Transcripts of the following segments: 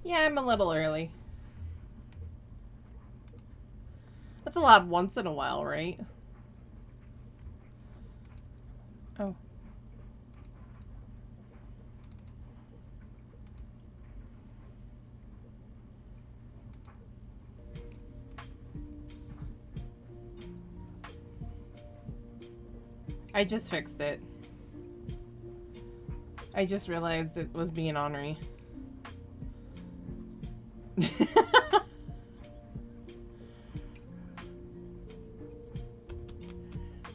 Yeah, I'm a little early. That's allowed once in a while, right? Oh. I just fixed it. I just realized it was being ornery.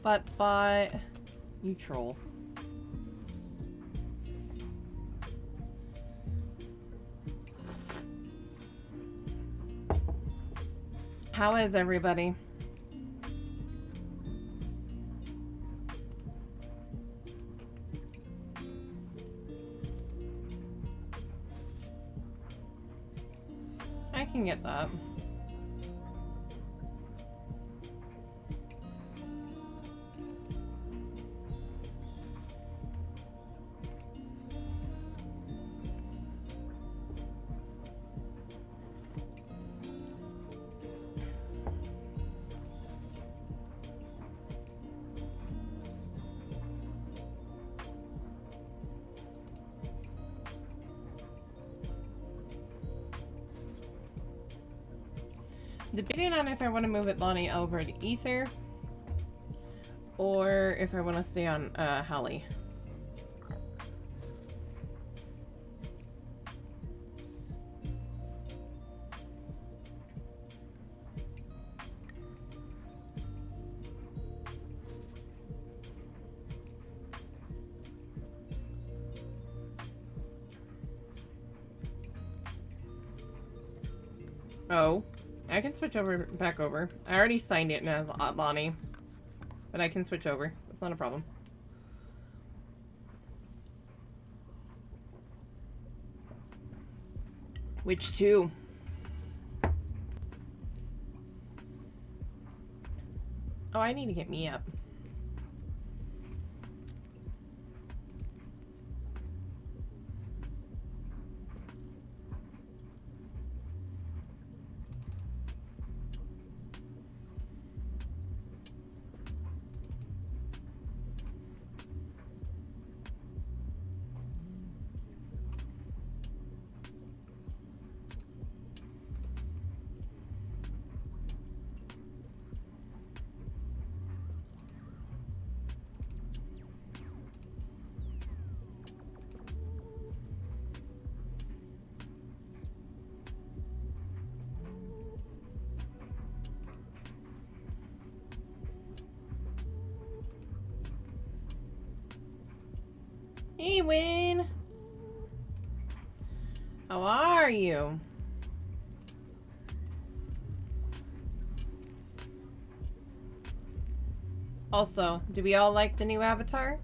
Butt spot. You troll. How is everybody? I can get that. Debating on if I want to move Atlani over to Ether or if I want to stay on Holly. Oh, I can switch over back over. I already signed it as Atlani, but I can switch over. That's not a problem. Which two? Oh, I need to get me up. Hey, Win! How are you? Also, do we all like the new avatar?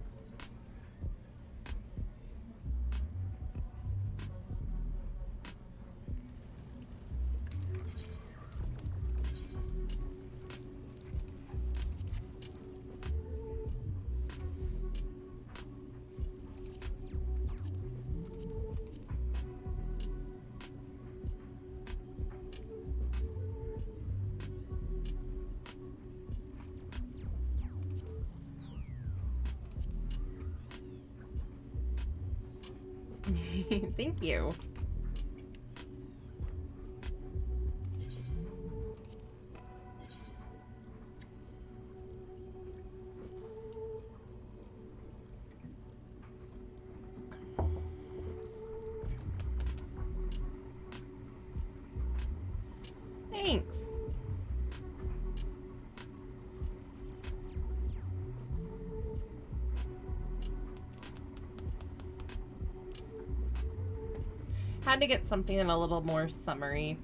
Thank you. Thanks. Had to get something a little more summery.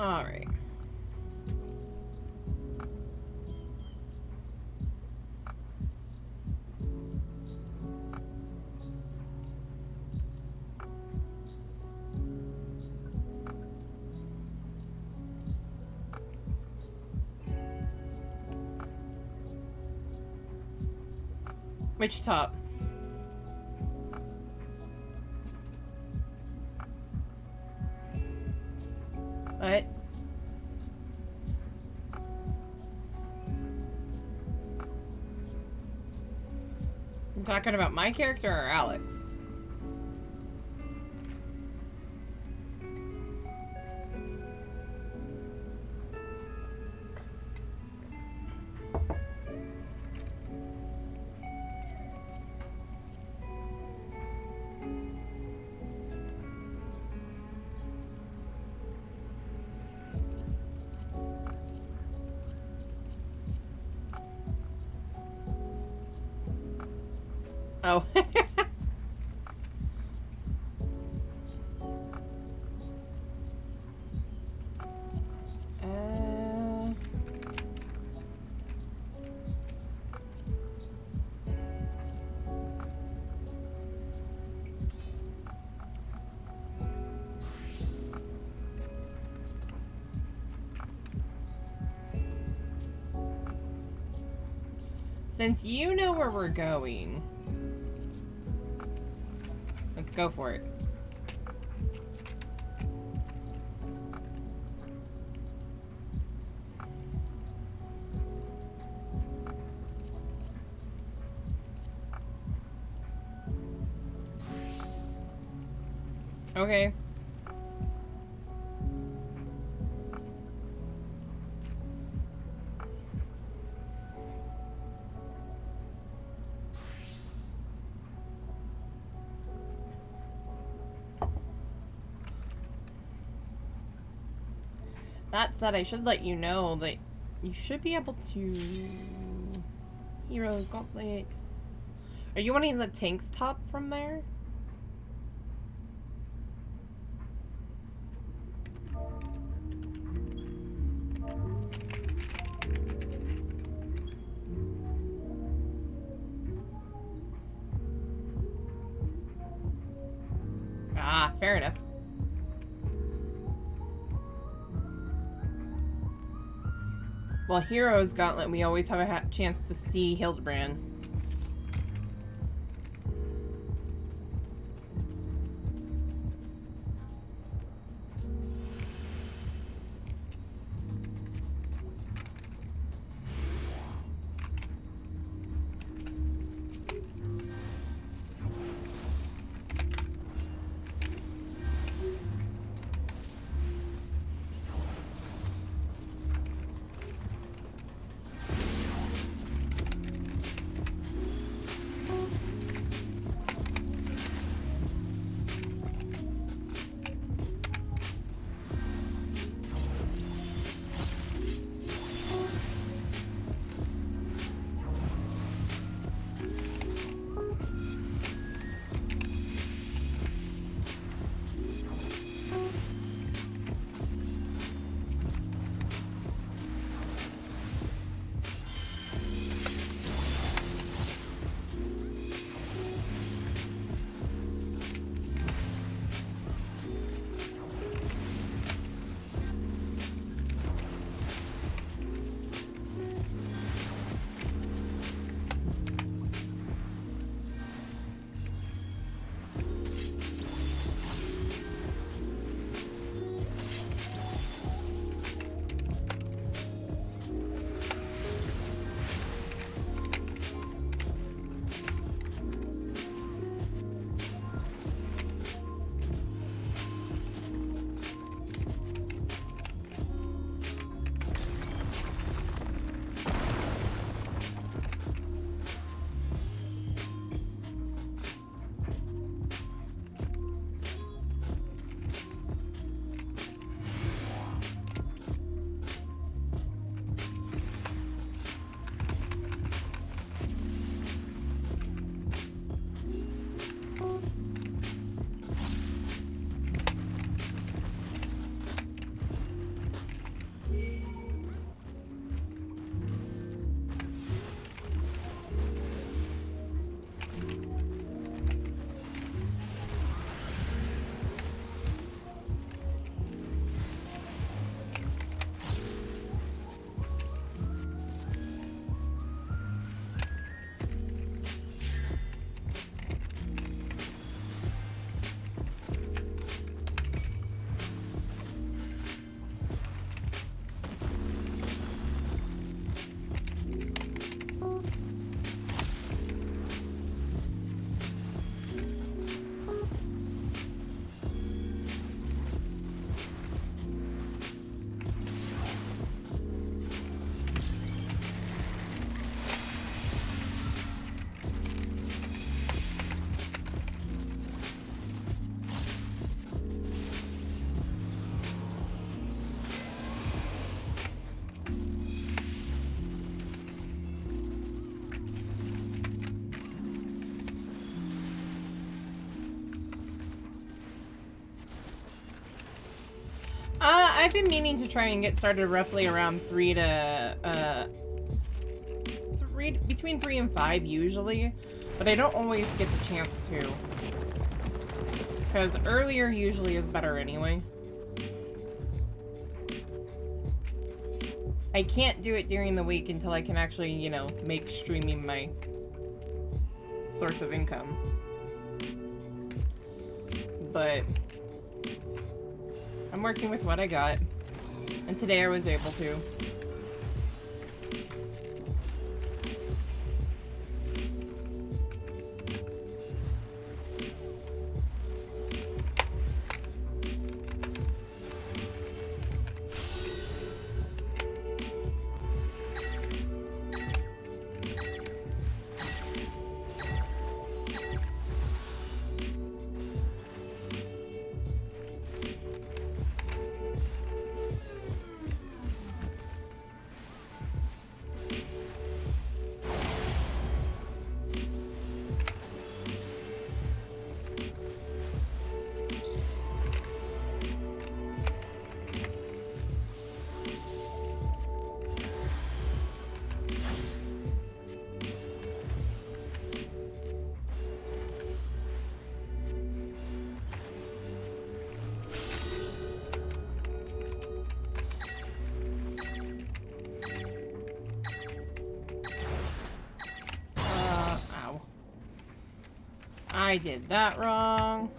Alright. Which top? What? I'm talking about my character or Alex? Oh. Since you know where we're going, let's go for it. Okay. That said, I should let you know that you should be able to... Heroes Gauntlet. Are you wanting the tank's top from there? Ah, fair enough. Well, Heroes Gauntlet, we always have a chance to see Hildebrand. I've been meaning to try and get started roughly around between 3 and 5 usually, but I don't always get the chance to. Because earlier usually is better anyway. I can't do it during the week until I can actually, you know, make streaming my source of income. But I'm working with what I got, and today I was able to. I did that wrong.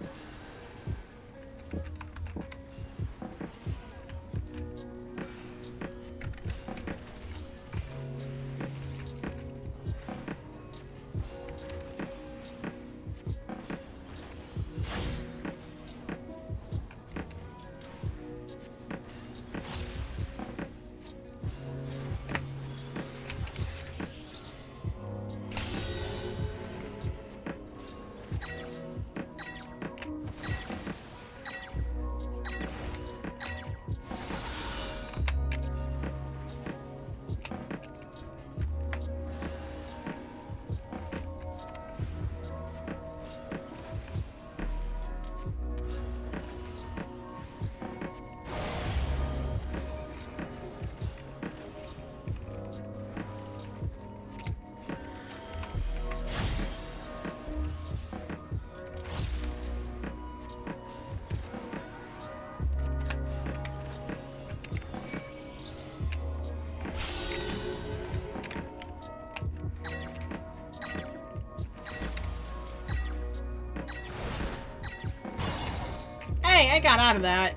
Hey, I got out of that.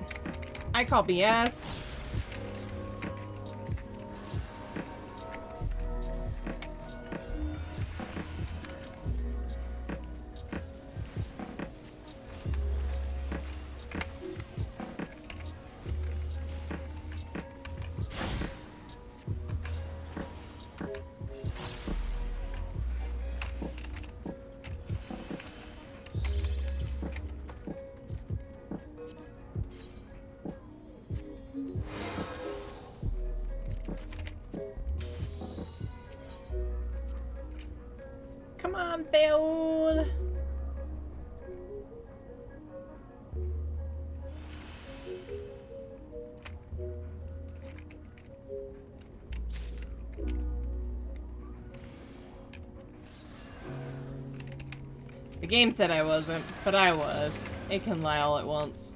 I call BS. Come on, Bill. The game said I wasn't, but I was. It can lie all at once.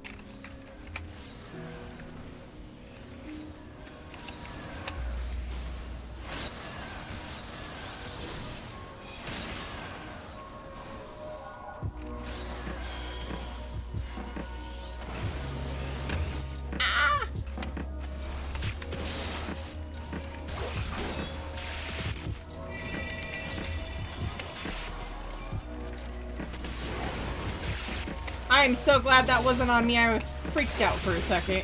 I'm so glad that wasn't on me. I was freaked out for a second.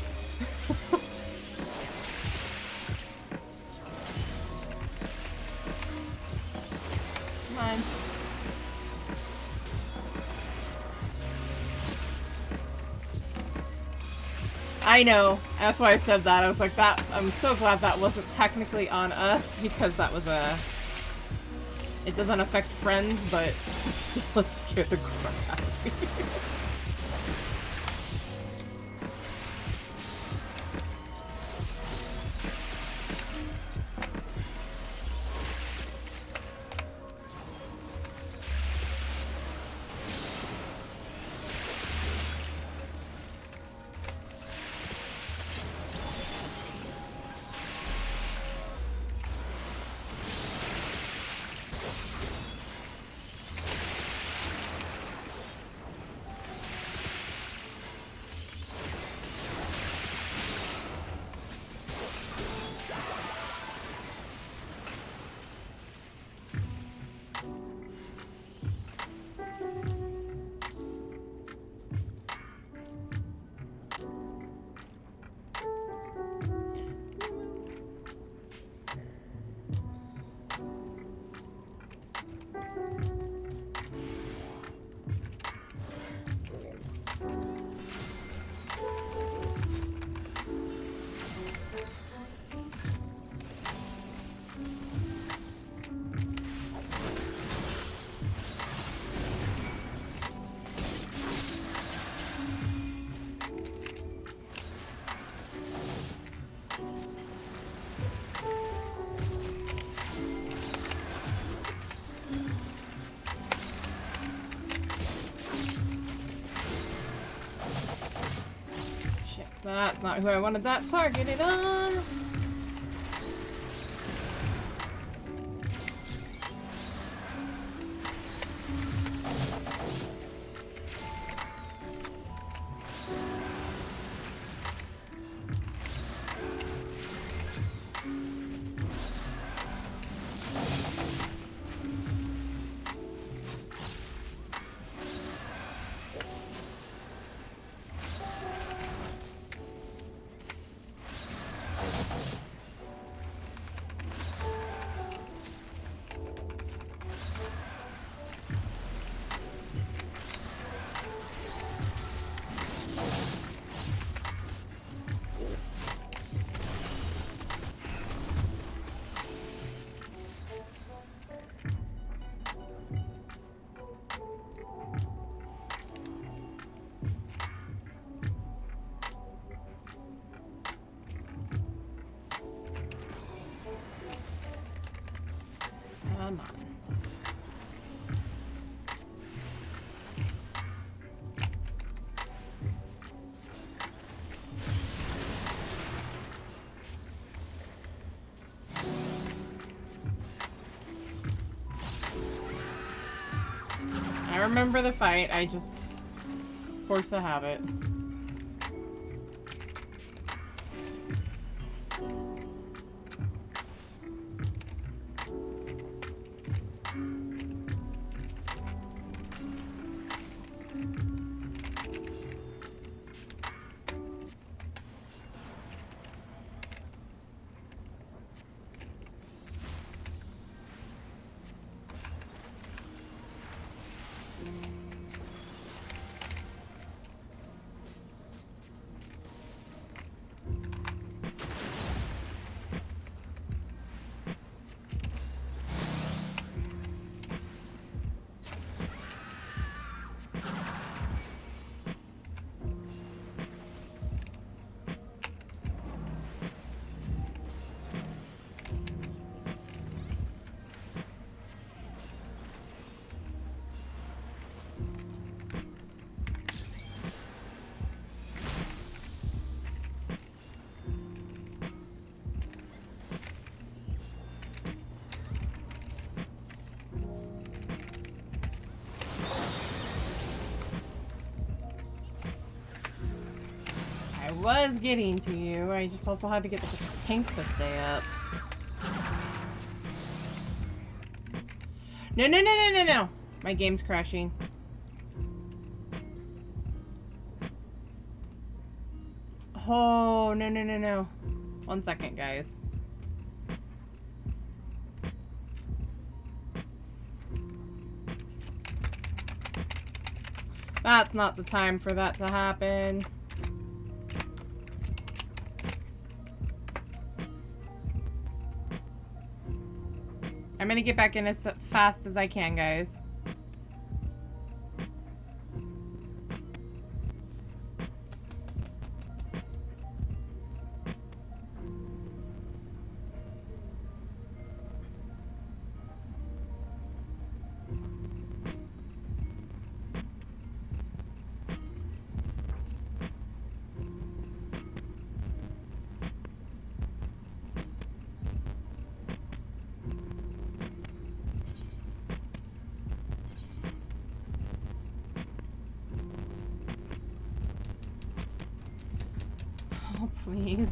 Come on. I know. That's why I said that. I was like, that. I'm so glad that wasn't technically on us because that was a. It doesn't affect friends, but let's scare the crap out of me. Shit, that's not who I wanted that targeted on. Come on. I remember the fight, I just forced the habit. I was getting to you, I just also had to get the tank to stay up. No, no, no, no, no, no! My game's crashing. Oh, no, no, no, no. 1 second, guys. That's not the time for that to happen. I'm gonna get back in as fast as I can, guys. Oh, please.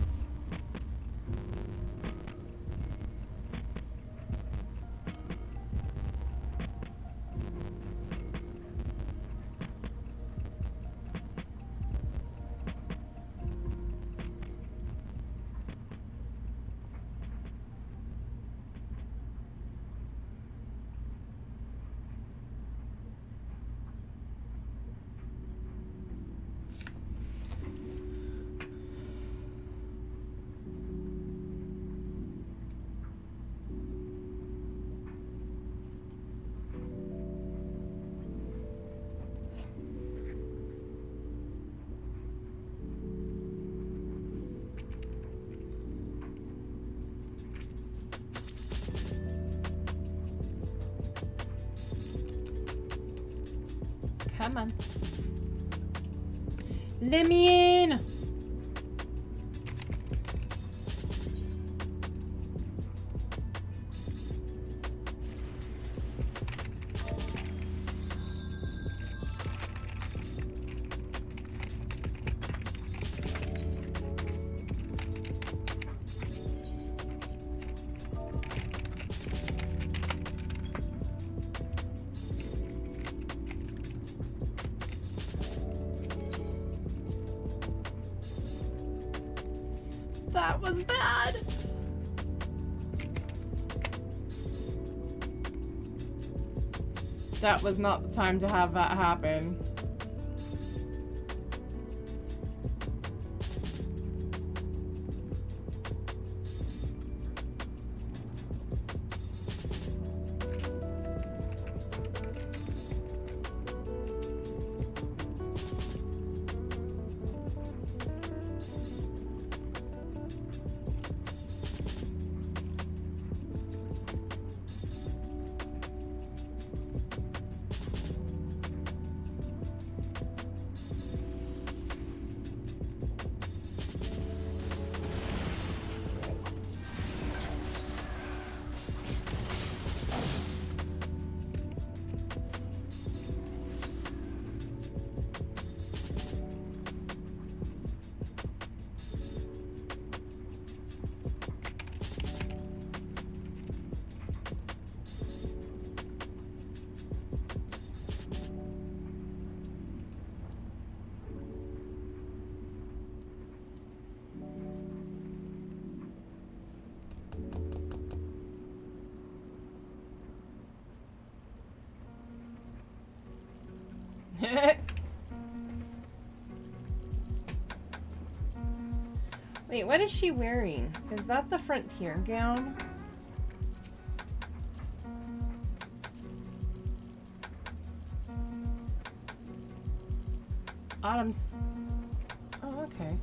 Come on. Let me in! That was bad. That was not the time to have that happen. Wait, what is she wearing? Is that the frontier gown? Autumn's... Oh, okay.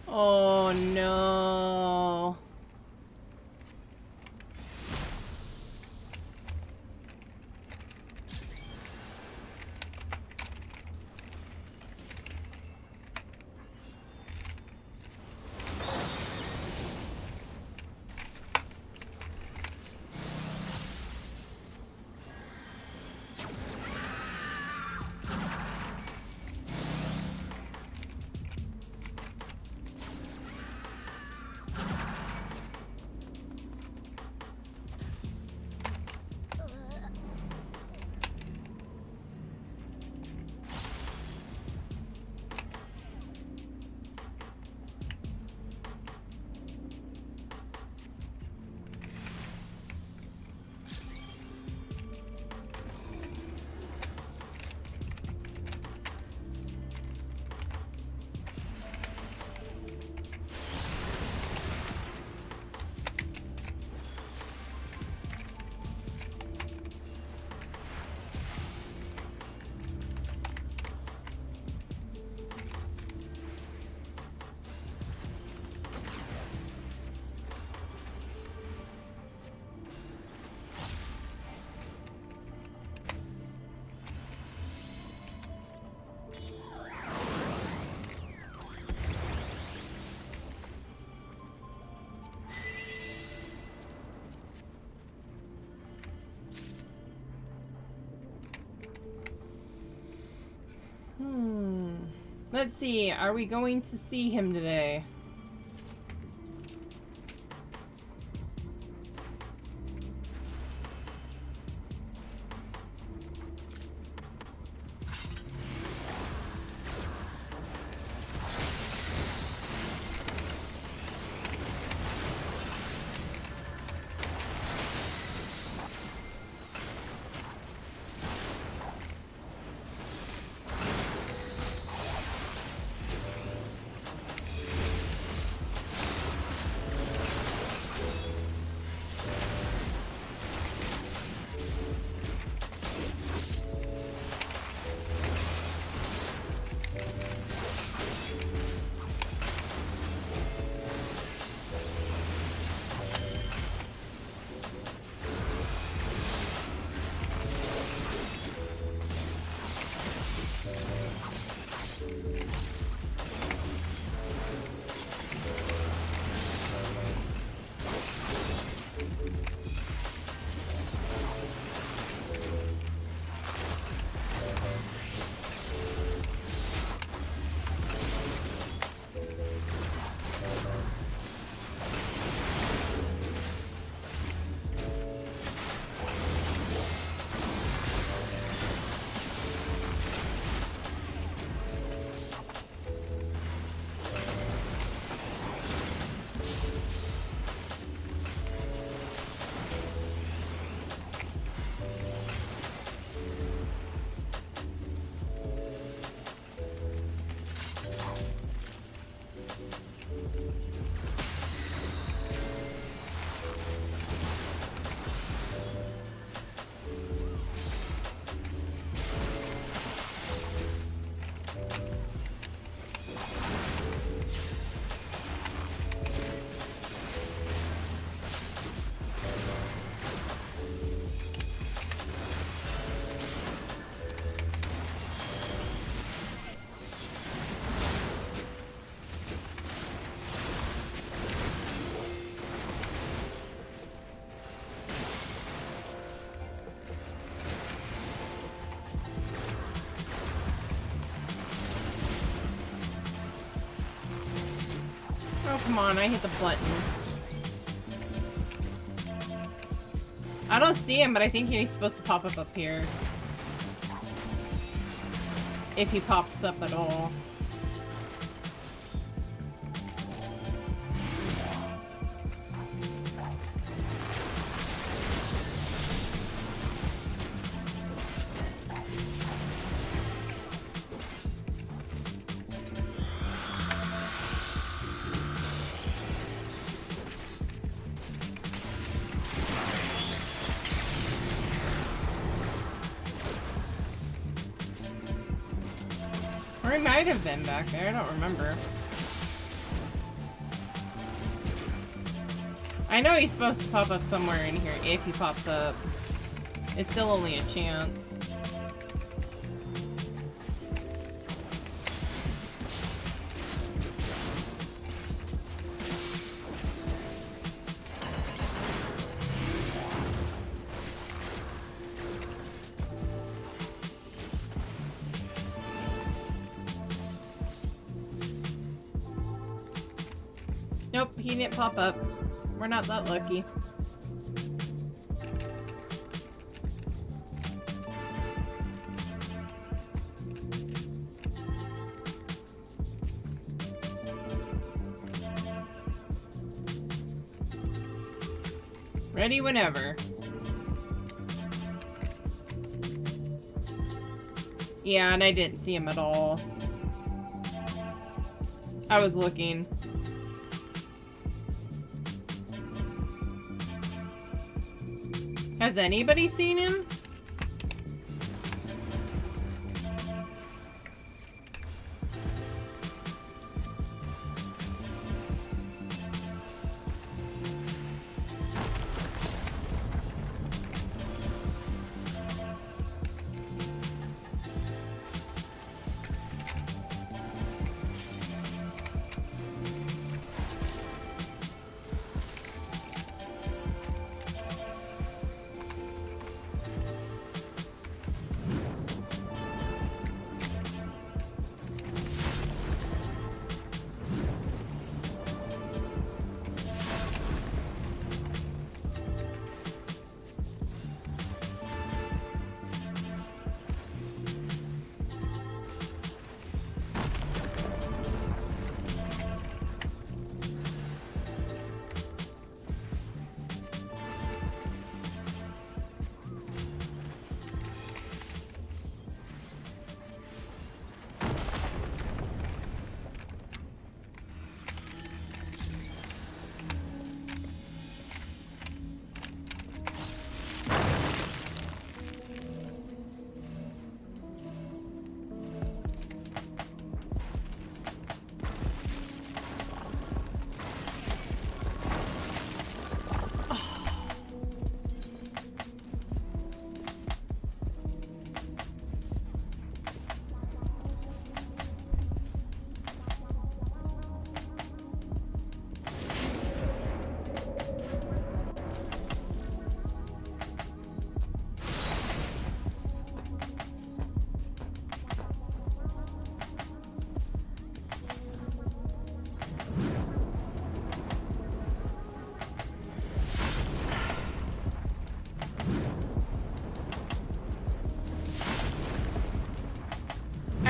Oh no. Let's see, are we going to see him today? Oh, come on, I hit the button. I don't see him, but I think he's supposed to pop up here. If he pops up at all. Or he might have been back there, I don't remember. I know he's supposed to pop up somewhere in here if he pops up. It's still only a chance. Nope, he didn't pop up. We're not that lucky. Ready whenever. Yeah, and I didn't see him at all. I was looking. Has anybody seen him?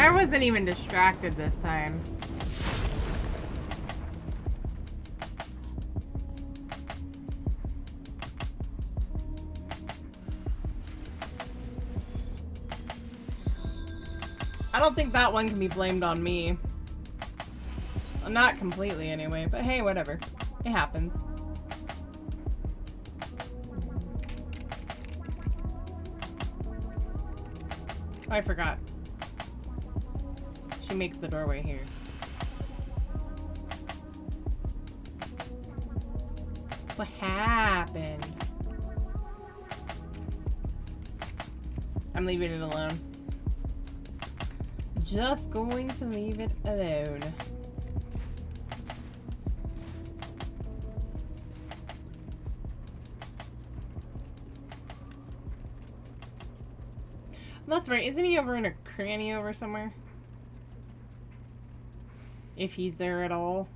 I wasn't even distracted this time. I don't think that one can be blamed on me. Well, not completely anyway, but hey, whatever. It happens. Oh, I forgot. She makes the doorway here. What happened? I'm leaving it alone. Just going to leave it alone. That's right. Isn't he over in a cranny over somewhere? If he's there at all.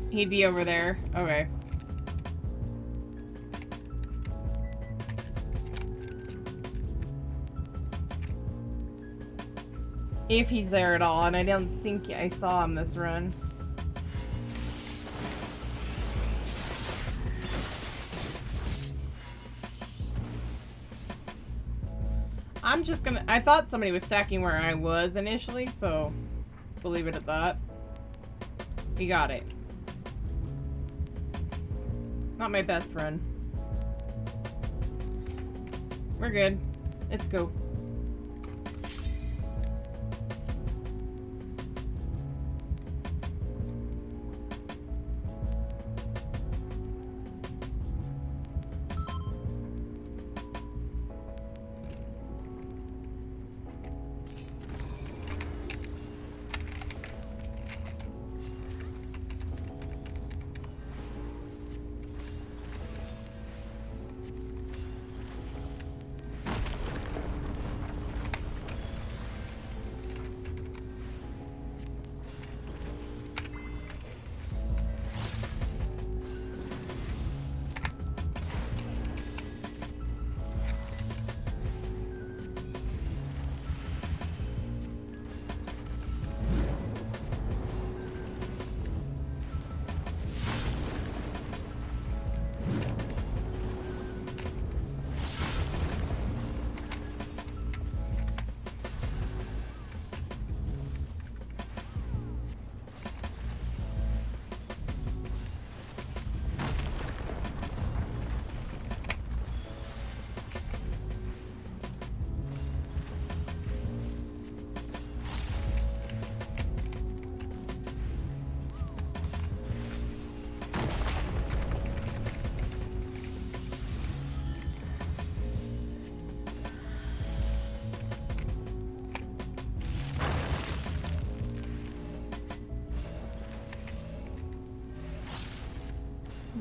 He'd be over there. Okay. If he's there at all, and I don't think I saw him this run. I'm just gonna... I thought somebody was stacking where I was initially, so we'll leave it at that. We got it. Not my best run. We're good. Let's go.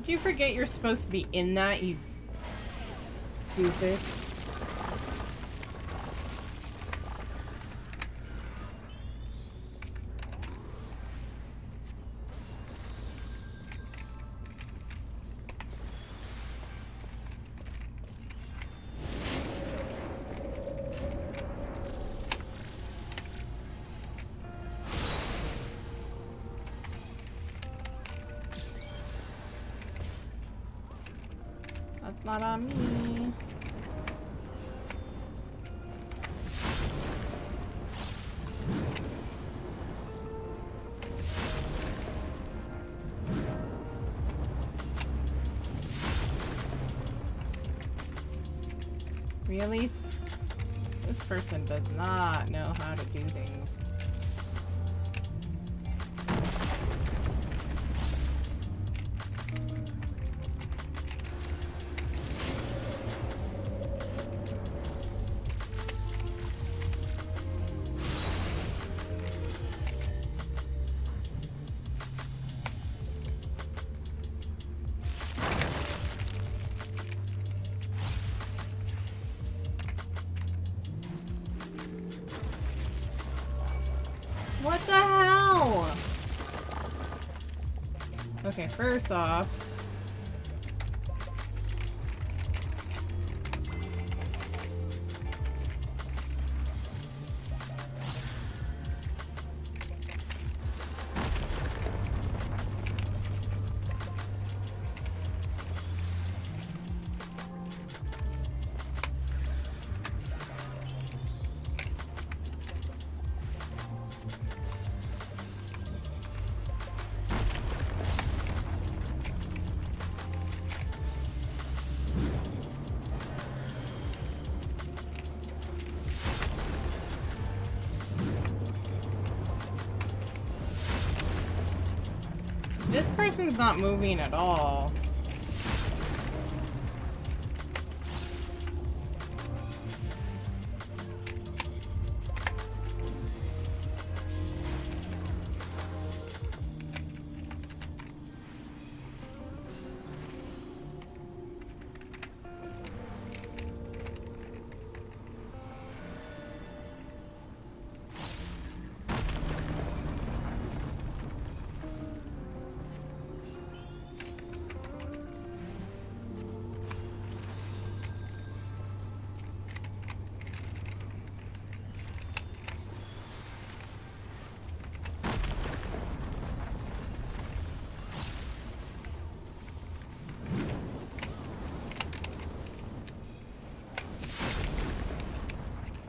Did you forget you're supposed to be in that, you doofus? Not on me. Really? This person does not know how to do things. Okay, first off... This person's not moving at all.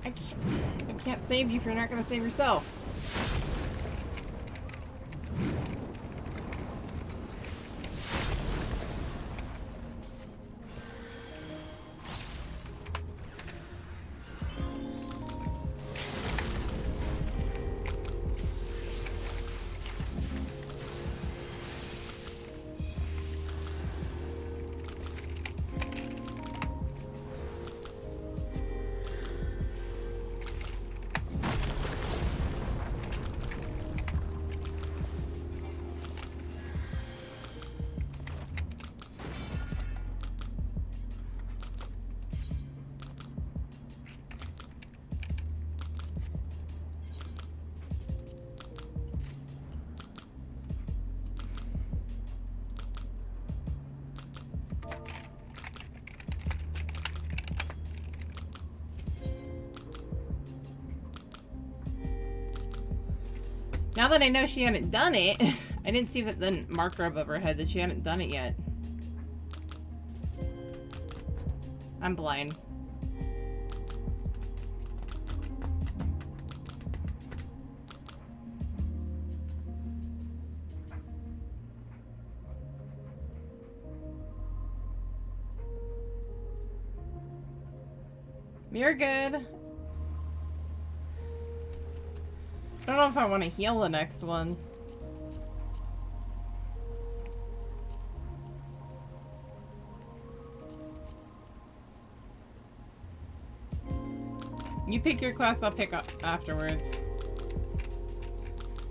I can't save you if you're not gonna save yourself. Now that I know she hadn't done it, I didn't see that the marker above her head that she hadn't done it yet. I'm blind. You're good. I don't know if I want to heal the next one. You pick your class, I'll pick up afterwards.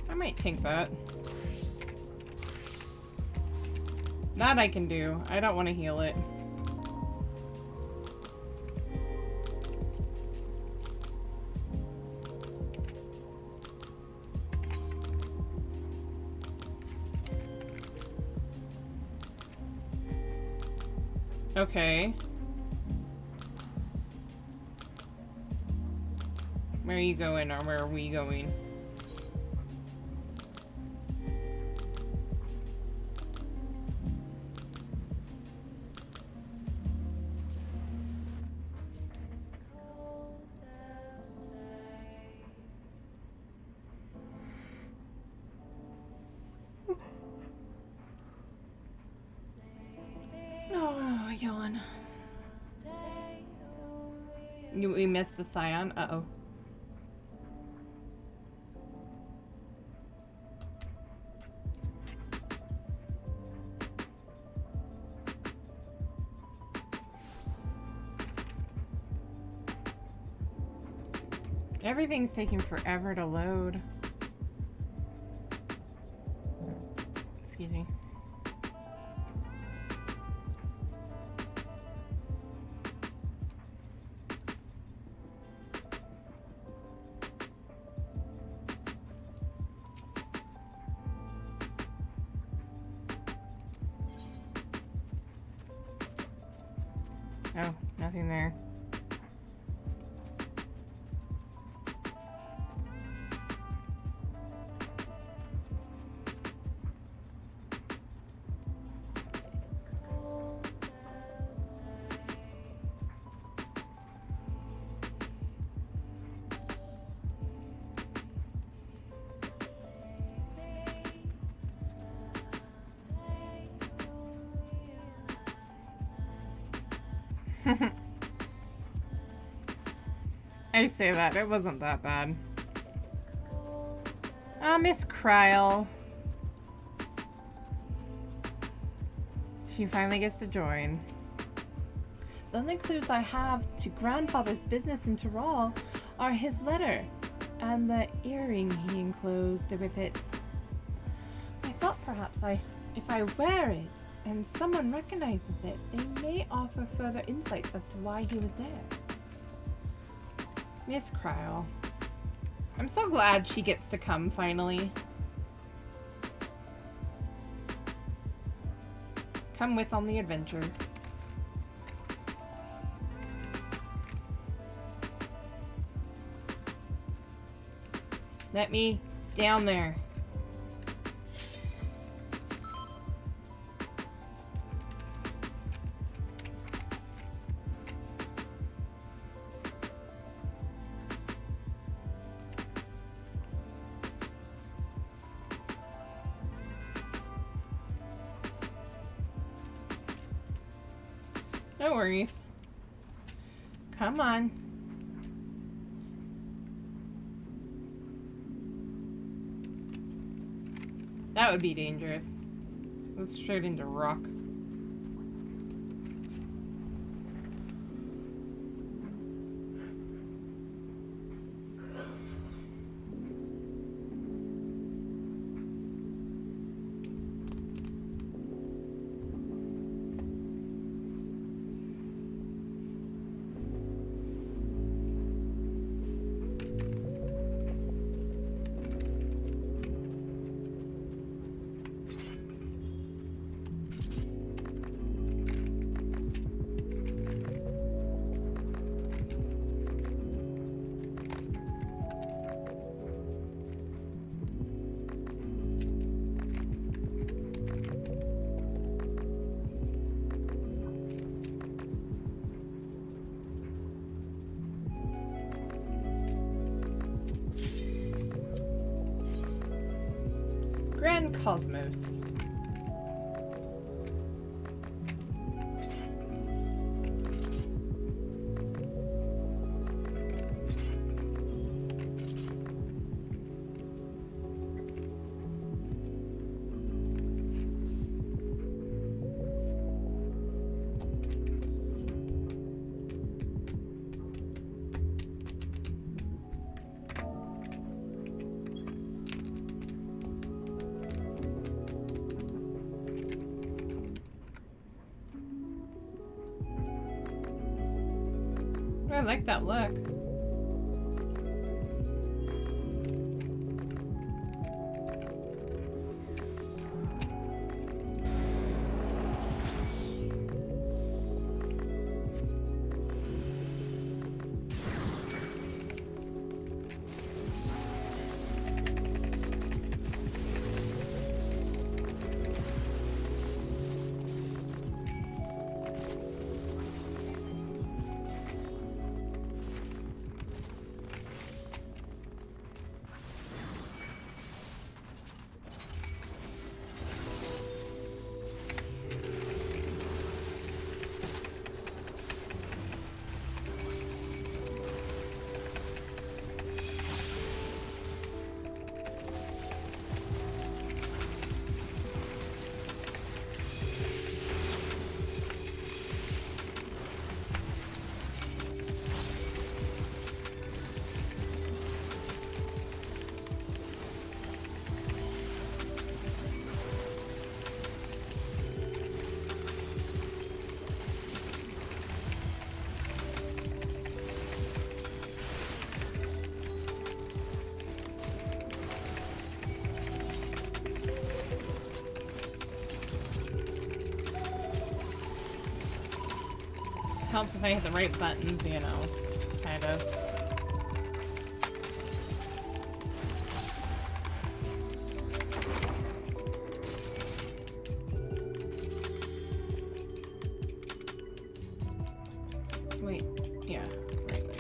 I might take that. That I can do. I don't want to heal it. Okay. Where are you going, or where are we going? Oh, yawn. We missed the Scion? Uh-oh. Everything's taking forever to load. Excuse me. Oh, nothing there. I say that, it wasn't that bad. Ah, Miss Kryle. She finally gets to join. The only clues I have to grandfather's business in Tyrol are his letter and the earring he enclosed with it. I thought perhaps if I wear it and someone recognizes it, they may offer further insights as to why he was there. Miss Kryle. I'm so glad she gets to come finally. Come with on the adventure. Let me down there. No worries. Come on. That would be dangerous. Let's straight into rock. Grand Cosmos. I like that look. Helps if I hit the right buttons, you know, kind of. Wait, yeah, right way.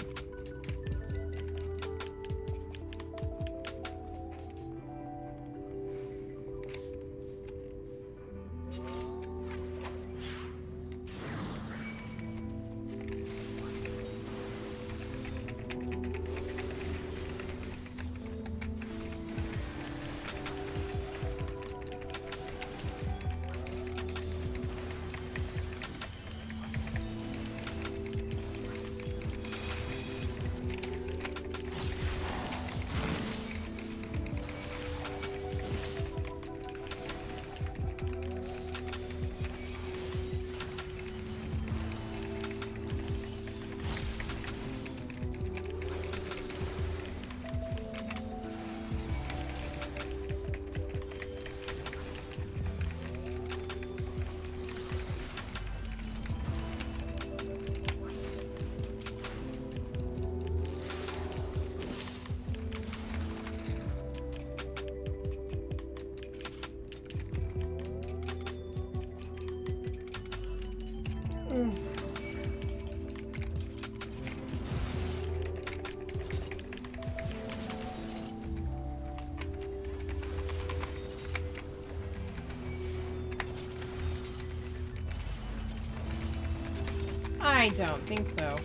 I don't think so.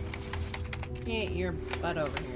Get your butt over here.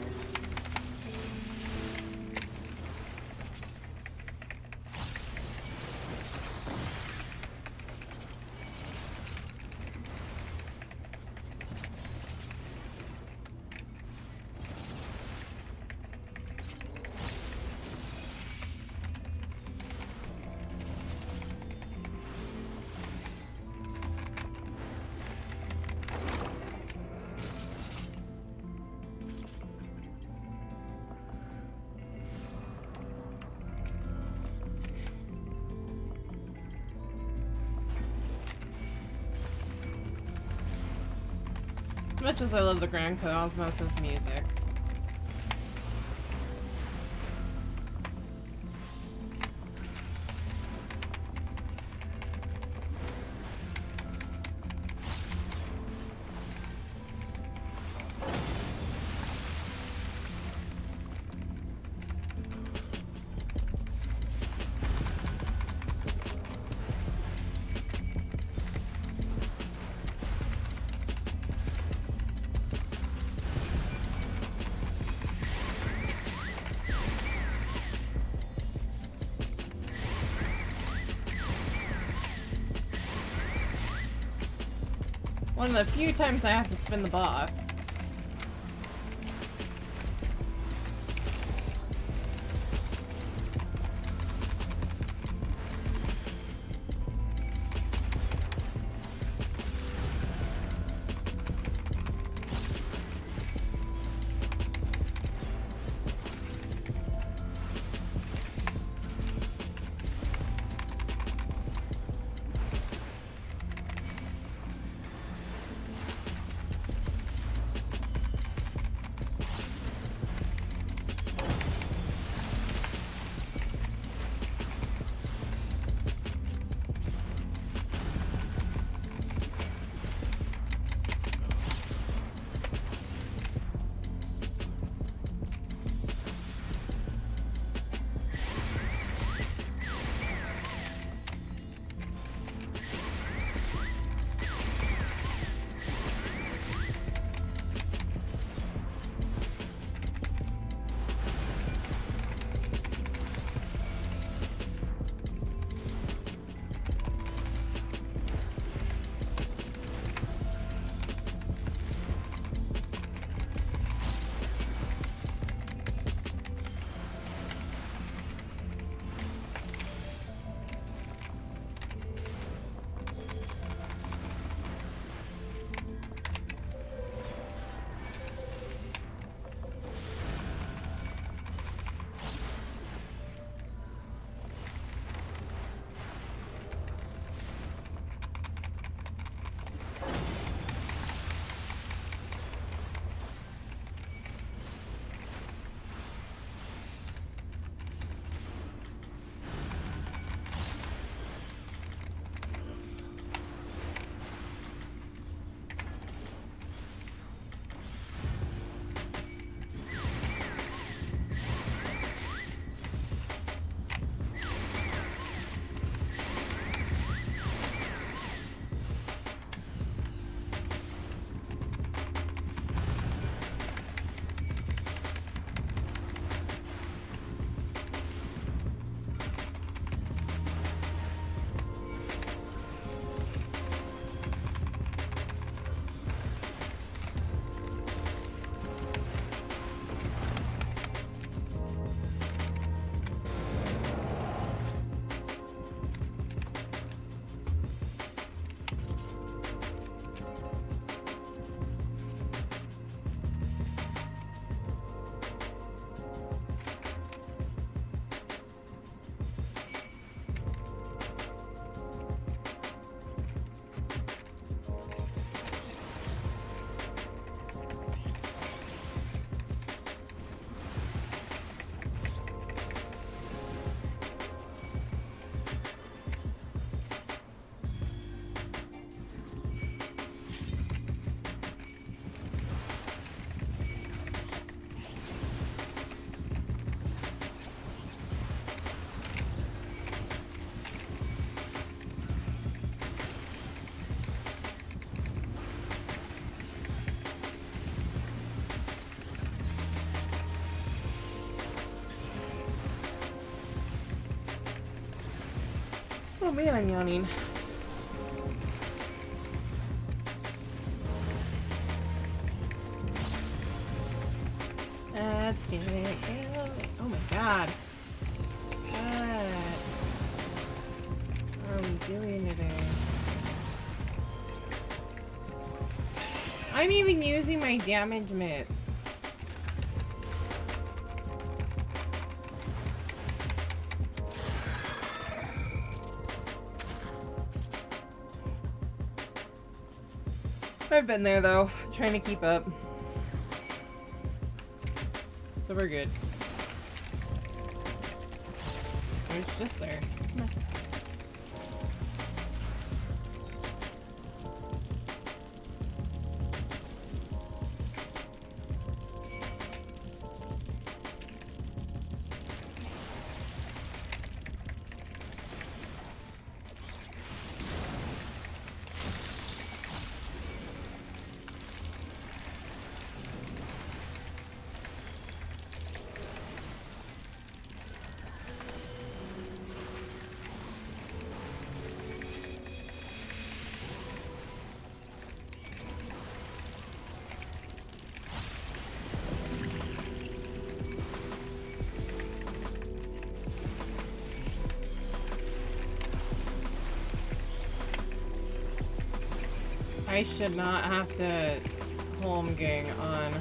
As much as I love the Grand Cosmos' music. One of the few times I have to spin the boss. Oh man, I'm yawning. Let's get it. Oh my god. What are we doing today? I'm even using my damage mitts. I've been there though, trying to keep up. So we're good. It's just there. I should not have to home gang on.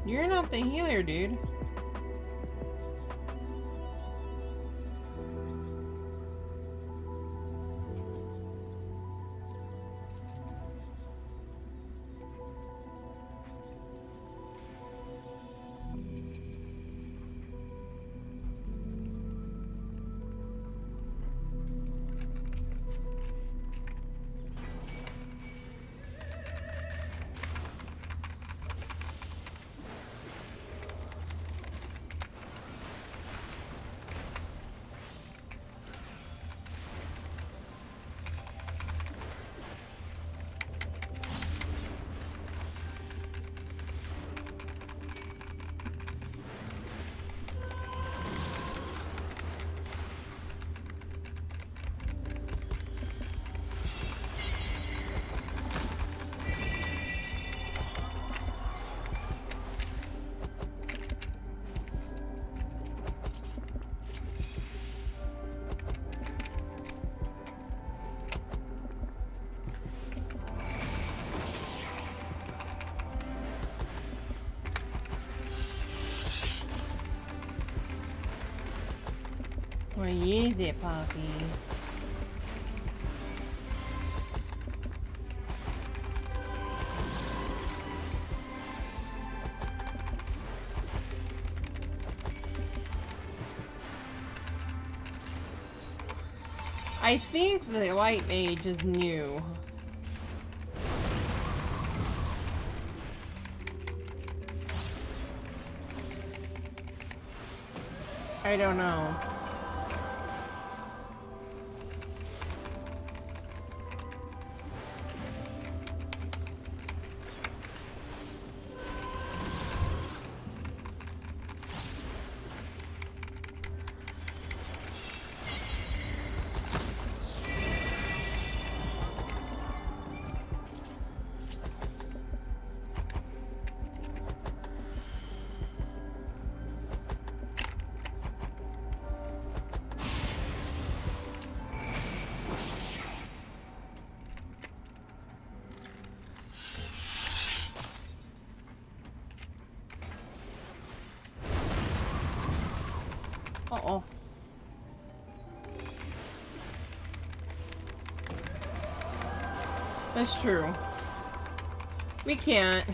You're not the healer, dude. Well, use it, Poppy. I think the white mage is new. I don't know. is true. We can't.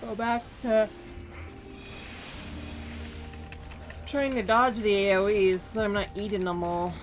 Go back to trying to dodge the AoEs so I'm not eating them all.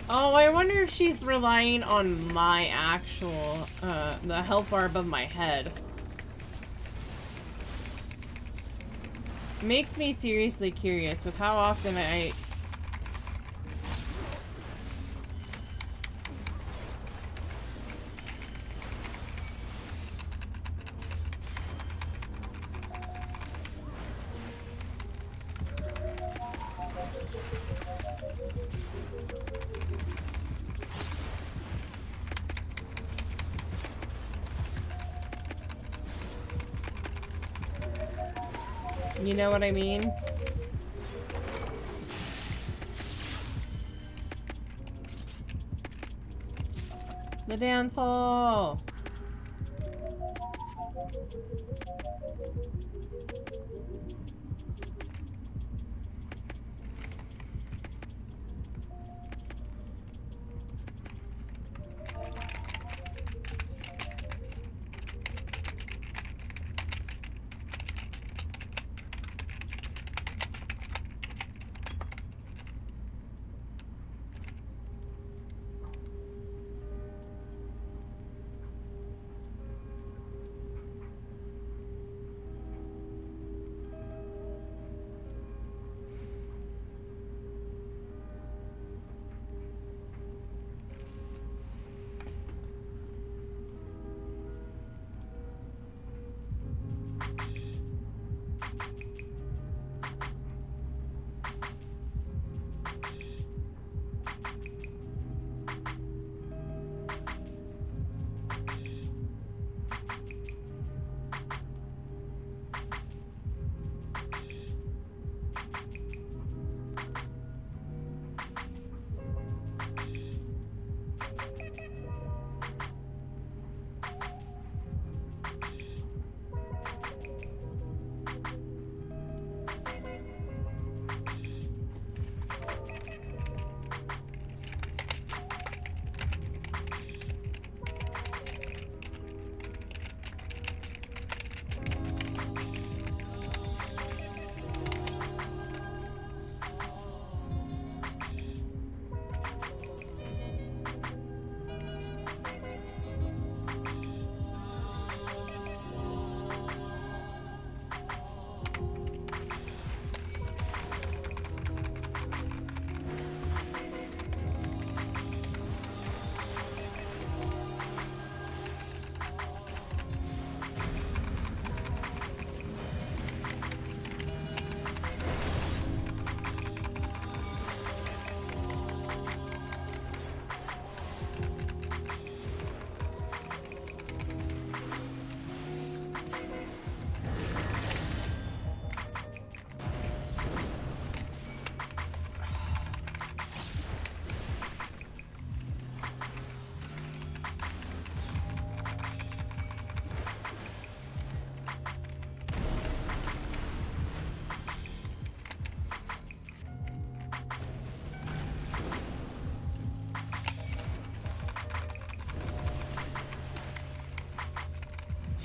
Oh, I wonder if she's relying on my actual, the health bar above my head. Makes me seriously curious with how often I... You know what I mean? The dance hall!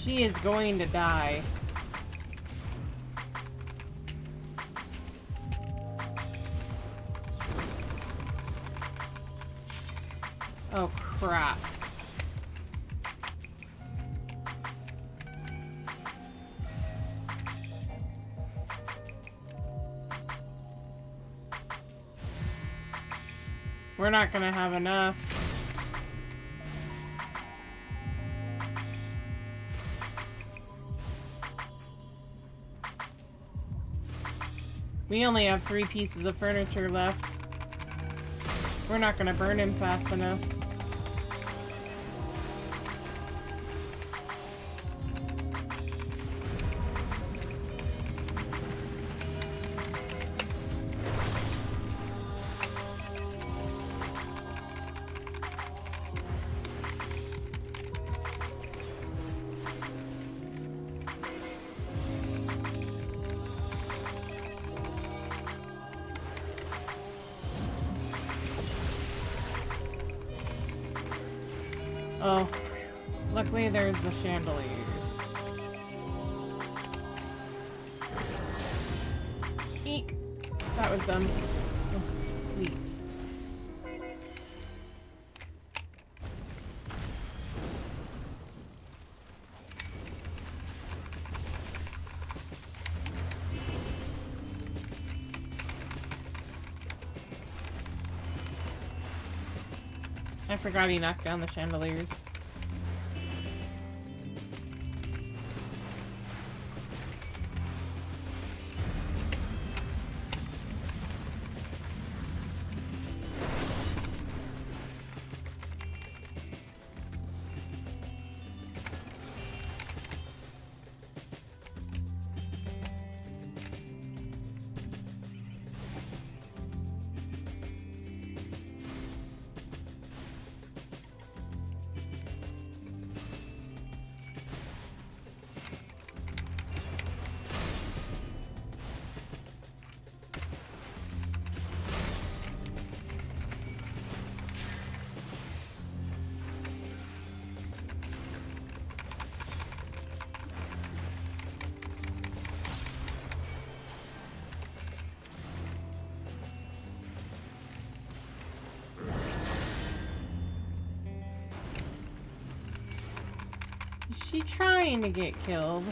She is going to die. Oh, crap. We're not gonna have enough. We only have 3 pieces of furniture left. We're not gonna burn him fast enough. Oh, luckily there's the chandeliers. Eek! That was dumb. Oh, sweet. I forgot he knocked down the chandeliers. Is she trying to get killed?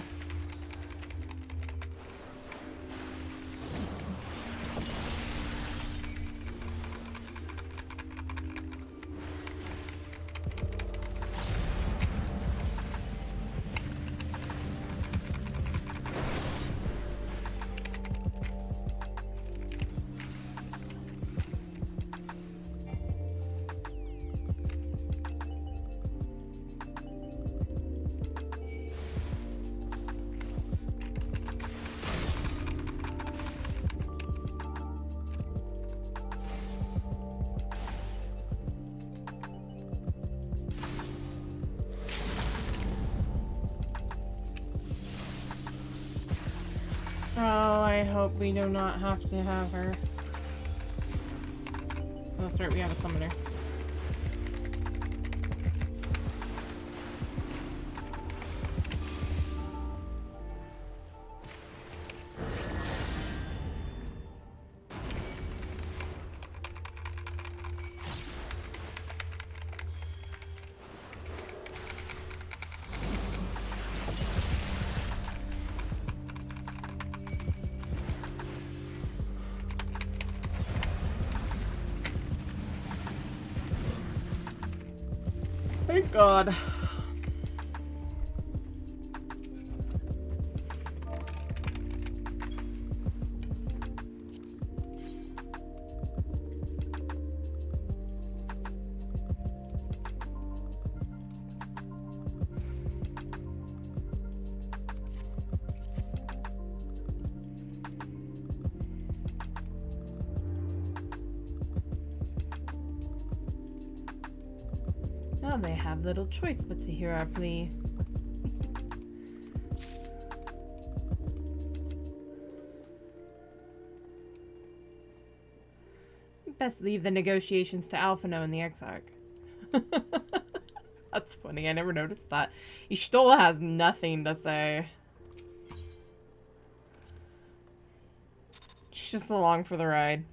Oh, I hope we do not have to have her. Oh, that's right, we have a summoner. Thank God. Now they have little choice but to hear our plea. Best leave the negotiations to Alphino and the Exarch. That's funny, I never noticed that. Y'shtola has nothing to say. She's just along for the ride.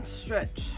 Stretch.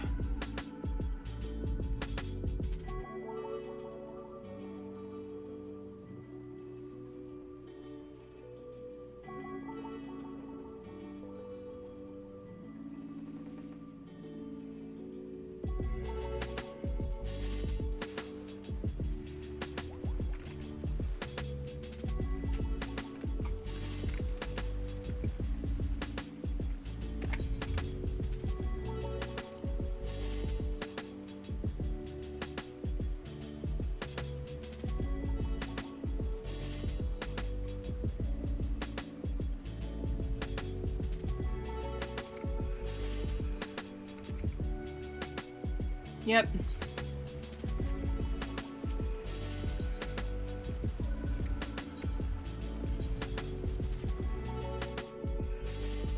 Yep.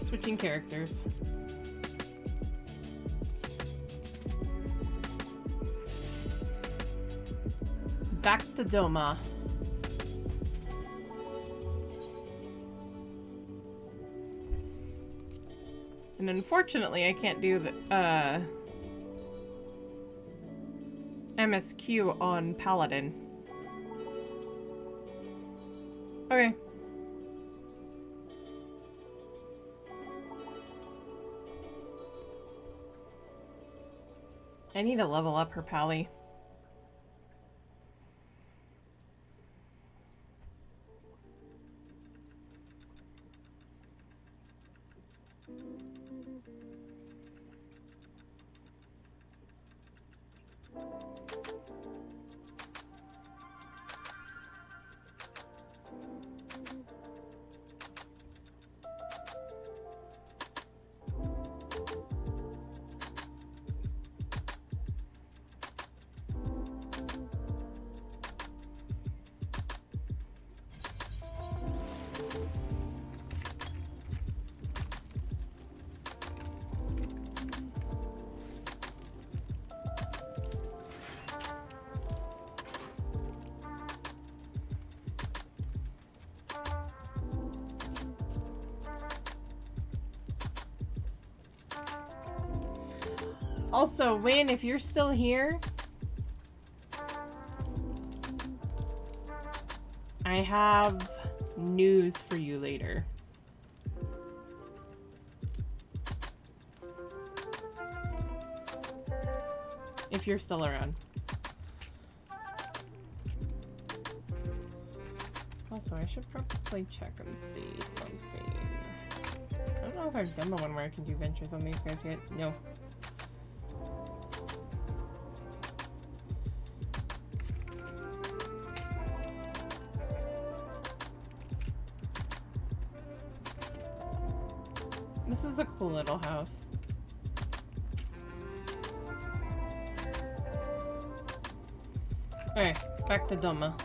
Switching characters. Back to Doma. And unfortunately, I can't do the MSQ on Paladin. Okay. I need to level up her pally. Also, Wayne, if you're still here, I have news for you later. If you're still around. Also, I should probably check and see something. I don't know if I've done the one where I can do ventures on these guys yet. No. This is a cool little house. Alright, back to Doma.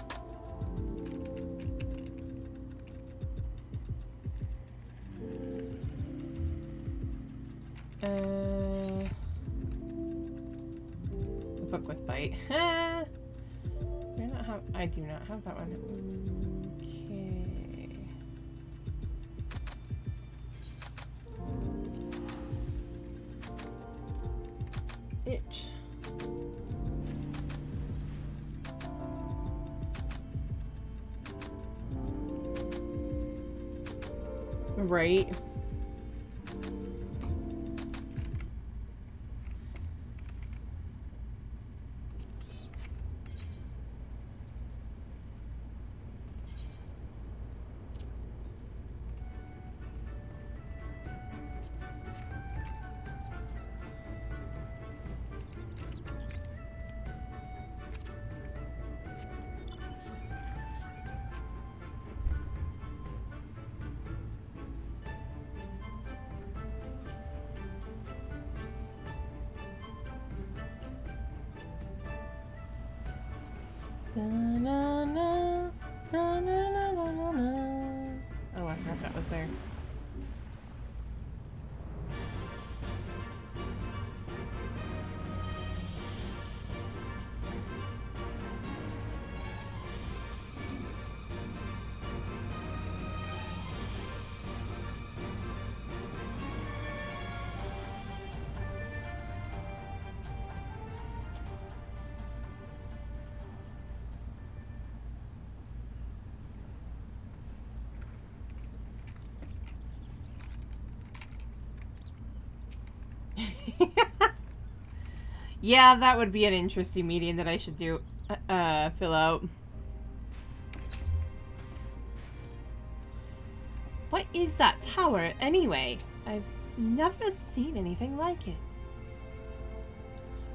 The book with bite. I do not have that one. Okay. Itch. Right. Da, na, na, na, na, na, na, na. Oh, I forgot that was there. Yeah, that would be an interesting meeting that I should do, fill out. What is that tower, anyway? I've never seen anything like it.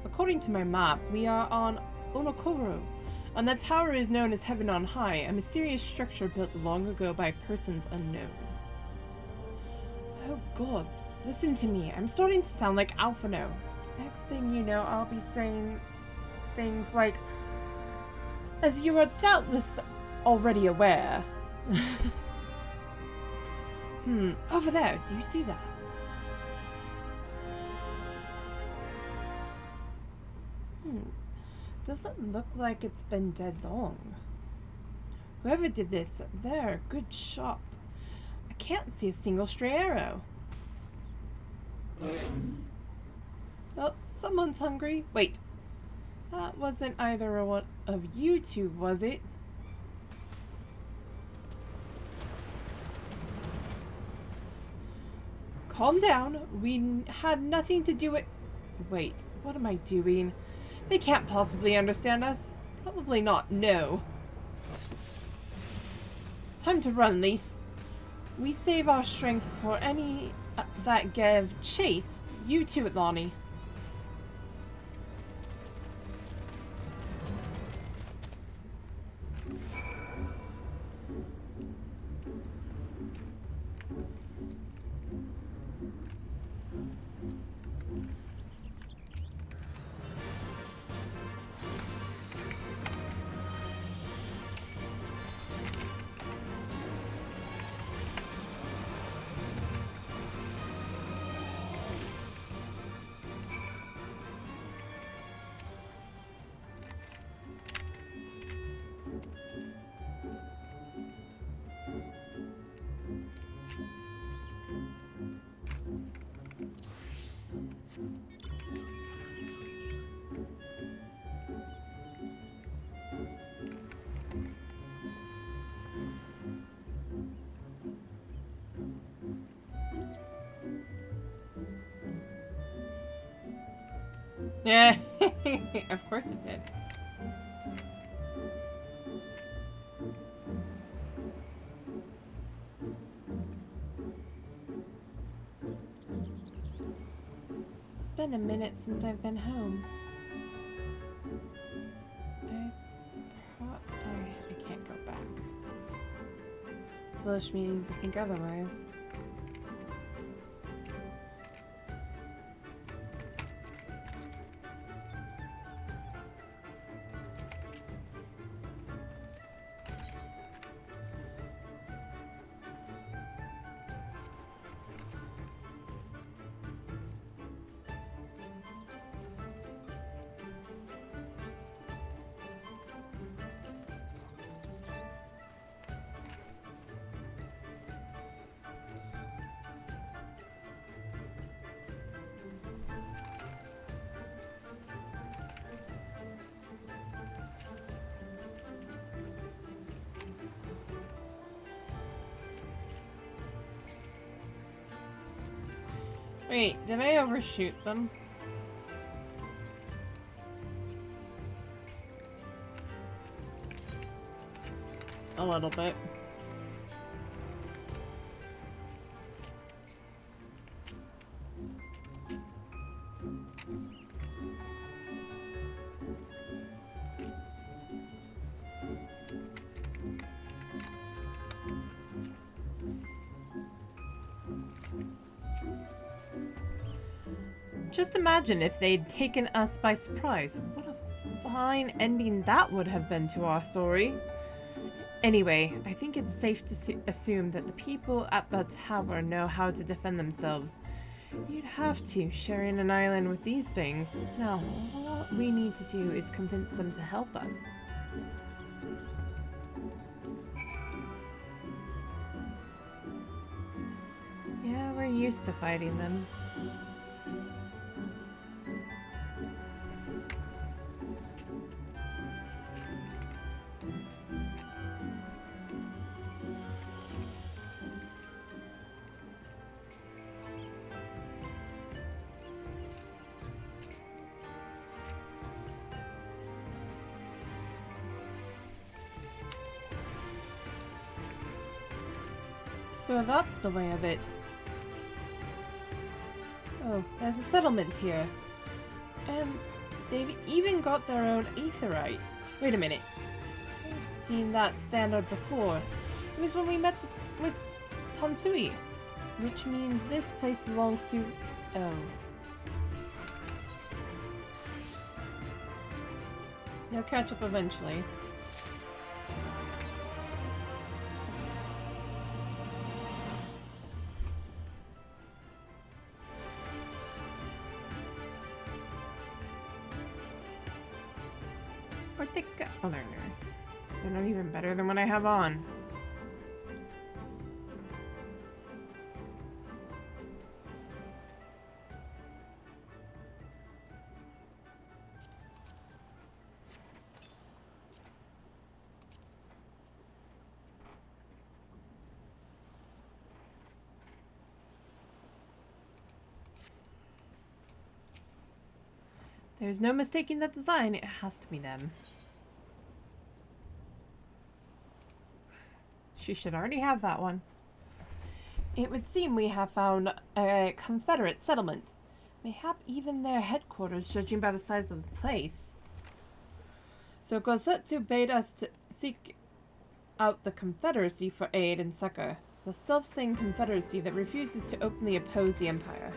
According to my map, we are on Onokoro, and the tower is known as Heaven on High, a mysterious structure built long ago by persons unknown. Oh gods, listen to me, I'm starting to sound like Alphino. Next thing you know, I'll be saying things like, as you are doubtless already aware. Over there, do you see that? Doesn't look like it's been dead long. Whoever did this, they're a good shot. I can't see a single stray arrow. Well, someone's hungry. Wait, that wasn't either one of you two, was it? Calm down. We had nothing to do with... Wait, what am I doing? They can't possibly understand us. Probably not, no. Time to run, Lise. We save our strength for any that give chase. You too, Atlani. Yeah, of course it did. It's been a minute since I've been home. I can't go back. Foolish me to think otherwise. Wait, did I overshoot them? A little bit. Just imagine if they'd taken us by surprise. What a fine ending that would have been to our story. Anyway, I think it's safe to assume that the people at the tower know how to defend themselves. You'd have to, sharing an island with these things. Now, all we need to do is convince them to help us. Yeah, we're used to fighting them. So that's the way of it. Oh, there's a settlement here. And they've even got their own aetherite. Wait a minute. I've seen that standard before. It was when we met with Tansui. Which means this place belongs to... Oh. They'll catch up eventually. Where'd they go? Oh, there. They're not even better than what I have on. There's no mistaking that design. It has to be them. She should already have that one. It would seem we have found a Confederate settlement. Mayhap even their headquarters, judging by the size of the place. So Gosetsu bade us to seek out the Confederacy for aid and succor. The self-same Confederacy that refuses to openly oppose the Empire.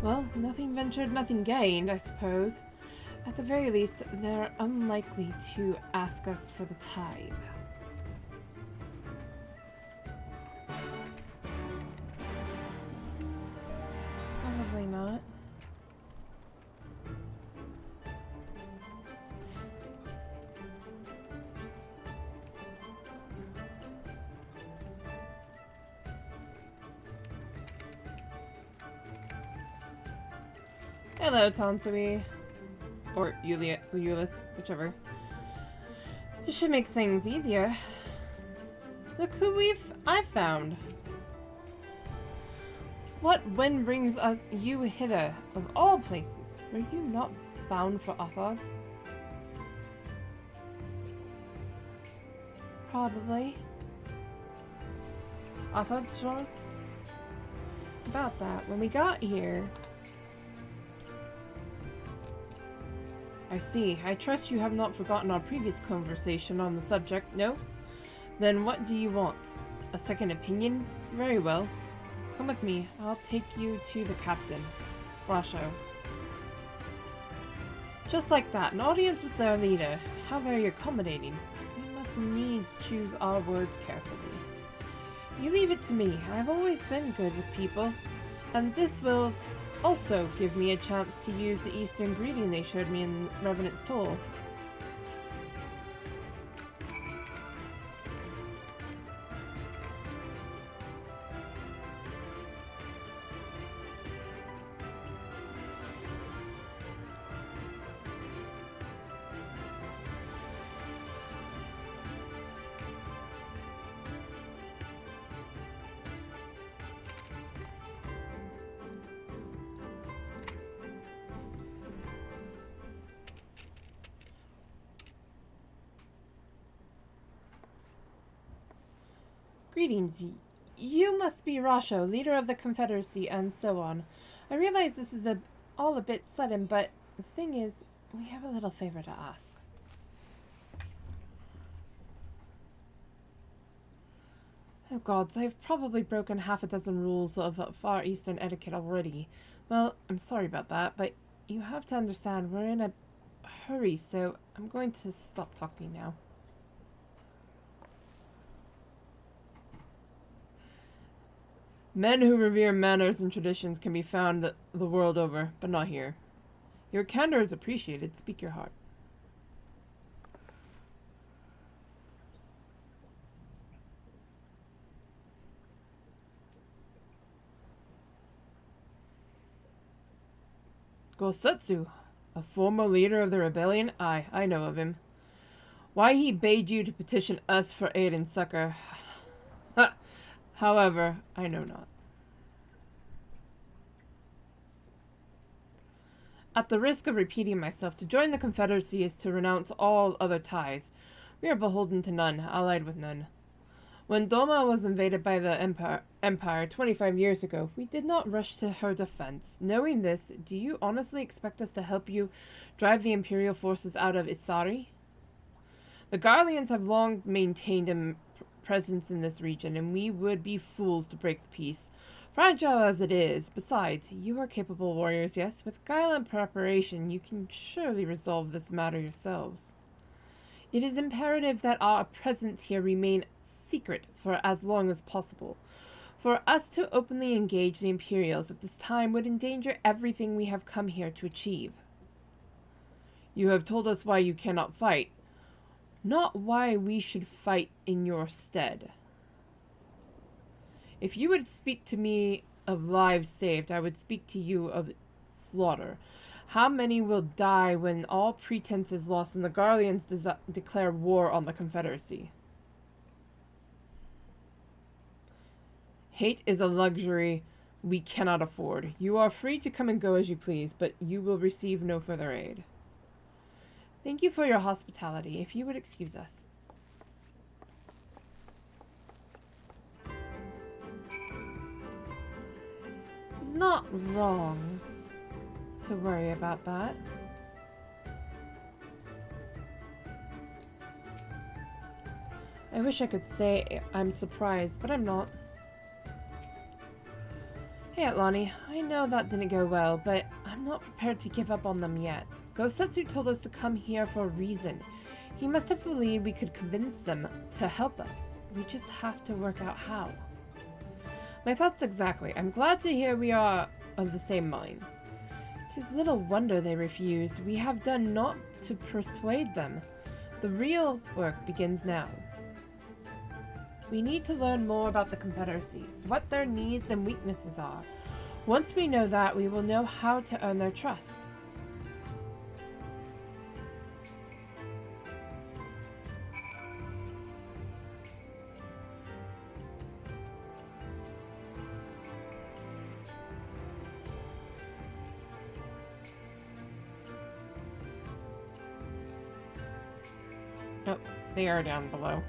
Well, nothing ventured, nothing gained, I suppose. At the very least, they're unlikely to ask us for the tithe. Probably not. Hello, Tansui. Or Ulysses, whichever. This should make things easier. Look who I've found. What wind brings you hither, of all places? Were you not bound for Othod? Probably. Othod's shores? About that, when we got here... I see. I trust you have not forgotten our previous conversation on the subject, no? Then what do you want? A second opinion? Very well. Come with me. I'll take you to the captain. Rasho. Just like that, an audience with their leader. How very accommodating. We must needs choose our words carefully. You leave it to me. I've always been good with people. And this will also give me a chance to use the Eastern greeting they showed me in Revenant's Toll. Greetings. You must be Rasho, leader of the Confederacy, and so on. I realize this is all a bit sudden, but the thing is, we have a little favor to ask. Oh gods, I've probably broken half a dozen rules of Far Eastern etiquette already. Well, I'm sorry about that, but you have to understand we're in a hurry, so I'm going to stop talking now. Men who revere manners and traditions can be found the world over, but not here. Your candor is appreciated. Speak your heart. Gosetsu, a former leader of the rebellion? Aye, I know of him. Why he bade you to petition us for aid and succor. However, I know not. At the risk of repeating myself, to join the Confederacy is to renounce all other ties. We are beholden to none, allied with none. When Doma was invaded by the Empire 25 years ago, we did not rush to her defense. Knowing this, do you honestly expect us to help you drive the Imperial forces out of Isari? The Garleans have long maintained a presence in this region, and we would be fools to break the peace. Fragile as it is. Besides, you are capable warriors, yes? With guile and preparation, you can surely resolve this matter yourselves. It is imperative that our presence here remain secret for as long as possible. For us to openly engage the Imperials at this time would endanger everything we have come here to achieve. You have told us why you cannot fight, not why we should fight in your stead. If you would speak to me of lives saved, I would speak to you of slaughter. How many will die when all pretense is lost and the Garleans declare war on the Confederacy? Hate is a luxury we cannot afford. You are free to come and go as you please, but you will receive no further aid. Thank you for your hospitality. If you would excuse us. It's not wrong to worry about that. I wish I could say I'm surprised, but I'm not. Hey Atlani, I know that didn't go well, but I'm not prepared to give up on them yet. Gosetsu told us to come here for a reason. He must have believed we could convince them to help us. We just have to work out how. My thoughts exactly. I'm glad to hear we are of the same mind. 'Tis little wonder they refused. We have done naught to persuade them. The real work begins now. We need to learn more about the Confederacy, what their needs and weaknesses are. Once we know that, we will know how to earn their trust. Oh, they are down below.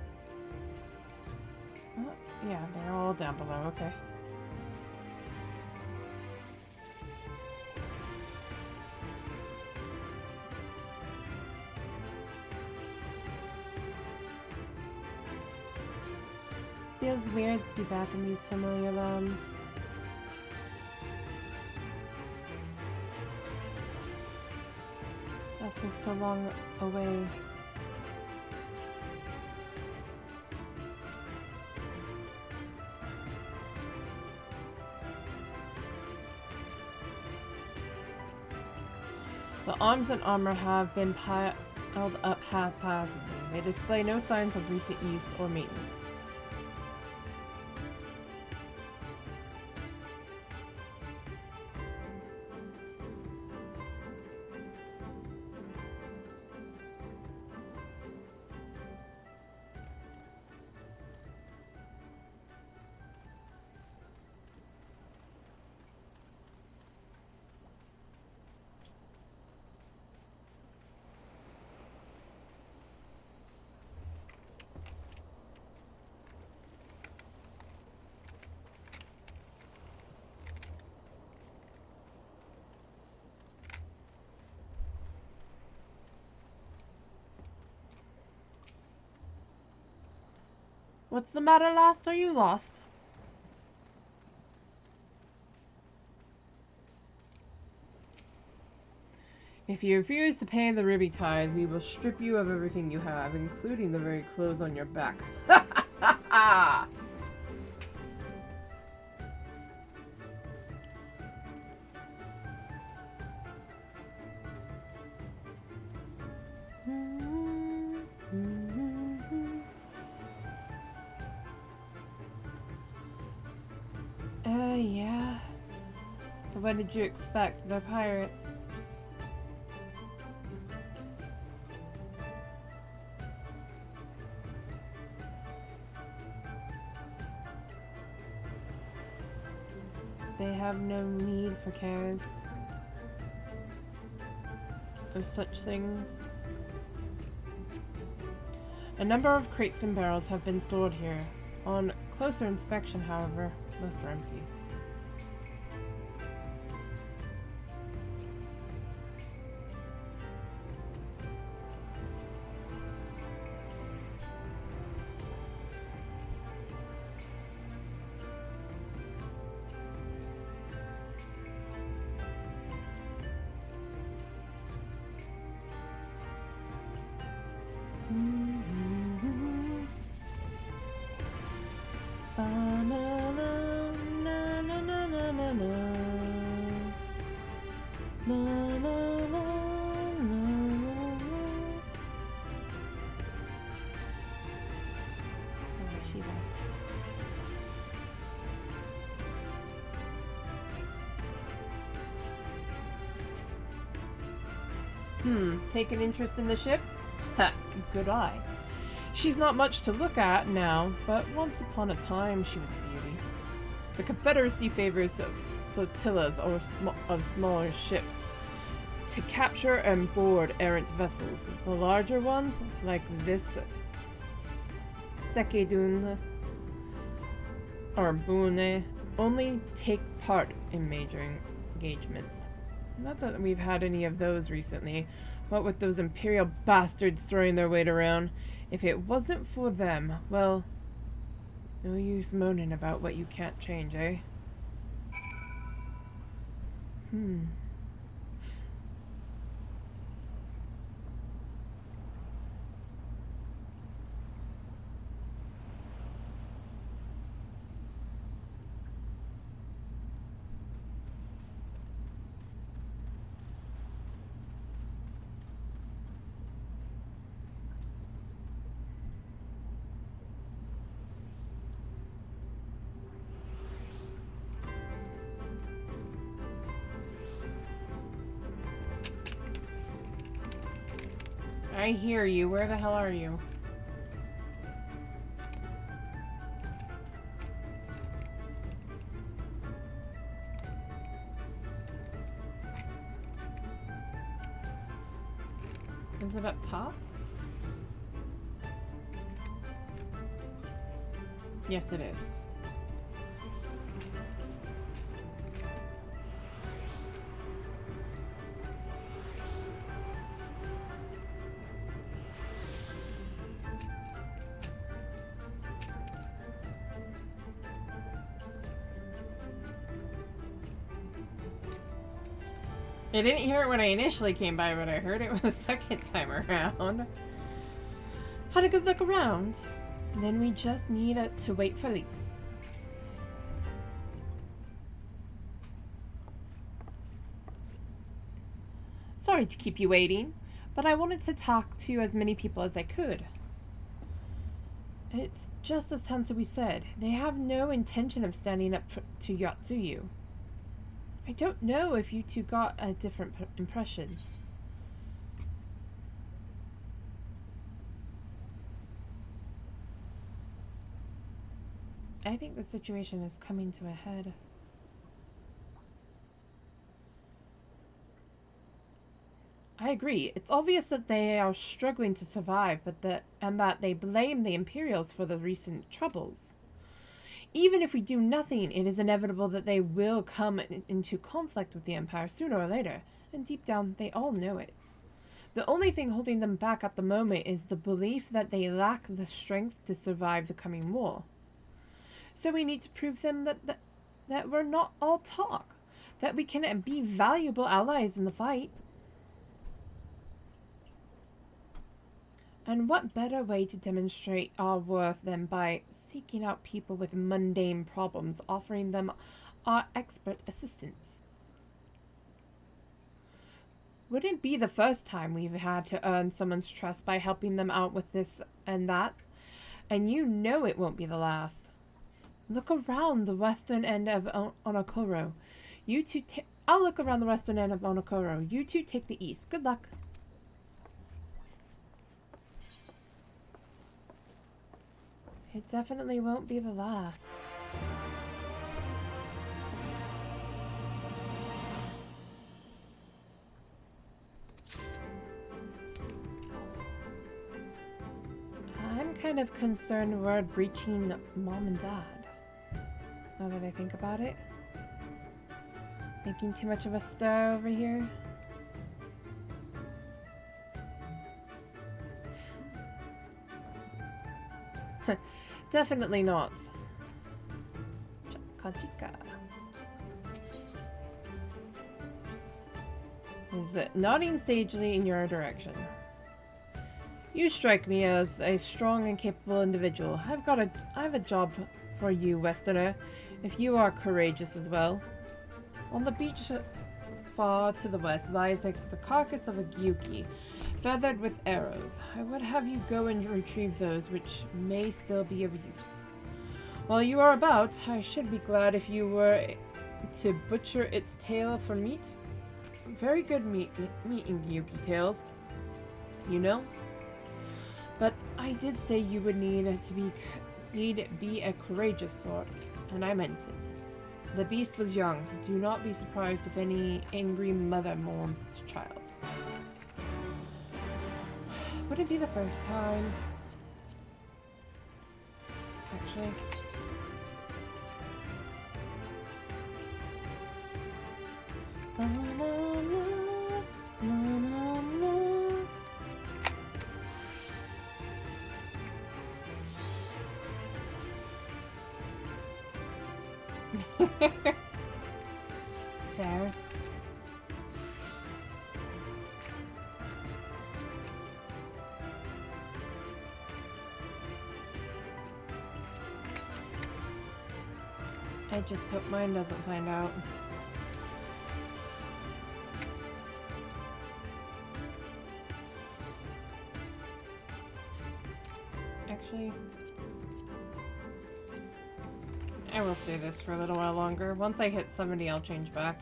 Yeah, they're all down below, okay. Feels weird to be back in these familiar lands. After so long away. The arms and armor have been piled up haphazardly. They display no signs of recent use or maintenance. What's the matter, last? Are you lost? If you refuse to pay the ruby tithe, we will strip you of everything you have, including the very clothes on your back. Ha ha ha ha! Yeah. But what did you expect? They're pirates. They have no need for cares of such things. A number of crates and barrels have been stored here. On closer inspection, however, most are empty. La, la, la, la, where's she at? Take an interest in the ship? Ha, good eye. She's not much to look at now, but once upon a time she was a beauty. The Confederacy favors of flotillas or of smaller ships to capture and board errant vessels. The larger ones, like this Sekedun or Bune, only take part in major engagements. Not that we've had any of those recently. What with those Imperial bastards throwing their weight around. If it wasn't for them, well, no use moaning about what you can't change, eh? I hear you. Where the hell are you? Is it up top? Yes, it is. I didn't hear it when I initially came by, but I heard it the second time around. Had a good look around. Then we just need to wait for Lise. Sorry to keep you waiting, but I wanted to talk to as many people as I could. It's just as Tansui said. They have no intention of standing up to Yatsuyu. I don't know if you two got a different impression. I think the situation is coming to a head. I agree. It's obvious that they are struggling to survive, and that they blame the Imperials for the recent troubles. Even if we do nothing, it is inevitable that they will come into conflict with the Empire sooner or later, and deep down, they all know it. The only thing holding them back at the moment is the belief that they lack the strength to survive the coming war. So we need to prove them that we're not all talk, that we can be valuable allies in the fight. And what better way to demonstrate our worth than by seeking out people with mundane problems, offering them our expert assistance? Wouldn't it be the first time we've had to earn someone's trust by helping them out with this and that? And you know it won't be the last. Look around the western end of Onokoro. You two I'll look around the western end of Onokoro. You two take the east. Good luck. It definitely won't be the last. I'm kind of concerned we're breaching Mom and Dad. Now that I think about it. Making too much of a stir over here. Definitely not. Chakachika. Is it nodding sagely in your direction? You strike me as a strong and capable individual. I have a job for you, Westerner, if you are courageous as well. On the beach far to the west lies the carcass of a gyuki, feathered with arrows. I would have you go and retrieve those which may still be of use. While you are about, I should be glad if you were to butcher its tail for meat. Very good meat in gyuki tails, you know? But I did say you would need be a courageous sort, and I meant it. The beast was young. Do not be surprised if any angry mother mourns its child. Would it be the first time? Actually. La, la, la, la, la. Fair. I just hope mine doesn't find out. Actually, I will stay this for a little while longer. Once I hit 70, I'll change back.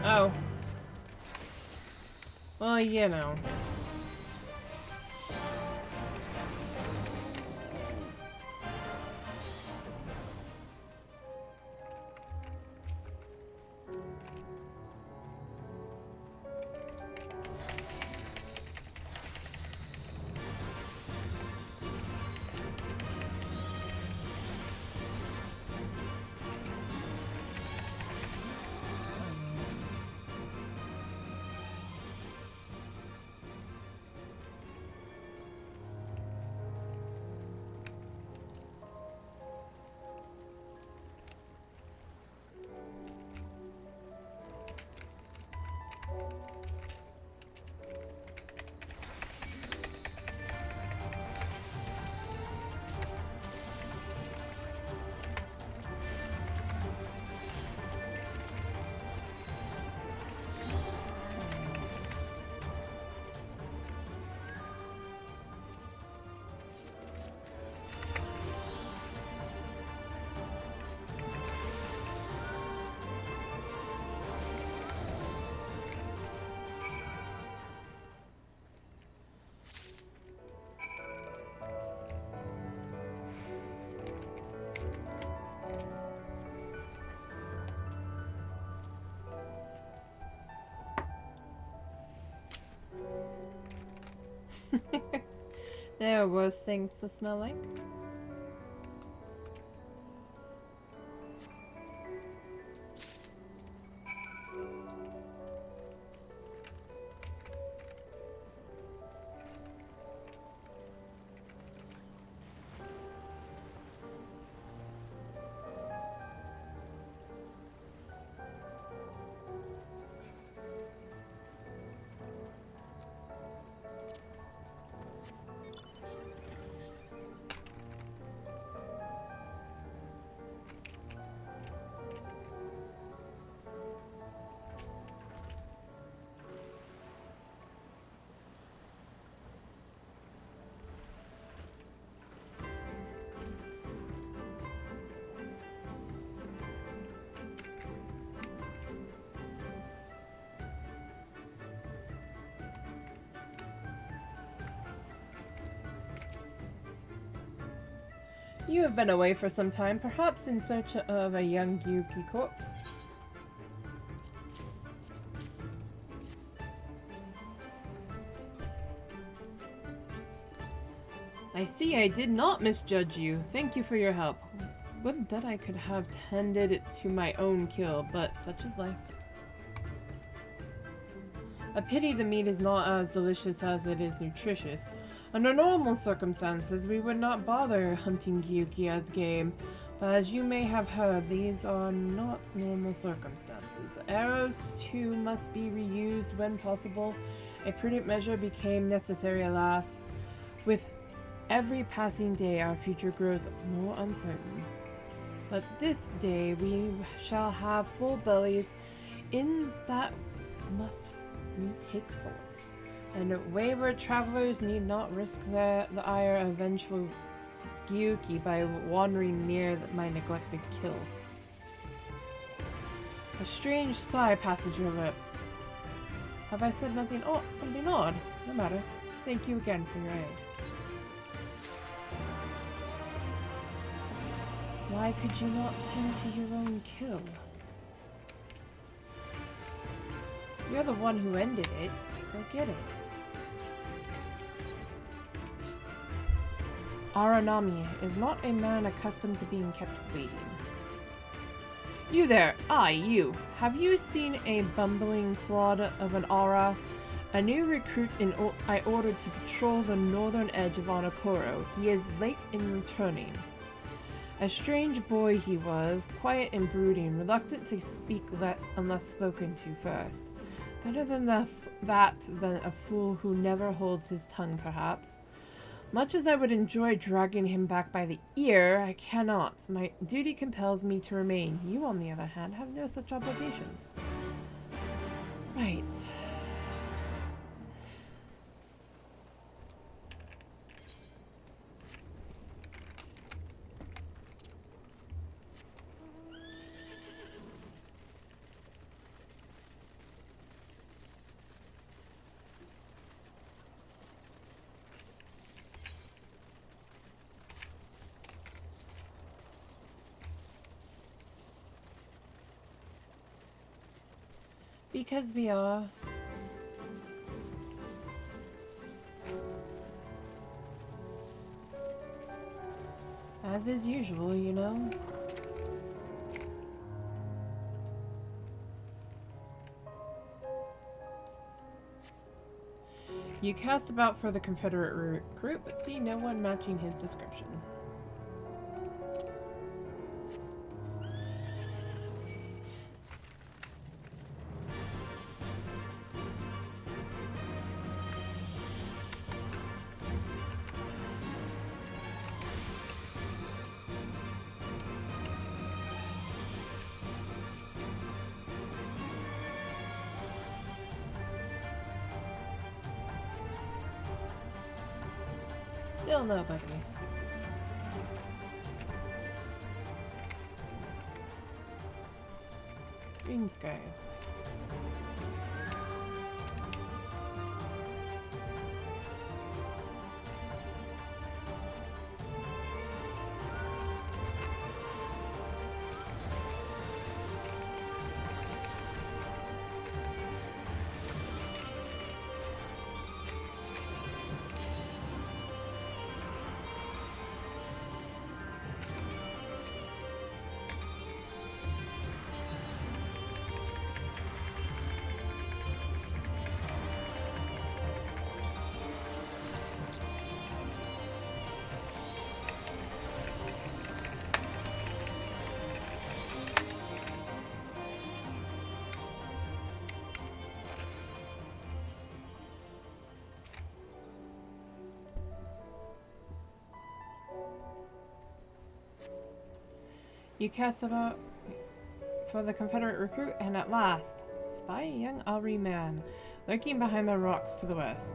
Oh. Well, you know. There are worse things to smell like. You have been away for some time, perhaps in search of a young Gyuki corpse. I see I did not misjudge you. Thank you for your help. Would that I could have tended to my own kill, but such is life. A pity the meat is not as delicious as it is nutritious. Under normal circumstances, we would not bother hunting Gyuki as game, but as you may have heard, these are not normal circumstances. Arrows, too, must be reused when possible. A prudent measure became necessary, alas. With every passing day, our future grows more uncertain. But this day we shall have full bellies. In that must we take solace. And wayward travelers need not risk the ire of vengeful Gyuki by wandering near my neglected kill. A strange sigh passes your lips. Have I said something odd? No matter. Thank you again for your aid. Why could you not tend to your own kill? You're the one who ended it. Go get it. Aranami is not a man accustomed to being kept waiting. You there! Aye, you! Have you seen a bumbling clod of an Ara? A new recruit I ordered to patrol the northern edge of Onokoro. He is late in returning. A strange boy he was, quiet and brooding, reluctant to speak unless spoken to first. Better than than a fool who never holds his tongue, perhaps. Much as I would enjoy dragging him back by the ear, I cannot. My duty compels me to remain. You, on the other hand, have no such obligations. Right. Because we are. As is usual, you know. You cast about for the Confederate recruit, but see no one matching his description. Still nobody. Green skies. You cast about for the Confederate recruit, and at last, spy a young Ari man, lurking behind the rocks to the west.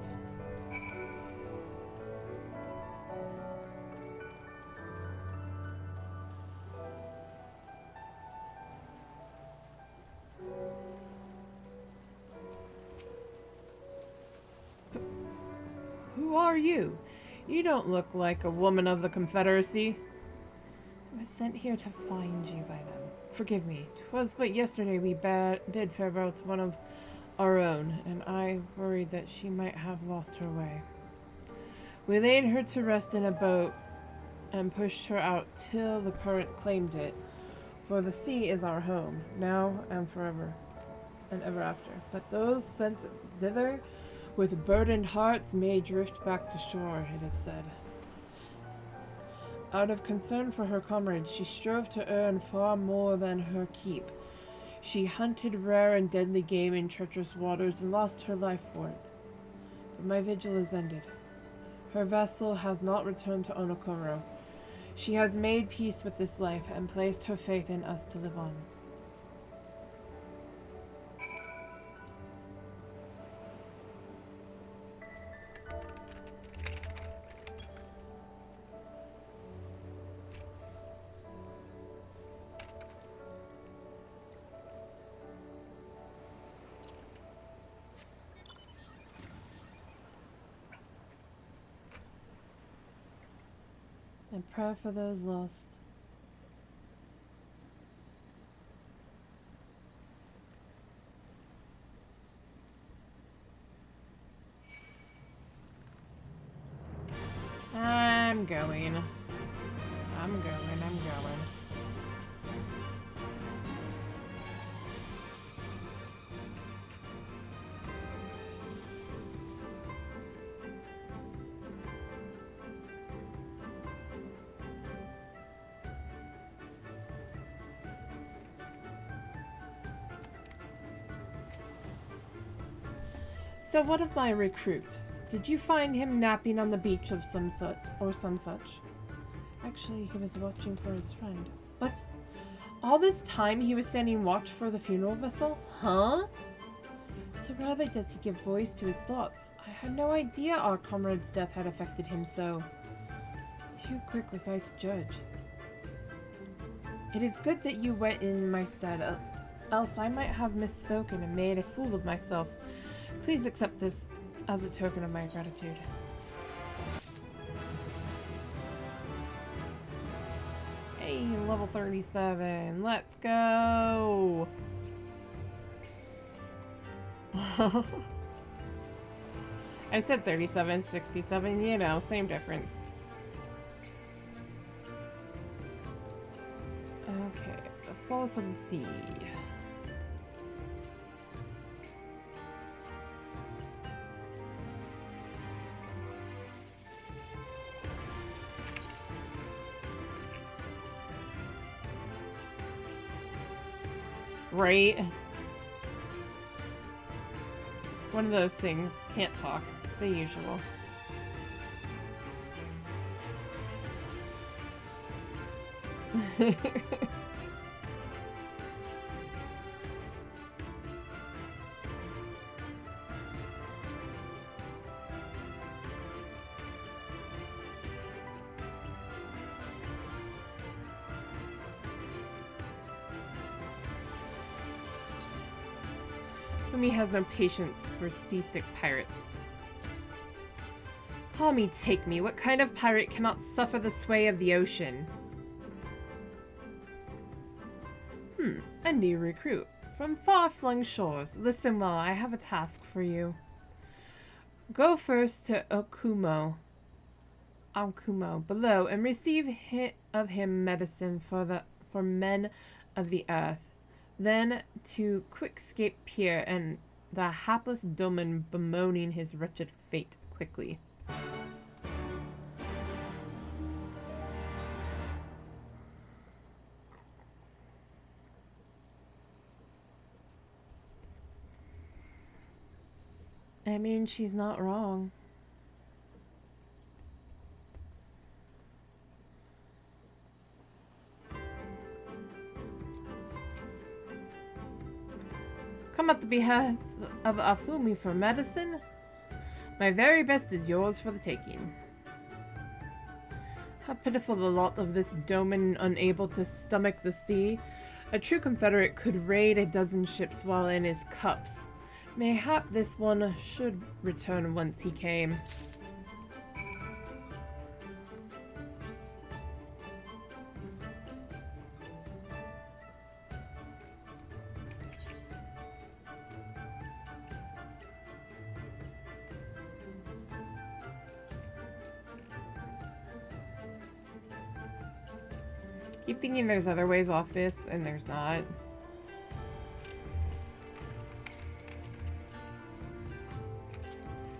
Who are you? You don't look like a woman of the Confederacy. I was sent here to find you by them. Forgive me. 'Twas but yesterday we bid farewell to one of our own, and I worried that she might have lost her way. We laid her to rest in a boat and pushed her out till the current claimed it, for the sea is our home, now and forever, and ever after. But those sent thither with burdened hearts may drift back to shore, it is said. Out of concern for her comrades, she strove to earn far more than her keep. She hunted rare and deadly game in treacherous waters and lost her life for it. But my vigil is ended. Her vessel has not returned to Onokoro. She has made peace with this life and placed her faith in us to live on. And prayer for those lost. I'm going. I'm going. So what of my recruit? Did you find him napping on the beach of some such? Actually, he was watching for his friend. What? All this time he was standing watch for the funeral vessel? Huh? So rarely does he give voice to his thoughts. I had no idea our comrade's death had affected him so. Too quick was I to judge. It is good that you went in my stead, else I might have misspoken and made a fool of myself. Please accept this as a token of my gratitude. Hey, level 37. Let's go! I said 37, 67, you know, same difference. Okay, the Solace of the Sea. Right? One of those things. Can't talk. The usual. Umi has no patience for seasick pirates. Call me, take me. What kind of pirate cannot suffer the sway of the ocean? A new recruit. From far-flung shores. Listen well, I have a task for you. Go first to Akumo below and receive of him medicine for men of the earth. Then to Quickscape Pier and the hapless Doma bemoaning his wretched fate quickly. I mean, she's not wrong. Come at the behest of Afumi for medicine? My very best is yours for the taking. How pitiful the lot of this Doman unable to stomach the sea. A true confederate could raid a dozen ships while in his cups. Mayhap this one should return whence he came. Keep thinking there's other ways off this, and there's not.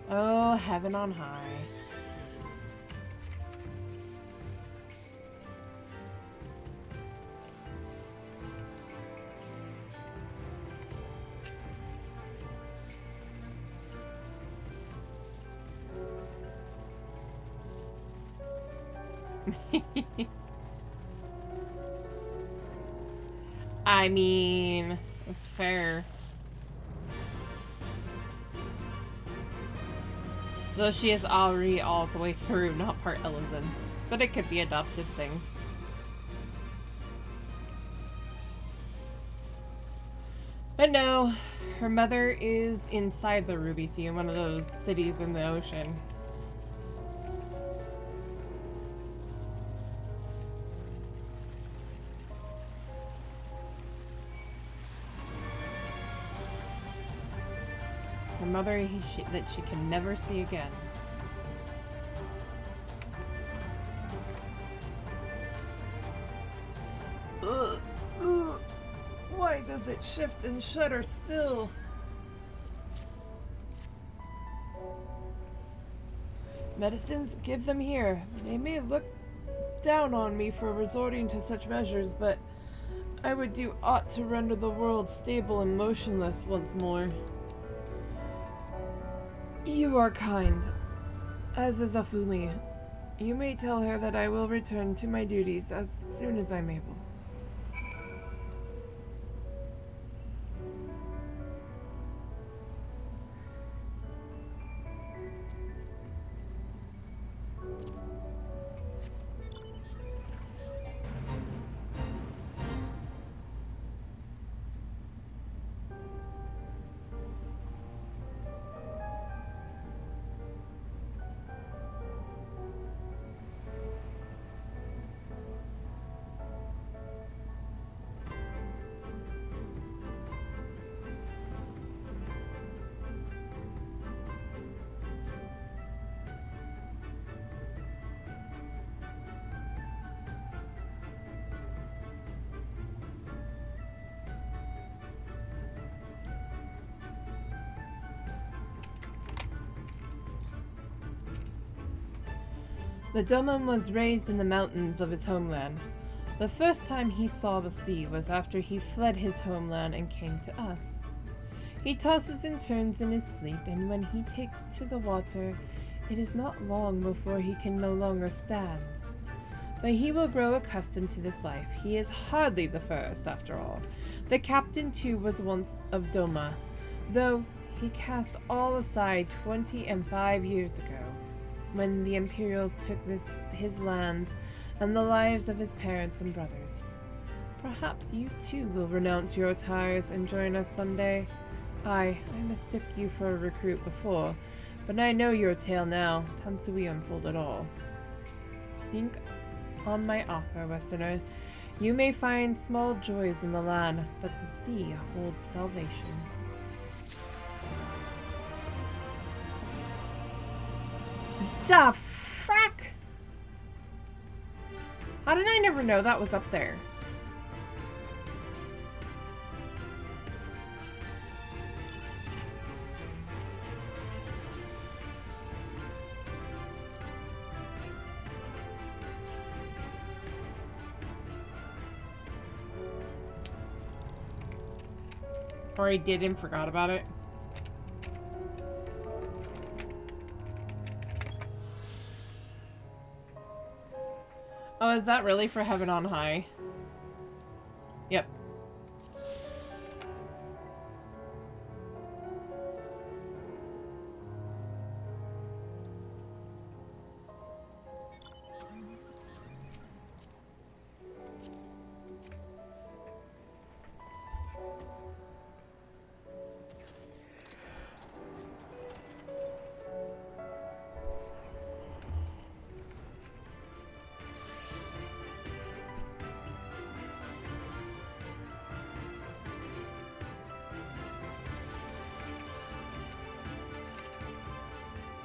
Oh, heaven on high. I mean, it's fair. Though she is already all the way through, not part Ellison. But it could be an adopted thing. But no, her mother is inside the Ruby Sea in one of those cities in the ocean. Her mother that she can never see again. Ugh. Ugh. Why does it shift and shudder still? Medicines, give them here. They may look down on me for resorting to such measures, but I would do aught to render the world stable and motionless once more. You are kind, as is Afumi. You may tell her that I will return to my duties as soon as I'm able. The Doma was raised in the mountains of his homeland. The first time he saw the sea was after he fled his homeland and came to us. He tosses and turns in his sleep, and when he takes to the water, it is not long before he can no longer stand. But he will grow accustomed to this life. He is hardly the first, after all. The captain, too, was once of Doma, though he cast all aside 25 years ago, when the Imperials took his lands and the lives of his parents and brothers. Perhaps you too will renounce your attires and join us someday. I mistook you for a recruit before, but I know your tale now. Tansui unfold it all. Think on my offer, Westerner. You may find small joys in the land, but the sea holds salvation. The frack? How did I never know that was up there? Or I did and forgot about it. Oh, is that really for Heaven on High? Yep.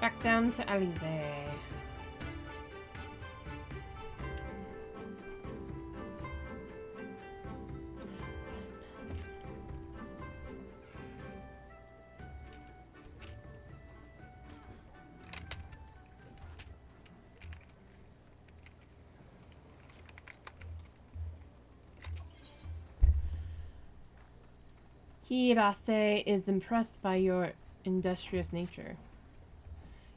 Back down to Alize. Hirase is impressed by your industrious nature.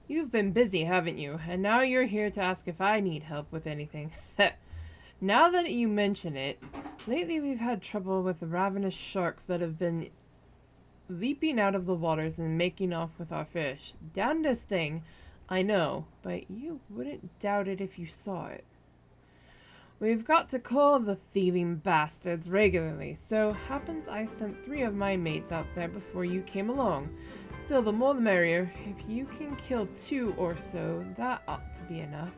You've been busy, haven't you? And now you're here to ask if I need help with anything. Now that you mention it, lately we've had trouble with the ravenous sharks that have been leaping out of the waters and making off with our fish. Damnedest thing, I know, but you wouldn't doubt it if you saw it. We've got to call the thieving bastards regularly, so happens I sent 3 of my mates out there before you came along. Still, the more the merrier. If you can kill 2 or so, that ought to be enough.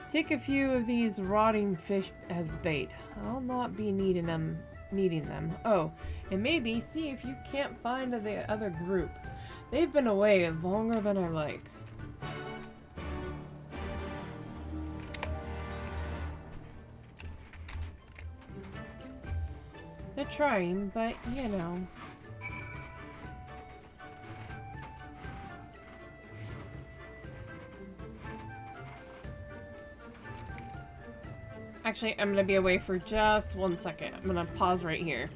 Take a few of these rotting fish as bait. I'll not be needing them. Oh, and maybe see if you can't find the other group. They've been away longer than I like. They're trying, but you know. Actually, I'm gonna be away for just 1 second. I'm gonna pause right here.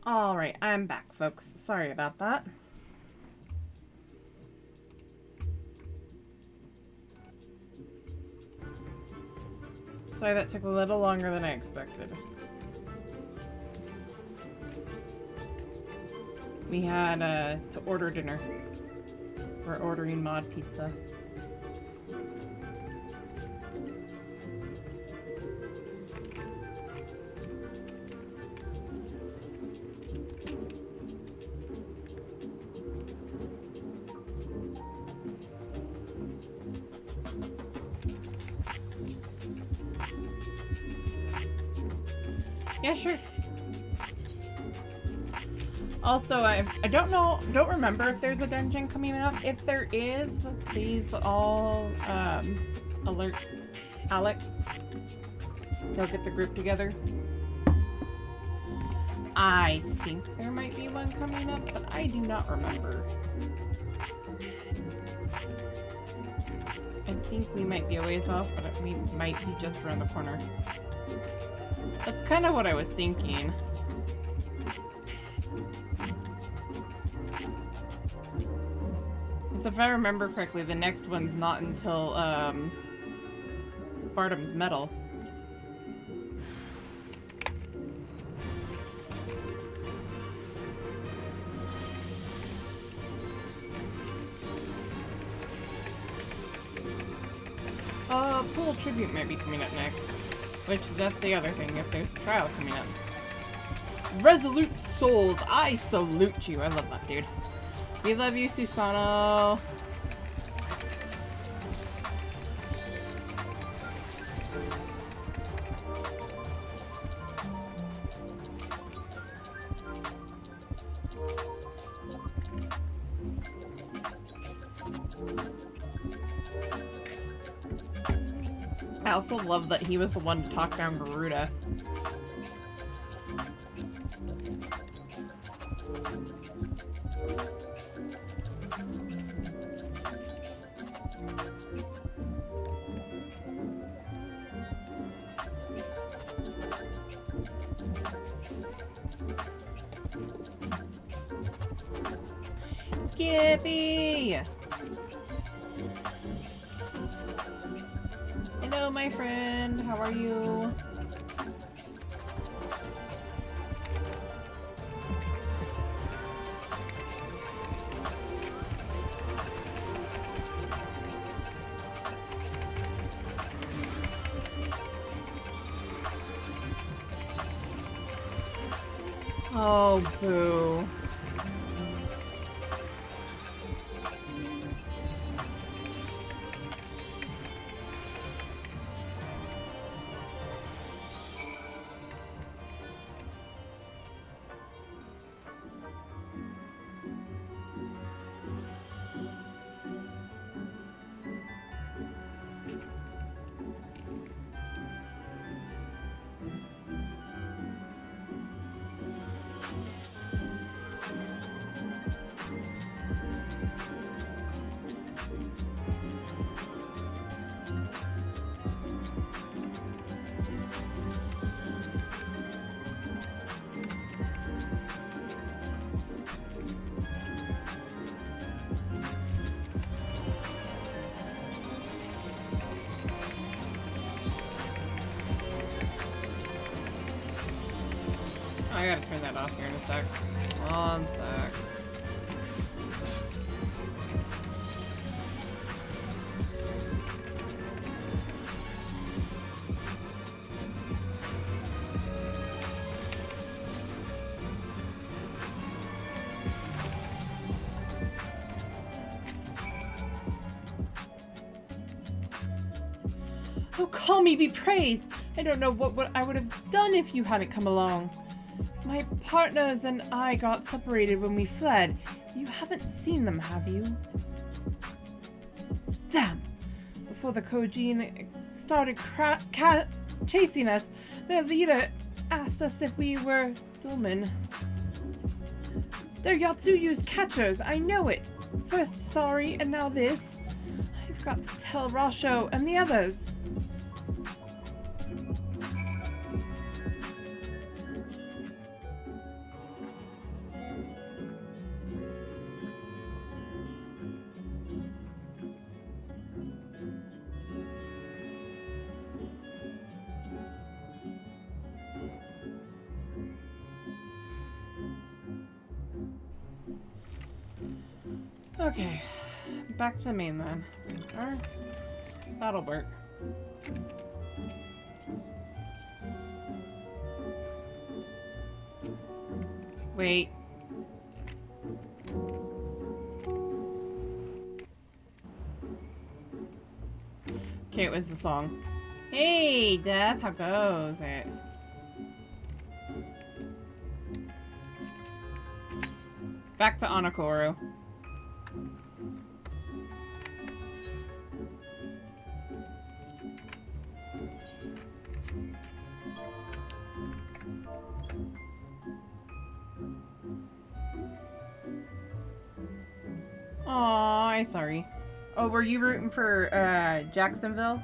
Alright, I'm back, folks. Sorry about that. Sorry that took a little longer than I expected. We had to order dinner. We're ordering mod pizza. Yeah, sure. Also, I don't remember if there's a dungeon coming up. If there is, please all alert Alex. He'll get the group together. I think there might be one coming up, but I do not remember. I think we might be a ways off, but we might be just around the corner. That's kind of what I was thinking. Because if I remember correctly, the next one's not until Bartum's Medal. Pool Tribute might be coming up next. Which, that's the other thing, if there's a trial coming up. Resolute Souls, I salute you. I love that dude. We love you, Susano. I also love that he was the one to talk down Garuda. Skippy! Hello, my friend. How are you? Oh, boo. I gotta turn that off here in a sec. One sec. Oh, call me be praised! I don't know what I would have done if you hadn't come along. My partners and I got separated when we fled. You haven't seen them, have you? Damn! Before the Kojin started chasing us, their leader asked us if we were Dolmen. They're Yatsuyu's catchers, I know it. First sorry, and now this. I've got to tell Rasho and the others. Okay, back to the mainland. Alright, that'll work. Wait. Okay, it was the song. Hey, Death, how goes it? Back to Anakoru. Aw, I'm sorry. Oh, were you rooting for Jacksonville?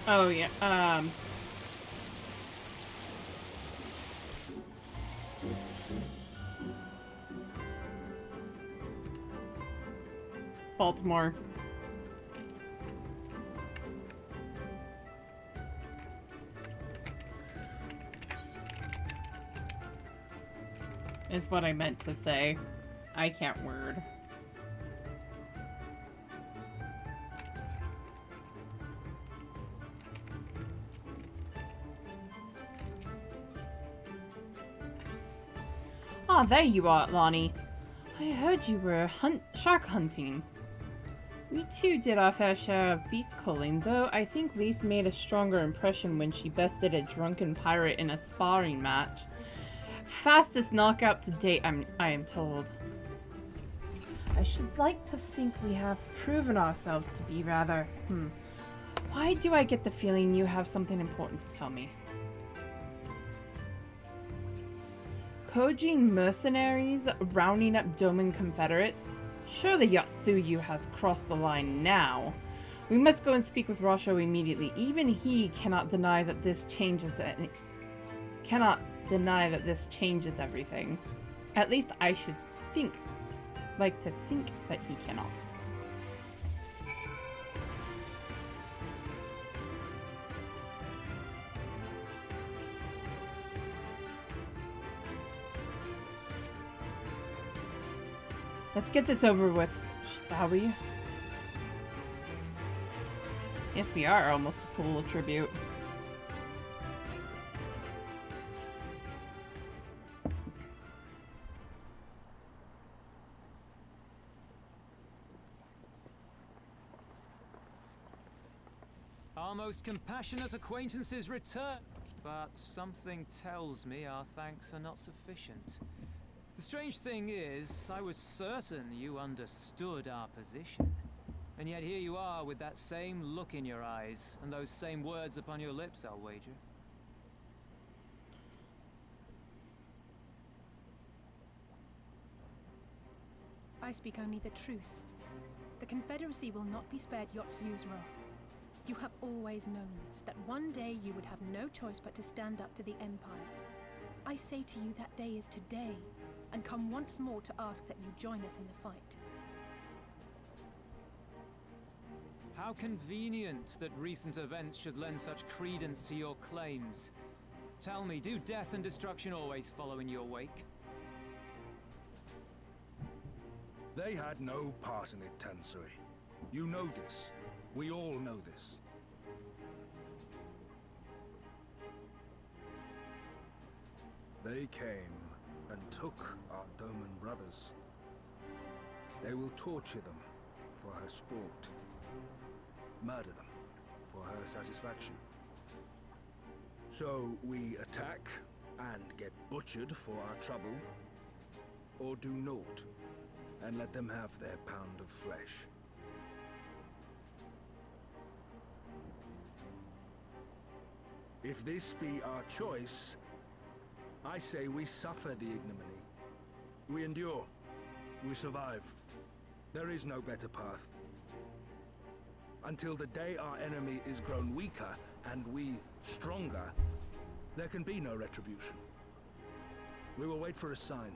Oh yeah. Baltimore. Is what I meant to say. I can't word. Ah, there you are, Atlani. I heard you were shark hunting. We too did our fair share of beast culling, though I think Lise made a stronger impression when she bested a drunken pirate in a sparring match. Fastest knockout to date, I am told. I should like to think we have proven ourselves to be rather, Why do I get the feeling you have something important to tell me? Kojin mercenaries rounding up Doman Confederates? Surely Yatsuyu has crossed the line now. We must go and speak with Rosho immediately. Even he cannot deny that this changes everything. At least I should like to think that he cannot. Let's get this over with, shall we? Yes, we are almost a pool of tribute. Our most compassionate acquaintances return, but something tells me our thanks are not sufficient. The strange thing is, I was certain you understood our position. And yet here you are with that same look in your eyes, and those same words upon your lips, I'll wager. I speak only the truth. The Confederacy will not be spared Yotsuyu's wrath. You have always known this, that one day you would have no choice but to stand up to the Empire. I say to you that day is today, and come once more to ask that you join us in the fight. How convenient that recent events should lend such credence to your claims. Tell me, do death and destruction always follow in your wake? They had no part in it, Tansui. You know this. We all know this. They came and took our Doman brothers. They will torture them for her sport. Murder them for her satisfaction. So we attack and get butchered for our trouble, or do naught and let them have their pound of flesh. If this be our choice, I say we suffer the ignominy. We endure. We survive. There is no better path. Until the day our enemy is grown weaker and we stronger, there can be no retribution. We will wait for a sign.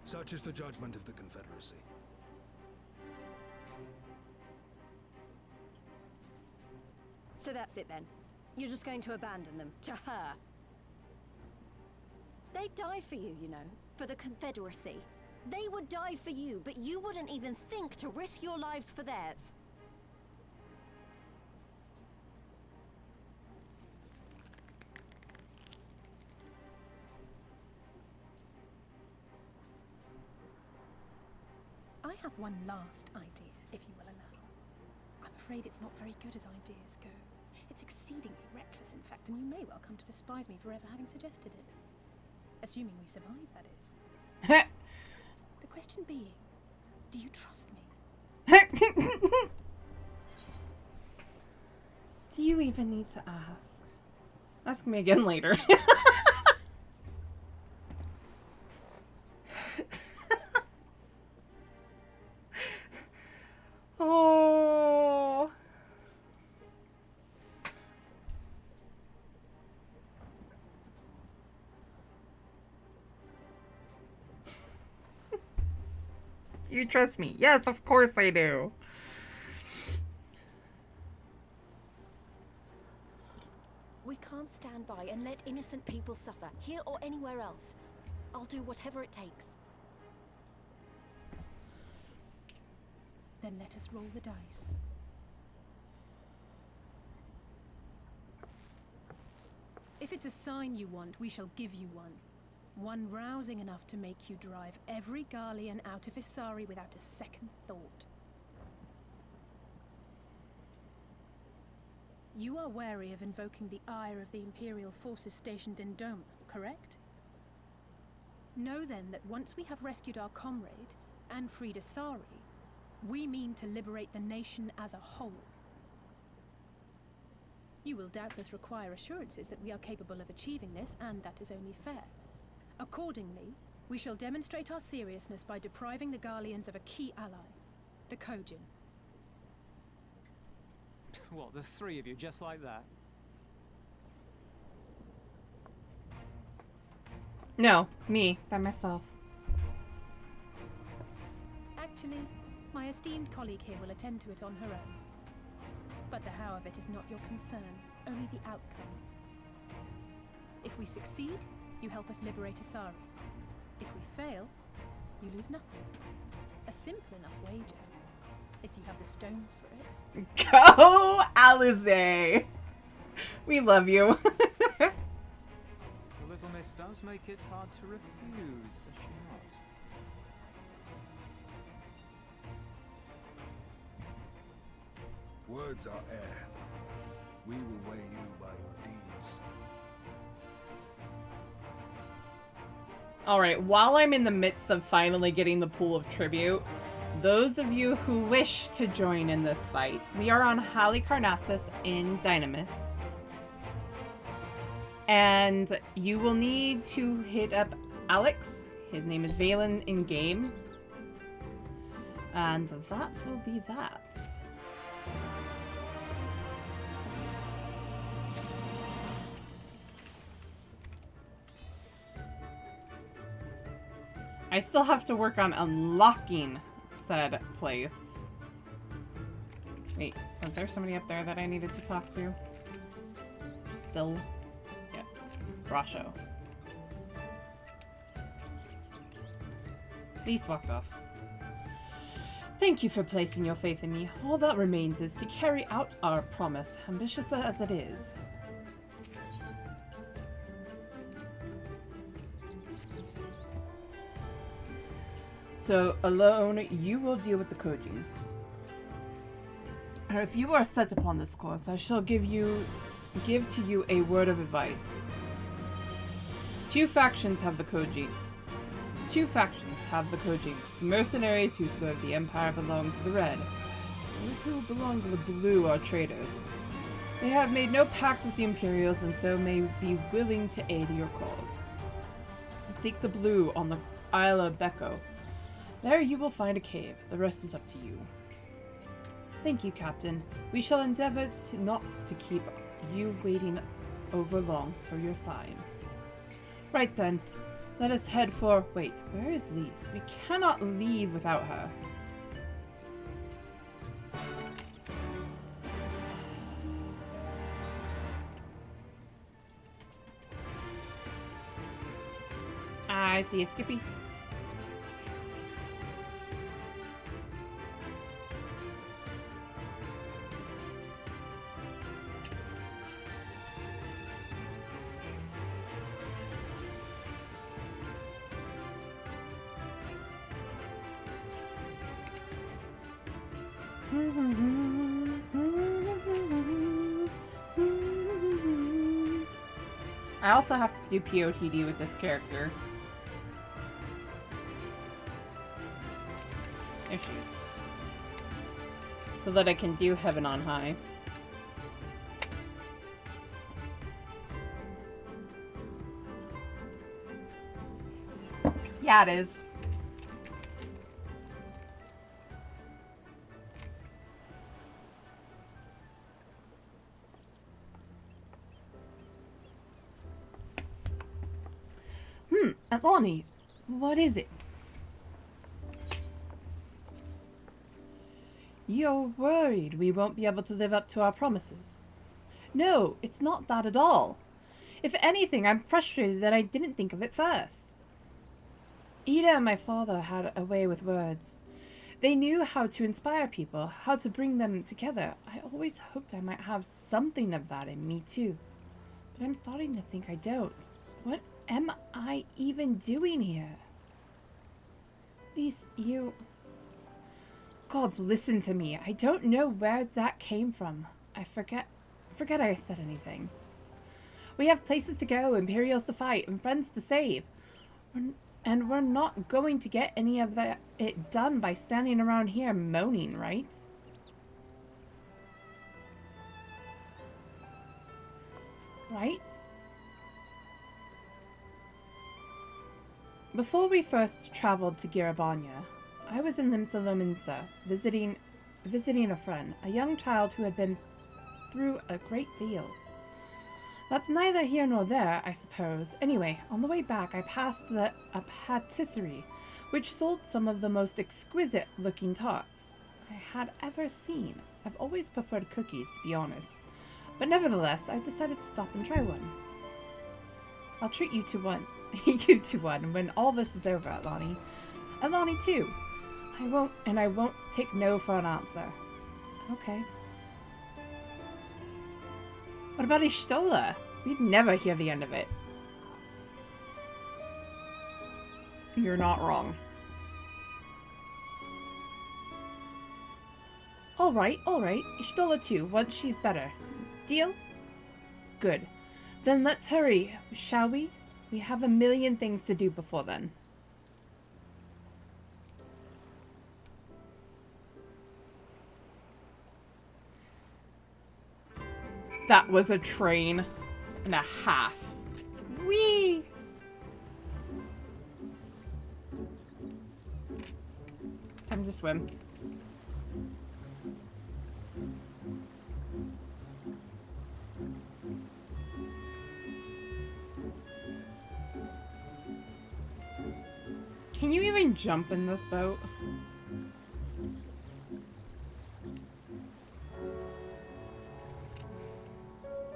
Such is the judgment of the Confederacy. So that's it then. You're just going to abandon them to her. They'd die for you, you know, for the Confederacy. They would die for you, but you wouldn't even think to risk your lives for theirs. have one last idea, if you will allow. I'm afraid it's not very good as ideas go. It's exceedingly reckless, in fact, and you may well come to despise me for ever having suggested it. Assuming we survive, that is. The question being, do you trust me? Do you even need to ask? Ask me again later. Oh. You trust me? Yes, of course I do. We can't stand by and let innocent people suffer, here or anywhere else. I'll do whatever it takes. Then let us roll the dice. If it's a sign you want, we shall give you one. One rousing enough to make you drive every Garlean out of Isari without a second thought. You are wary of invoking the ire of the Imperial forces stationed in Doma, correct? Know then that once we have rescued our comrade, and freed Isari, we mean to liberate the nation as a whole. You will doubtless require assurances that we are capable of achieving this, and that is only fair. Accordingly, we shall demonstrate our seriousness by depriving the Garleans of a key ally, the Kojin. What, the three of you, just like that? No, me, by myself. Actually, my esteemed colleague here will attend to it on her own. But the how of it is not your concern, only the outcome. If we succeed, you help us liberate Isari. If we fail, you lose nothing. A simple enough wager, if you have the stones for it. Go, Alize! We love you. The little miss does make it hard to refuse, does she not? Words are air. We will weigh you by your deeds. Alright, while I'm in the midst of finally getting the pool of tribute, those of you who wish to join in this fight, we are on Halicarnassus in Dynamis. And you will need to hit up Alex. His name is Valen in game. And that will be that. I still have to work on unlocking said place. Wait, was there somebody up there that I needed to talk to? Still? Yes. Brasho. Please walk off. Thank you for placing your faith in me. All that remains is to carry out our promise, ambitious as it is. So, alone, you will deal with the Kojin. If you are set upon this course, I shall give to you a word of advice. Two factions have the Kojin. Mercenaries who serve the Empire belong to the Red. Those who belong to the Blue are traitors. They have made no pact with the Imperials and so may be willing to aid your cause. Seek the Blue on the Isle of Becco. There you will find a cave. The rest is up to you. Thank you, Captain. We shall endeavor not to keep you waiting over long for your sign. Right then. Let us head for... Wait, where is Lise? We cannot leave without her. I see a Skippy. I also have to do POTD with this character. There she is. So that I can do Heaven on High. Yeah, it is. Atlani, what is it? You're worried we won't be able to live up to our promises. No, it's not that at all. If anything, I'm frustrated that I didn't think of it first. Ida and my father had a way with words. They knew how to inspire people, how to bring them together. I always hoped I might have something of that in me too. But I'm starting to think I don't. What am I even doing here? Lise, you... Gods, listen to me. I don't know where that came from. I forget I said anything. We have places to go, Imperials to fight, and friends to save. And we're not going to get any of it done by standing around here moaning, right? Right? Before we first traveled to Girabanya, I was in Limsa Lominsa, visiting a friend, a young child who had been through a great deal. That's neither here nor there, I suppose. Anyway, on the way back, I passed a patisserie, which sold some of the most exquisite-looking tarts I had ever seen. I've always preferred cookies, to be honest. But nevertheless, I decided to stop and try one. I'll treat you to one. You to one when all this is over, Atlani. Atlani, too. I won't take no for an answer. Okay. What about Ishtola? We'd never hear the end of it. You're not wrong. Alright. Ishtola too, once she's better. Deal? Good. Then let's hurry, shall we? We have a million things to do before then. That was a train and a half. Whee! Time to swim. Can you even jump in this boat?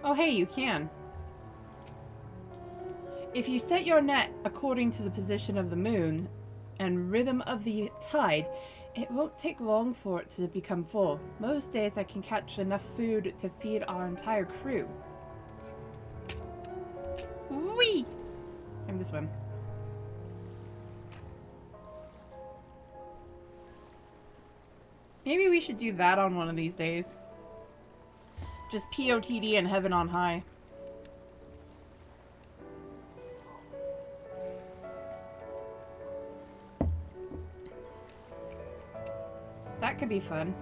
Oh, hey, you can. If you set your net according to the position of the moon and rhythm of the tide, it won't take long for it to become full. Most days I can catch enough food to feed our entire crew. Whee! Time to swim. Maybe we should do that on one of these days. Just POTD and Heaven on High. That could be fun.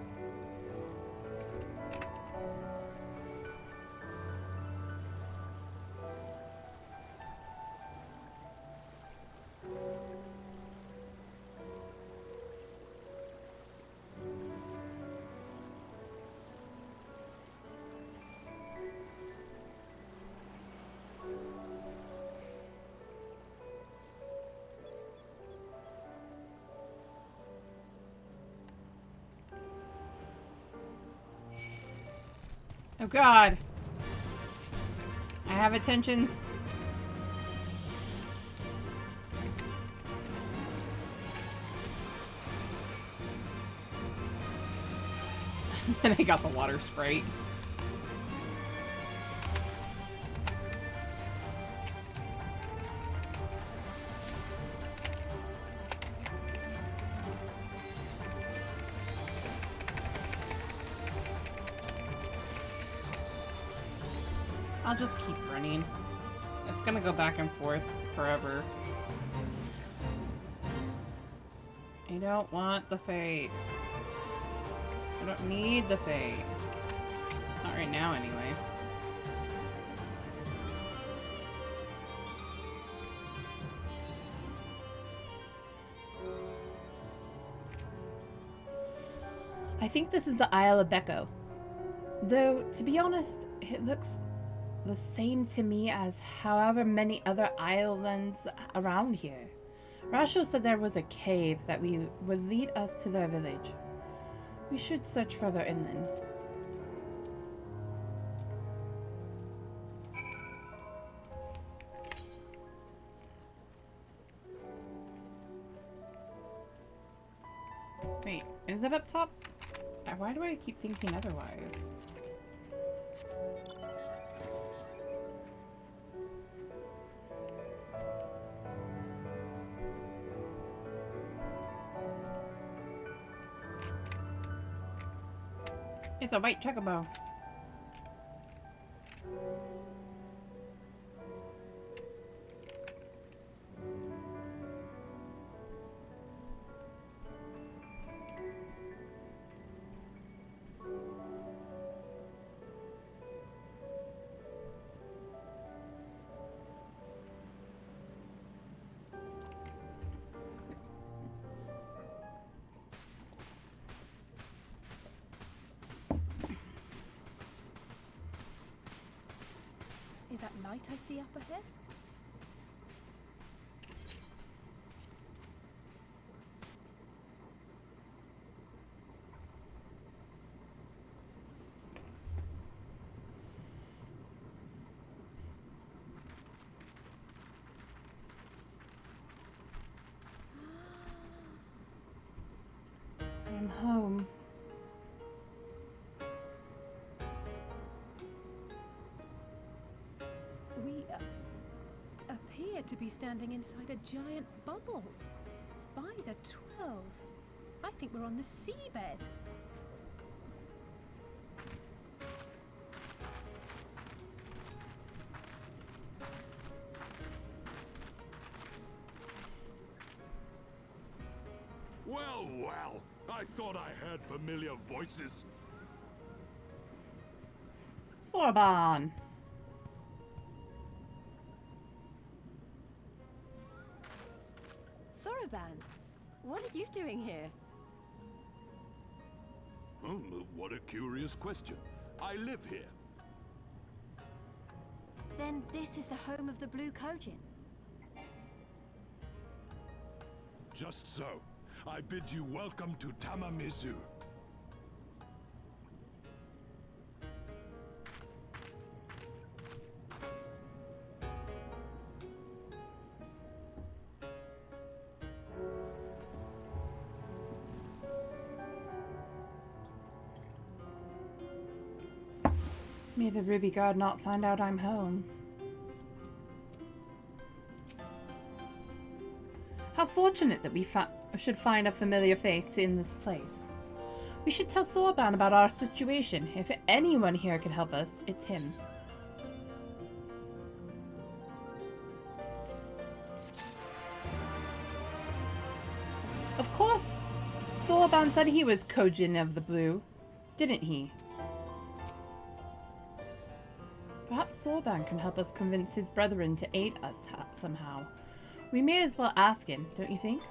Oh god. I have attentions. And I got the water sprite. I'll just keep running. It's gonna go back and forth forever. I don't want the fate. I don't need the fate. Not right now, anyway. I think this is the Isle of Becco. Though, to be honest, it looks the same to me as however many other islands around here. Rachel said there was a cave that would lead us to their village. We should search further inland. Wait, is it up top? Why do I keep thinking otherwise? It's a white chocobo. Is that light I see up ahead? I'm home. We appear to be standing inside a giant bubble. By the 12, I think we're on the seabed. Well, well, I thought I heard familiar voices. Sorban. Soroban, what are you doing here? What a curious question. I live here. Then this is the home of the Blue Kojin. Just so. I bid you welcome to Tamamizu. May the Ruby God not find out I'm home. How fortunate that we should find a familiar face in this place. We should tell Sorban about our situation. If anyone here can help us, it's him. Of course! Sorban said he was Kojin of the Blue, didn't he? Perhaps Sorban can help us convince his brethren to aid us somehow. We may as well ask him, don't you think?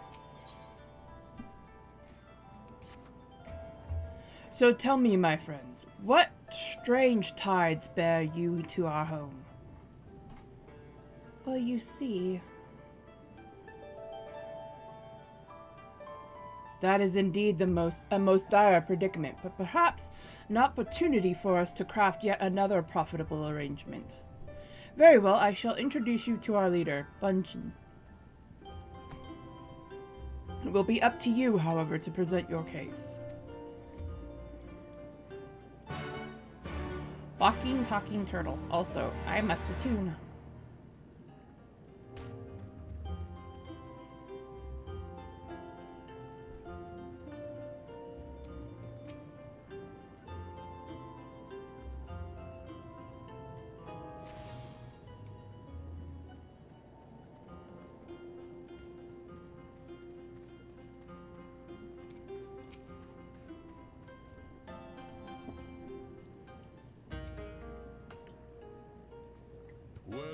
So tell me, my friends, what strange tides bear you to our home? Well, you see, that is indeed a most dire predicament, but perhaps an opportunity for us to craft yet another profitable arrangement. Very well, I shall introduce you to our leader, Bunchen. It will be up to you, however, to present your case. Walking, talking turtles. Also, I must attune.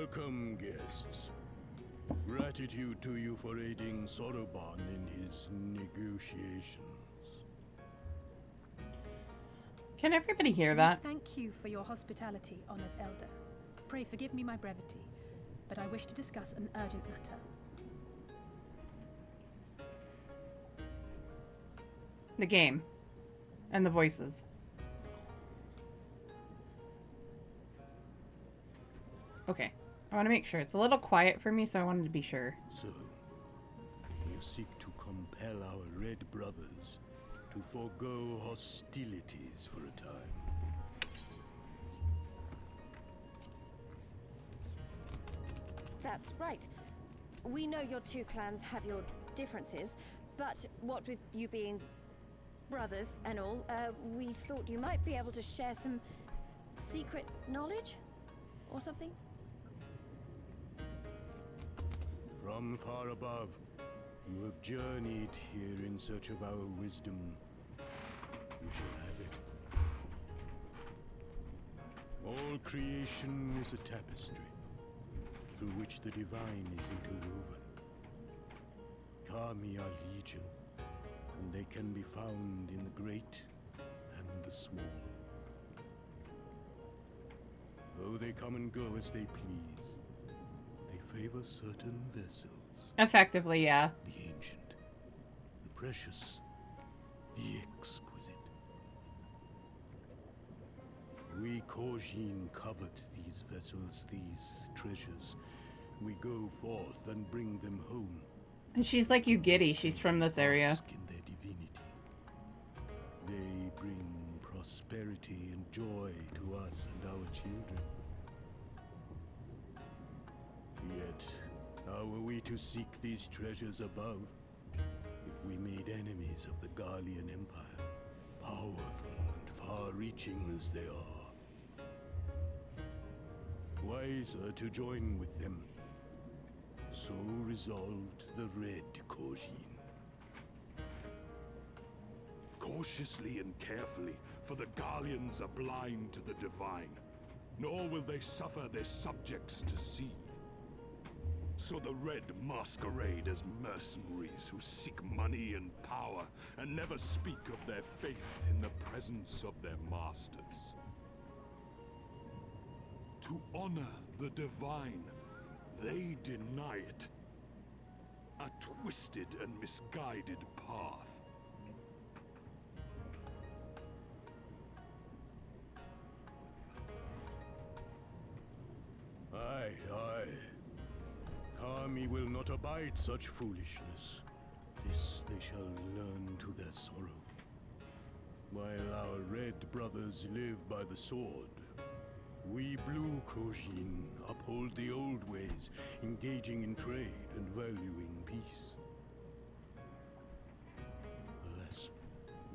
Welcome, guests. Gratitude to you for aiding Soroban in his negotiations. Can everybody hear that? Thank you for your hospitality, honored elder. Pray forgive me my brevity, but I wish to discuss an urgent matter. The game. And the voices. Okay. I want to make sure. It's a little quiet for me, so I wanted to be sure. So, you seek to compel our Red Brothers to forego hostilities for a time. That's right. We know your two clans have your differences, but what with you being brothers and all, we thought you might be able to share some secret knowledge or something. From far above, you have journeyed here in search of our wisdom. You shall have it. All creation is a tapestry, through which the divine is interwoven. Kami are legion, and they can be found in the great and the small. Though they come and go as they please, they favor certain vessels. Effectively, yeah. The ancient, the precious, the exquisite. We Kojin covet these vessels, these treasures. We go forth and bring them home. And she's like you giddy. She's from this area. Bask in their divinity. They bring prosperity and joy to us and our children. Yet, how are we to seek these treasures above if we made enemies of the Garlean Empire, powerful and far-reaching as they are? Wiser to join with them. So resolved the Red Kojin. Cautiously and carefully, for the Garleans are blind to the divine, nor will they suffer their subjects to see. So the Red masquerade as mercenaries who seek money and power, and never speak of their faith in the presence of their masters. To honor the divine, they deny it. A twisted and misguided path. Aye, aye. Kami will not abide such foolishness. This they shall learn to their sorrow. While our Red Brothers live by the sword, we Blue Kojin uphold the old ways, engaging in trade and valuing peace. Alas,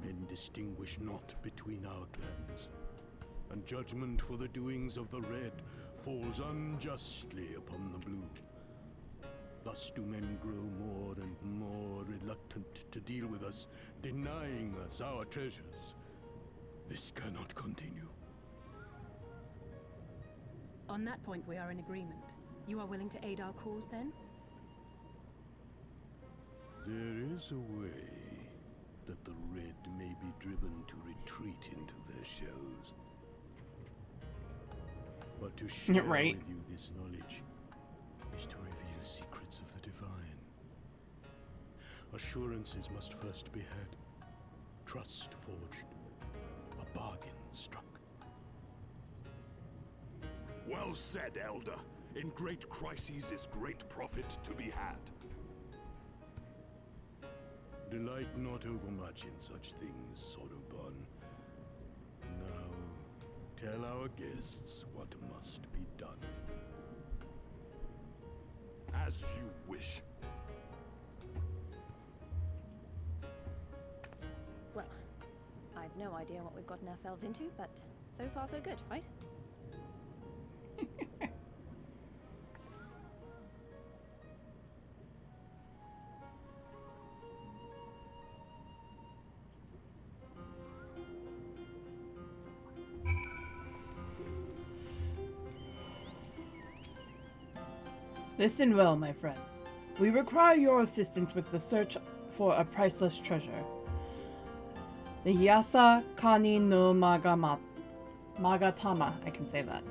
men distinguish not between our clans, and judgment for the doings of the Red falls unjustly upon the Blue. Thus do men grow more and more reluctant to deal with us, denying us our treasures. This cannot continue. On that point, we are in agreement. You are willing to aid our cause, then? There is a way that the Red may be driven to retreat into their shells. But to share Right. with you this knowledge is to reveal secrets of the divine. Assurances must first be had, trust forged, a bargain struck. Well said, Elder. In great crises is great profit to be had. Delight not overmuch in such things, Soroban. Now, tell our guests what must be done. As you wish. Well, I've no idea what we've gotten ourselves into, but so far so good, right? Listen well, my friends. We require your assistance with the search for a priceless treasure. The Yasa Kani no Magatama. I can say that.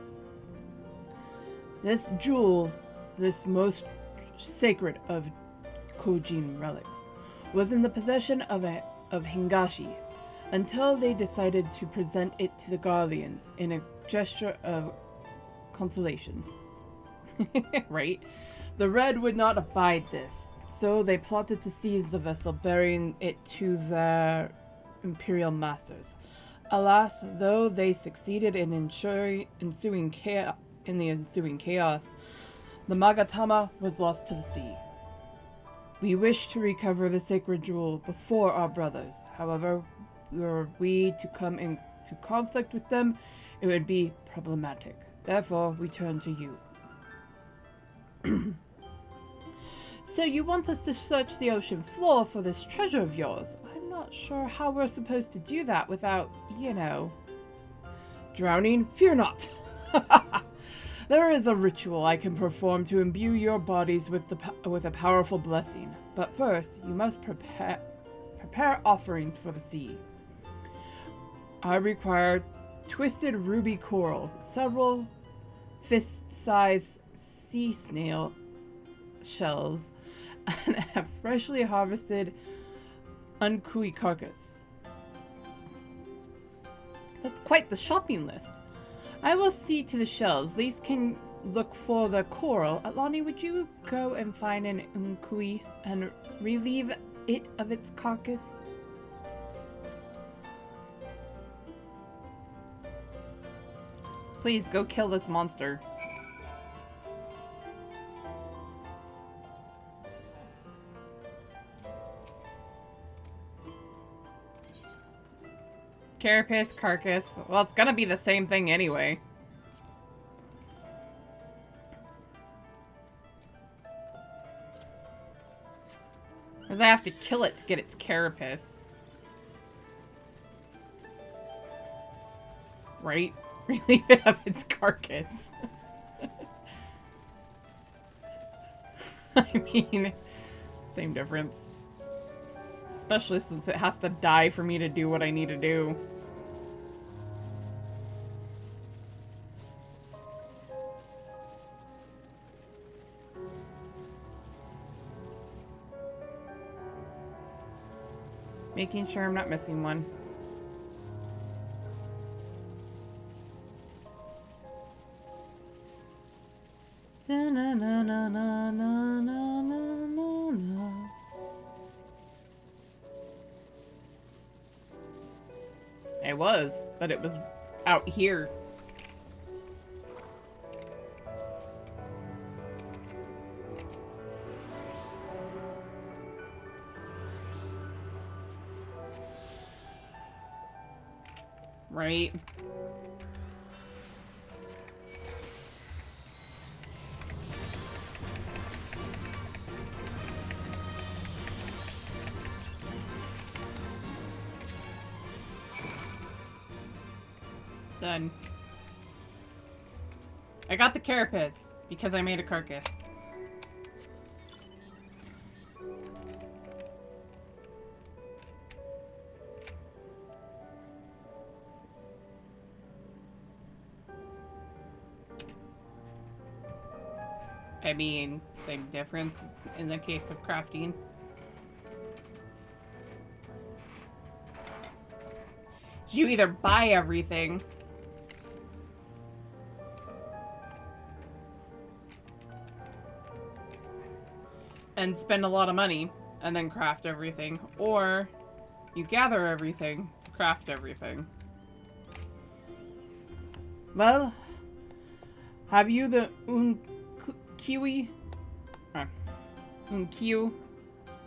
This jewel, this most sacred of Kojin relics, was in the possession of Hingashi until they decided to present it to the Guardians in a gesture of consolation. Right? The Red would not abide this, so they plotted to seize the vessel, bearing it to their imperial masters. Alas, though they succeeded in the ensuing chaos, the Magatama was lost to the sea. We wish to recover the sacred jewel before our brothers. However, were we to come into conflict with them, it would be problematic. Therefore, we turn to you. So you want us to search the ocean floor for this treasure of yours? I'm not sure how we're supposed to do that without, you know... Drowning? Fear not! There is a ritual I can perform to imbue your bodies with a powerful blessing. But first, you must prepare offerings for the sea. I require twisted ruby corals, several fist-sized sea snail shells, and a freshly harvested unkui carcass. That's quite the shopping list. I will see to the shells. These can look for the coral. Atlani, would you go and find an unkui and relieve it of its carcass? Please go kill this monster. Carapace, carcass. Well, it's gonna be the same thing anyway. Because I have to kill it to get its carapace. Right? Relieve it of its carcass. I mean, same difference. Especially since it has to die for me to do what I need to do. Making sure I'm not missing one. It was, but it was out here. Right. Done. I got the carapace because I made a carcass. I mean, same difference in the case of crafting. You either buy everything and spend a lot of money and then craft everything, or you gather everything to craft everything. Well, have you the Unkyu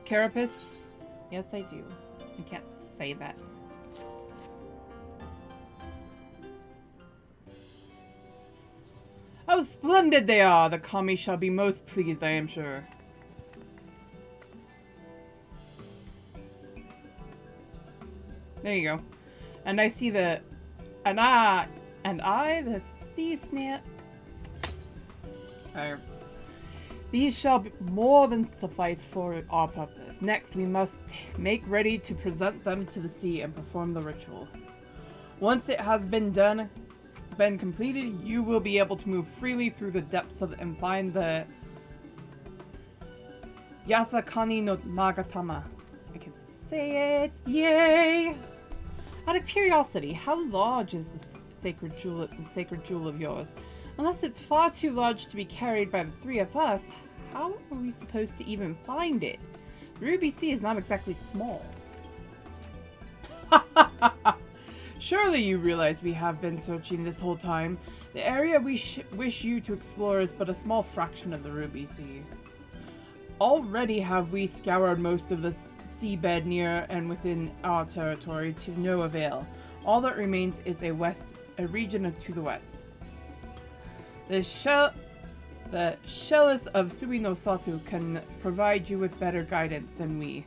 carapace? Yes, I do. I can't say that. How splendid they are! The kami shall be most pleased, I am sure. There you go. And I see the... the sea snail... These shall be more than suffice for our purpose. Next, we must make ready to present them to the sea and perform the ritual. Once it has been completed, you will be able to move freely through the depths of and find the Yasakani no Magatama. I can say it. Yay! Out of curiosity, how large is this sacred jewel of yours? Unless it's far too large to be carried by the three of us, how are we supposed to even find it? The Ruby Sea is not exactly small. Surely you realize we have been searching this whole time. The area we wish you to explore is but a small fraction of the Ruby Sea. Already have we scoured most of the seabed near and within our territory to no avail. All that remains is a region to the west. The Shellis of Sui no Satu can provide you with better guidance than we.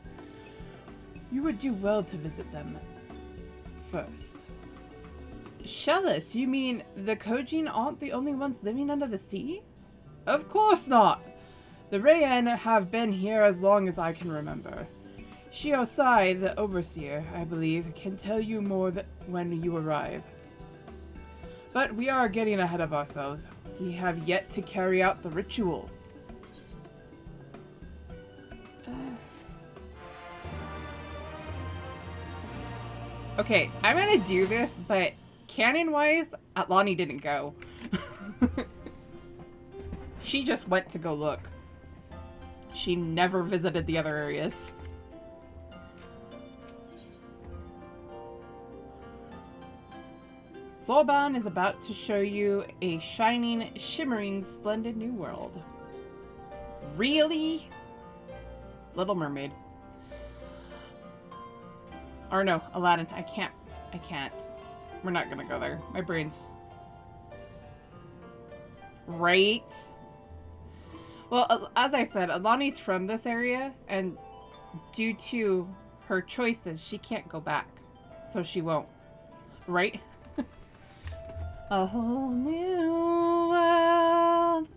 You would do well to visit them first. Shellis? You mean the Kojin aren't the only ones living under the sea? Of course not! The Rayen have been here as long as I can remember. Shiosai, the overseer, I believe, can tell you more when you arrive. But we are getting ahead of ourselves. We have yet to carry out the ritual. Okay, I'm gonna do this, but canon-wise, Atlani didn't go. She just went to go look. She never visited the other areas. Sorban is about to show you a shining, shimmering, splendid new world. Really? Little Mermaid. Or no, Aladdin. I can't. We're not gonna go there. My brain's... Right? Well, as I said, Alani's from this area, and due to her choices, she can't go back. So she won't. Right? A whole new world.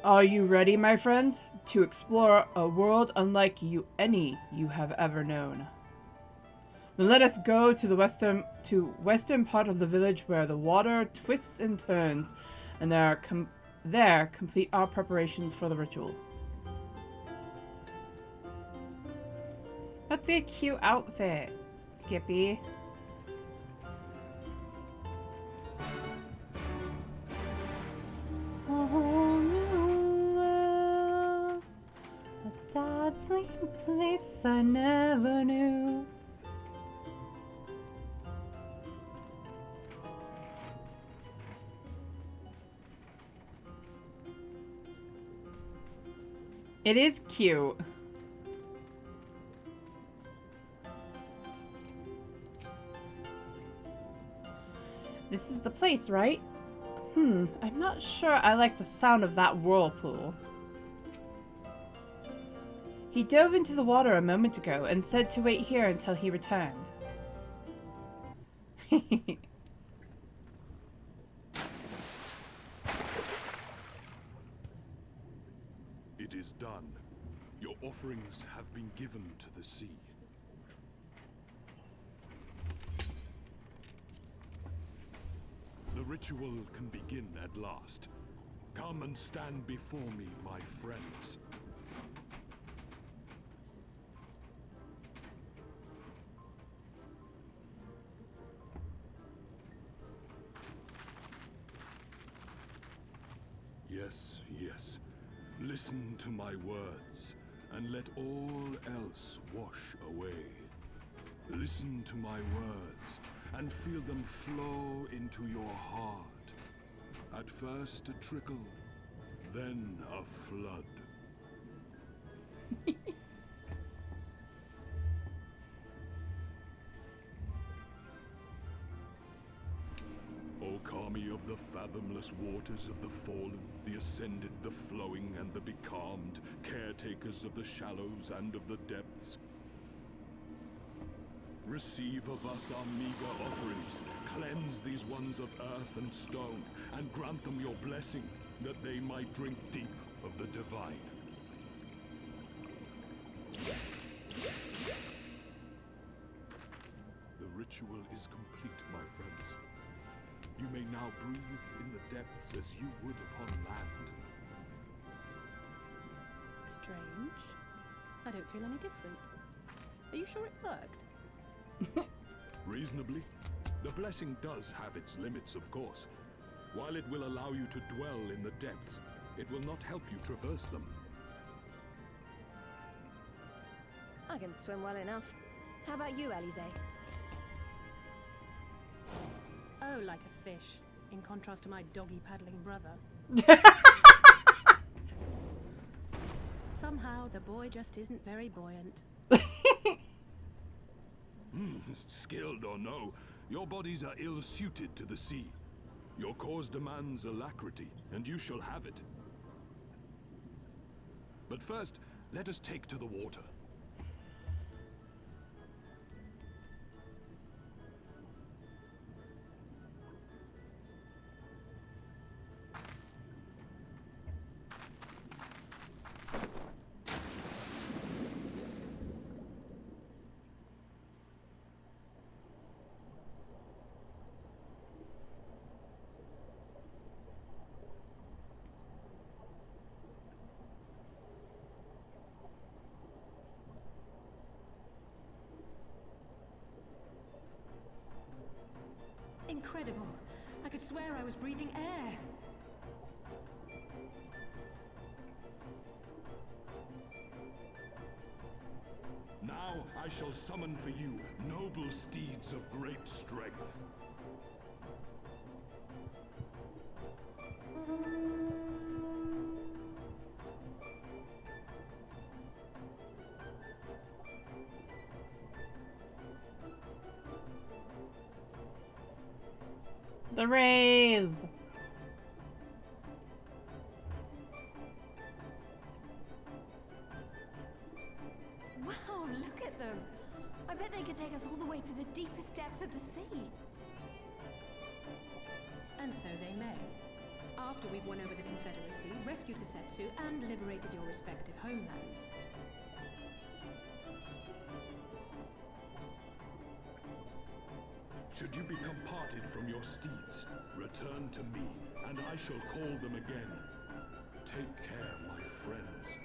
Are you ready, my friends, to explore a world unlike any you have ever known? Then let us go to the western part of the village where the water twists and turns, and there complete our preparations for the ritual. That's a cute outfit, Skippy. Oh, new world, a dazzling place I never knew. It is cute. This is the place, right? I'm not sure I like the sound of that whirlpool. He dove into the water a moment ago and said to wait here until he returned. It is done. Your offerings have been given to the sea. The ritual can begin at last. Come and stand before me, my friends. Yes, yes. Listen to my words, and let all else wash away. Listen to my words, and feel them flow into your heart. At first a trickle, then a flood. O kami of the fathomless waters of the fallen, the ascended, the flowing, and the becalmed, caretakers of the shallows and of the depths, receive of us our meager offerings. cleanse these ones of earth and stone, and grant them your blessing, that they might drink deep of the divine. The ritual is complete, my friends. You may now breathe in the depths as you would upon land. Strange. I don't feel any different. Are you sure it worked? Reasonably. The blessing does have its limits, of course. While it will allow you to dwell in the depths, it will not help you traverse them. I can swim well enough. How about you, Alize? Oh, like a fish, in contrast to my doggy paddling brother. Somehow, the boy just isn't very buoyant. Skilled or no, your bodies are ill-suited to the sea. Your cause demands alacrity, and you shall have it. But first, let us take to the water. Incredible. I could swear I was breathing air. Now I shall summon for you noble steeds of great strength. The rays! Wow, look at them! I bet they could take us all the way to the deepest depths of the sea. And so they may. After we've won over the Confederacy, rescued Kusetsu, and liberated your respective homelands. Should you become parted from your steeds, return to me, and I shall call them again. Take care, my friends,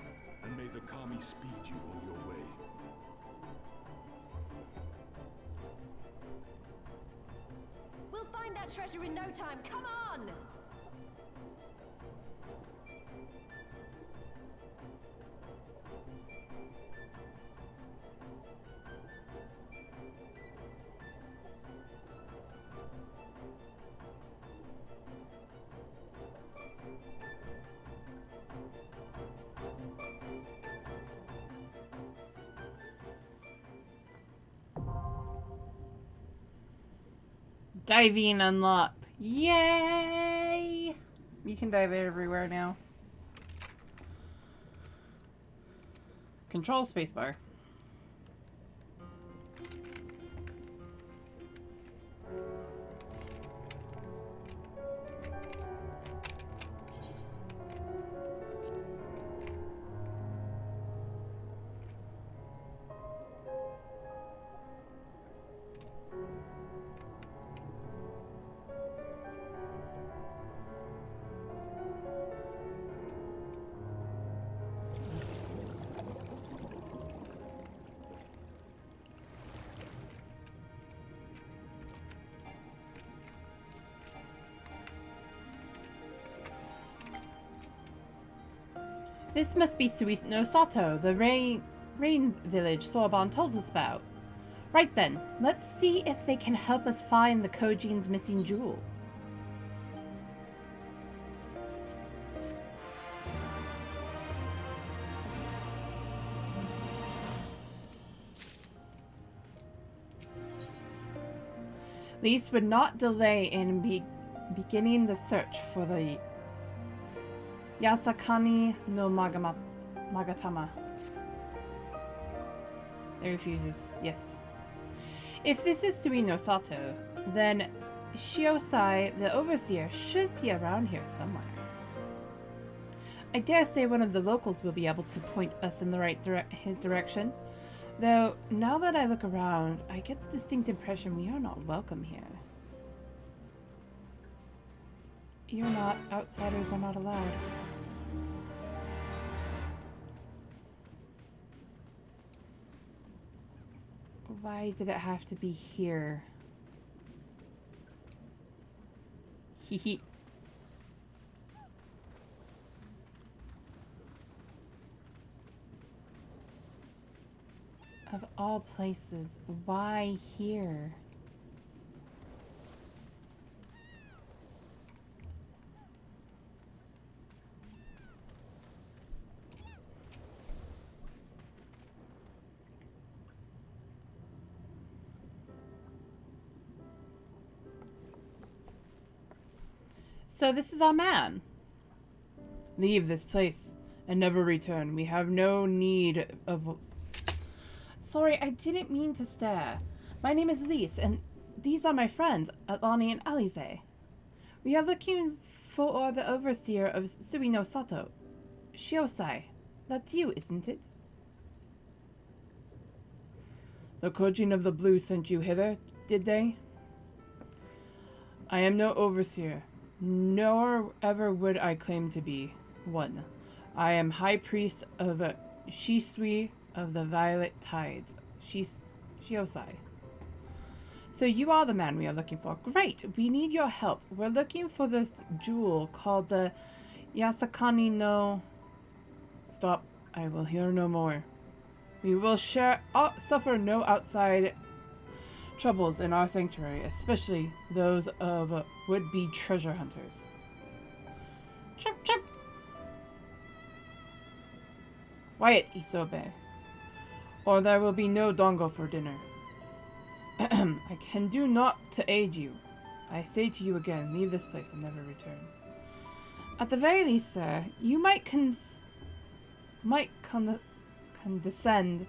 and may the Kami speed you on your way. We'll find that treasure in no time. Come on! Diving unlocked. Yay! You can dive everywhere now. Control spacebar. This must be Suisno Sato, the rain village Sorbonne told us about. Right then, let's see if they can help us find the Kojin's missing jewel. Lise would not delay in beginning the search for the Yasakani no Magatama. It refuses. Yes. If this is Suino Sato, then Shiosai, the overseer, should be around here somewhere. I dare say one of the locals will be able to point us in the his direction. Though, now that I look around, I get the distinct impression we are not welcome here. You're not. Outsiders are not allowed. Why did it have to be here? Hehe. Of all places, why here? So this is our man. Leave this place and never return. We have no need of... Sorry, I didn't mean to stare. My name is Lise, and these are my friends, Atlani and Alize. We are looking for the overseer of Suino Sato. Shiosai. That's you, isn't it? The Kojin of the Blue sent you hither, did they? I am no overseer, nor ever would I claim to be one. I am High Priest of Shisui of the Violet Tides. Shiosai. So you are the man we are looking for. Great! We need your help. We're looking for this jewel called the Yasakani no... Stop. I will hear no more. We will suffer no outside troubles in our sanctuary, especially those of would-be treasure hunters. Chirp, chirp! Quiet, Isobe. Or there will be no dongo for dinner. I can do naught to aid you. I say to you again, leave this place and never return. At the very least, sir, you might condescend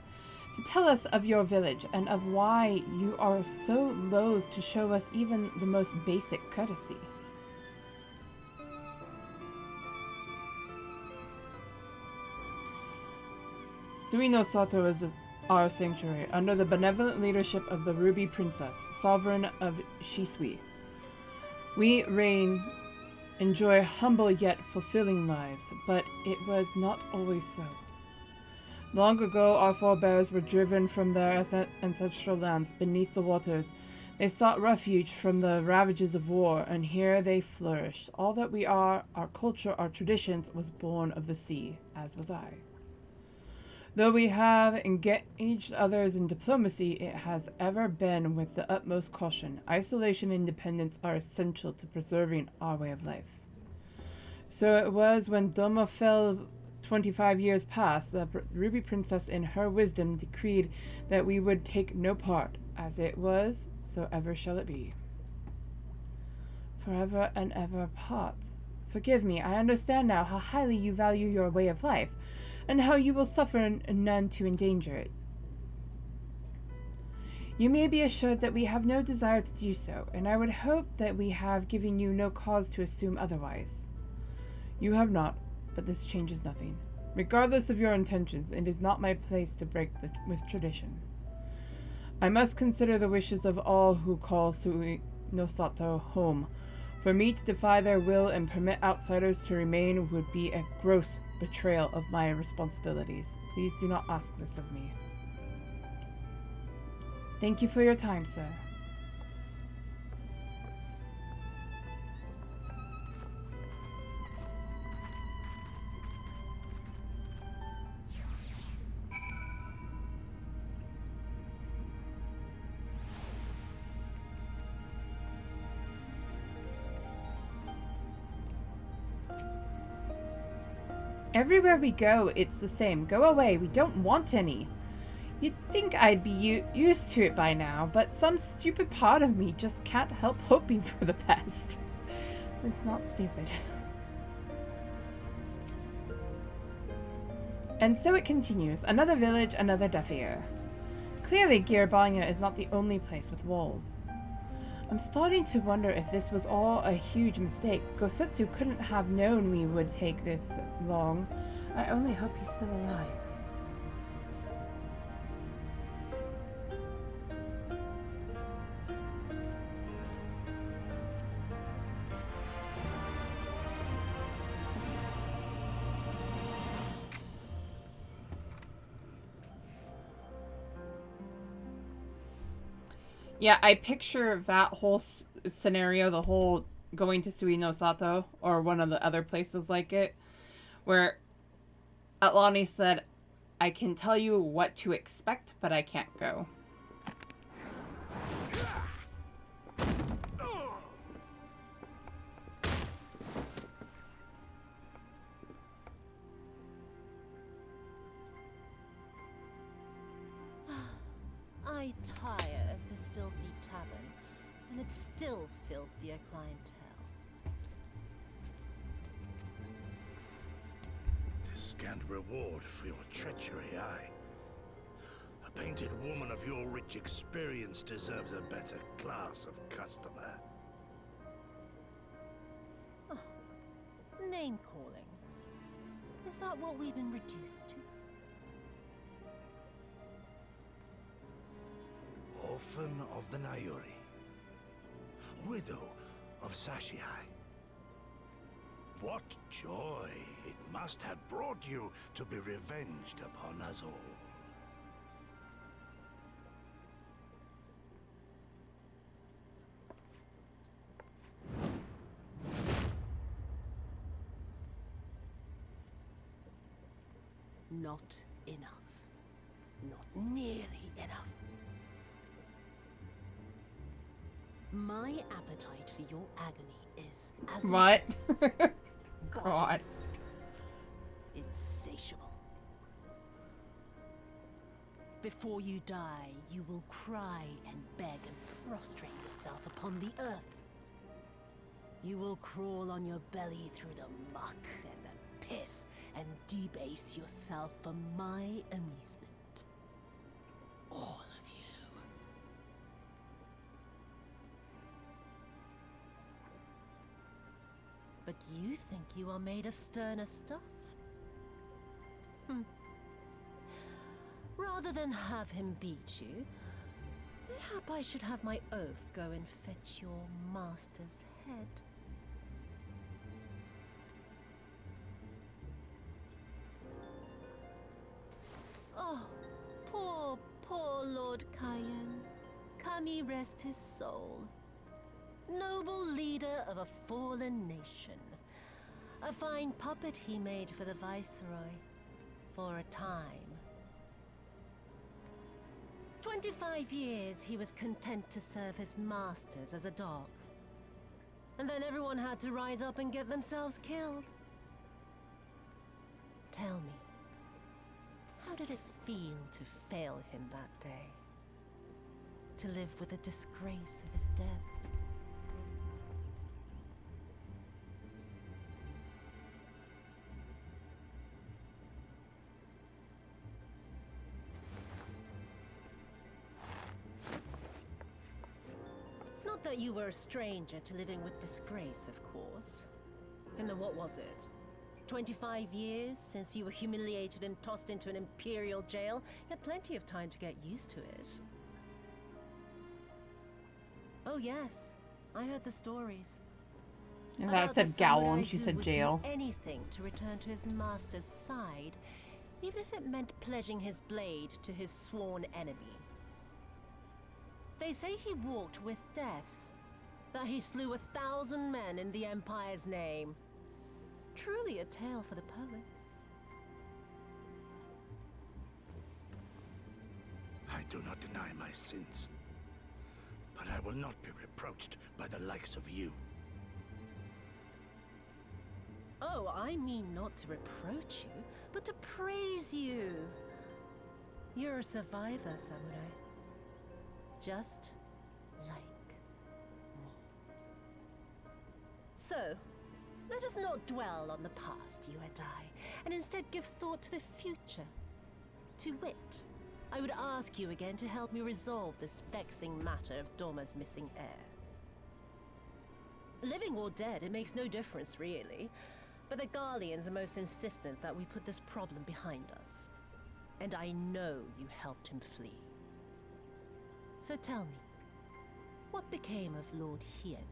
to tell us of your village and of why you are so loath to show us even the most basic courtesy. Suino Sato is our sanctuary, under the benevolent leadership of the Ruby Princess, sovereign of Shisui. We reign, enjoy humble yet fulfilling lives, but it was not always so. Long ago, our forebears were driven from their ancestral lands beneath the waters. They sought refuge from the ravages of war, and here they flourished. All that we are, our culture, our traditions, was born of the sea, as was I. Though we have engaged others in diplomacy, it has ever been with the utmost caution. Isolation and independence are essential to preserving our way of life. So it was when Doma fell 25 years past, the Ruby Princess in her wisdom decreed that we would take no part. As it was, so ever shall it be. Forever and ever apart. Forgive me, I understand now how highly you value your way of life, and how you will suffer none to endanger it. You may be assured that we have no desire to do so, and I would hope that we have given you no cause to assume otherwise. You have not, but this changes nothing. Regardless of your intentions, it is not my place to break with tradition. I must consider the wishes of all who call Sui no Sato home. For me to defy their will and permit outsiders to remain would be a gross betrayal of my responsibilities. Please do not ask this of me. Thank you for your time, sir. Everywhere we go, it's the same. Go away, we don't want any. You'd think I'd be used to it by now, but some stupid part of me just can't help hoping for the best. It's not stupid. And so it continues. Another village, another deaf ear. Clearly, Gearbanya is not the only place with walls. I'm starting to wonder if this was all a huge mistake. Gosetsu couldn't have known we would take this long. I only hope he's still alive. Yeah, I picture that whole scenario, the whole going to Suino Sato or one of the other places like it, where Atlani said, I can tell you what to expect, but I can't go. I tire of this filthy tavern, and it's still filthier clientele. Tis scant reward for your treachery, aye. A painted woman of your rich experience deserves a better class of customer. Oh, name calling. Is that what we've been reduced to? Orphan of the Nayuri. Widow of Sashihai. What joy it must have brought you to be revenged upon us all. Not enough. Not nearly enough. My appetite for your agony is as What? God. bottomless, insatiable. Before you die, you will cry and beg and prostrate yourself upon the earth. You will crawl on your belly through the muck and the piss and debase yourself for my amusement. All of you. But you think you are made of sterner stuff? Rather than have him beat you, mayhap I should have my oath go and fetch your master's head. Oh, poor Lord Cayenne. Kami rest his soul. Noble leader of a fallen nation. A fine puppet he made for the Viceroy. For a time. 25 years he was content to serve his masters as a dog. And then everyone had to rise up and get themselves killed. Tell me, how did it feel to fail him that day? To live with the disgrace of his death? Not that you were a stranger to living with disgrace, of course. In the what was it? 25 years since you were humiliated and tossed into an imperial jail? You had plenty of time to get used to it. Oh yes, I heard the stories. And that said gaol and she said Would jail. do anything to return to his master's side, even if it meant pledging his blade to his sworn enemy. They say he walked with death, that he slew 1,000 men in the Empire's name. Truly a tale for the poets. I do not deny my sins, but I will not be reproached by the likes of you. Oh, I mean not to reproach you, but to praise you. You're a survivor, Samurai. Just like me. So, let us not dwell on the past, you and I, and instead give thought to the future. To wit, I would ask you again to help me resolve this vexing matter of Doma's missing heir. Living or dead, it makes no difference, really. But the Garleans are most insistent that we put this problem behind us. And I know you helped him flee. So tell me, what became of Lord Hien?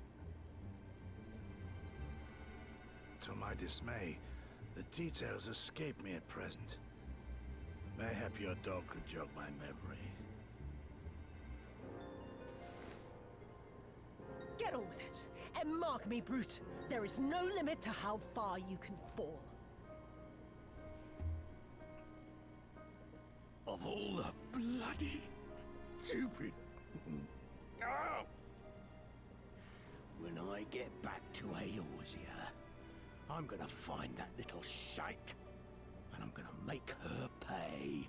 To my dismay, the details escape me at present. Mayhap your dog could jog my memory. Get on with it, and mark me, Brute. There is no limit to how far you can fall. Of all the bloody stupid... Ah! When I get back to Eorzea, I'm gonna find that little shite, and I'm gonna make her pay.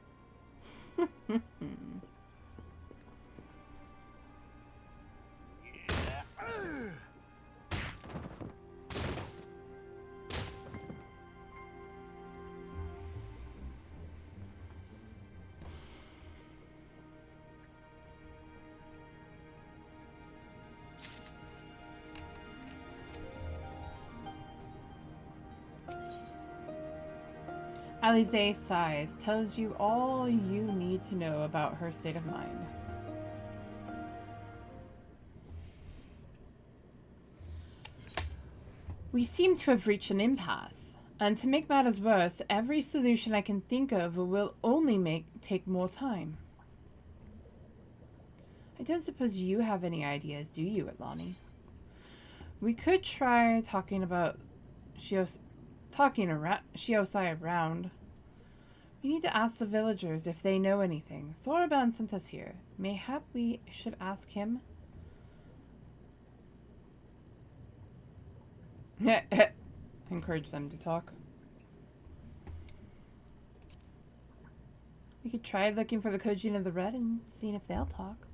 Alize sighs, tells you all you need to know about her state of mind. We seem to have reached an impasse, and to make matters worse, every solution I can think of will only take more time. I don't suppose you have any ideas, do you, Atlani? We could try talking about Shiosai around. We need to ask the villagers if they know anything. Soraban sent us here. Mayhap we should ask him. Encourage them to talk. We could try looking for the Kojin of the Red and seeing if they'll talk.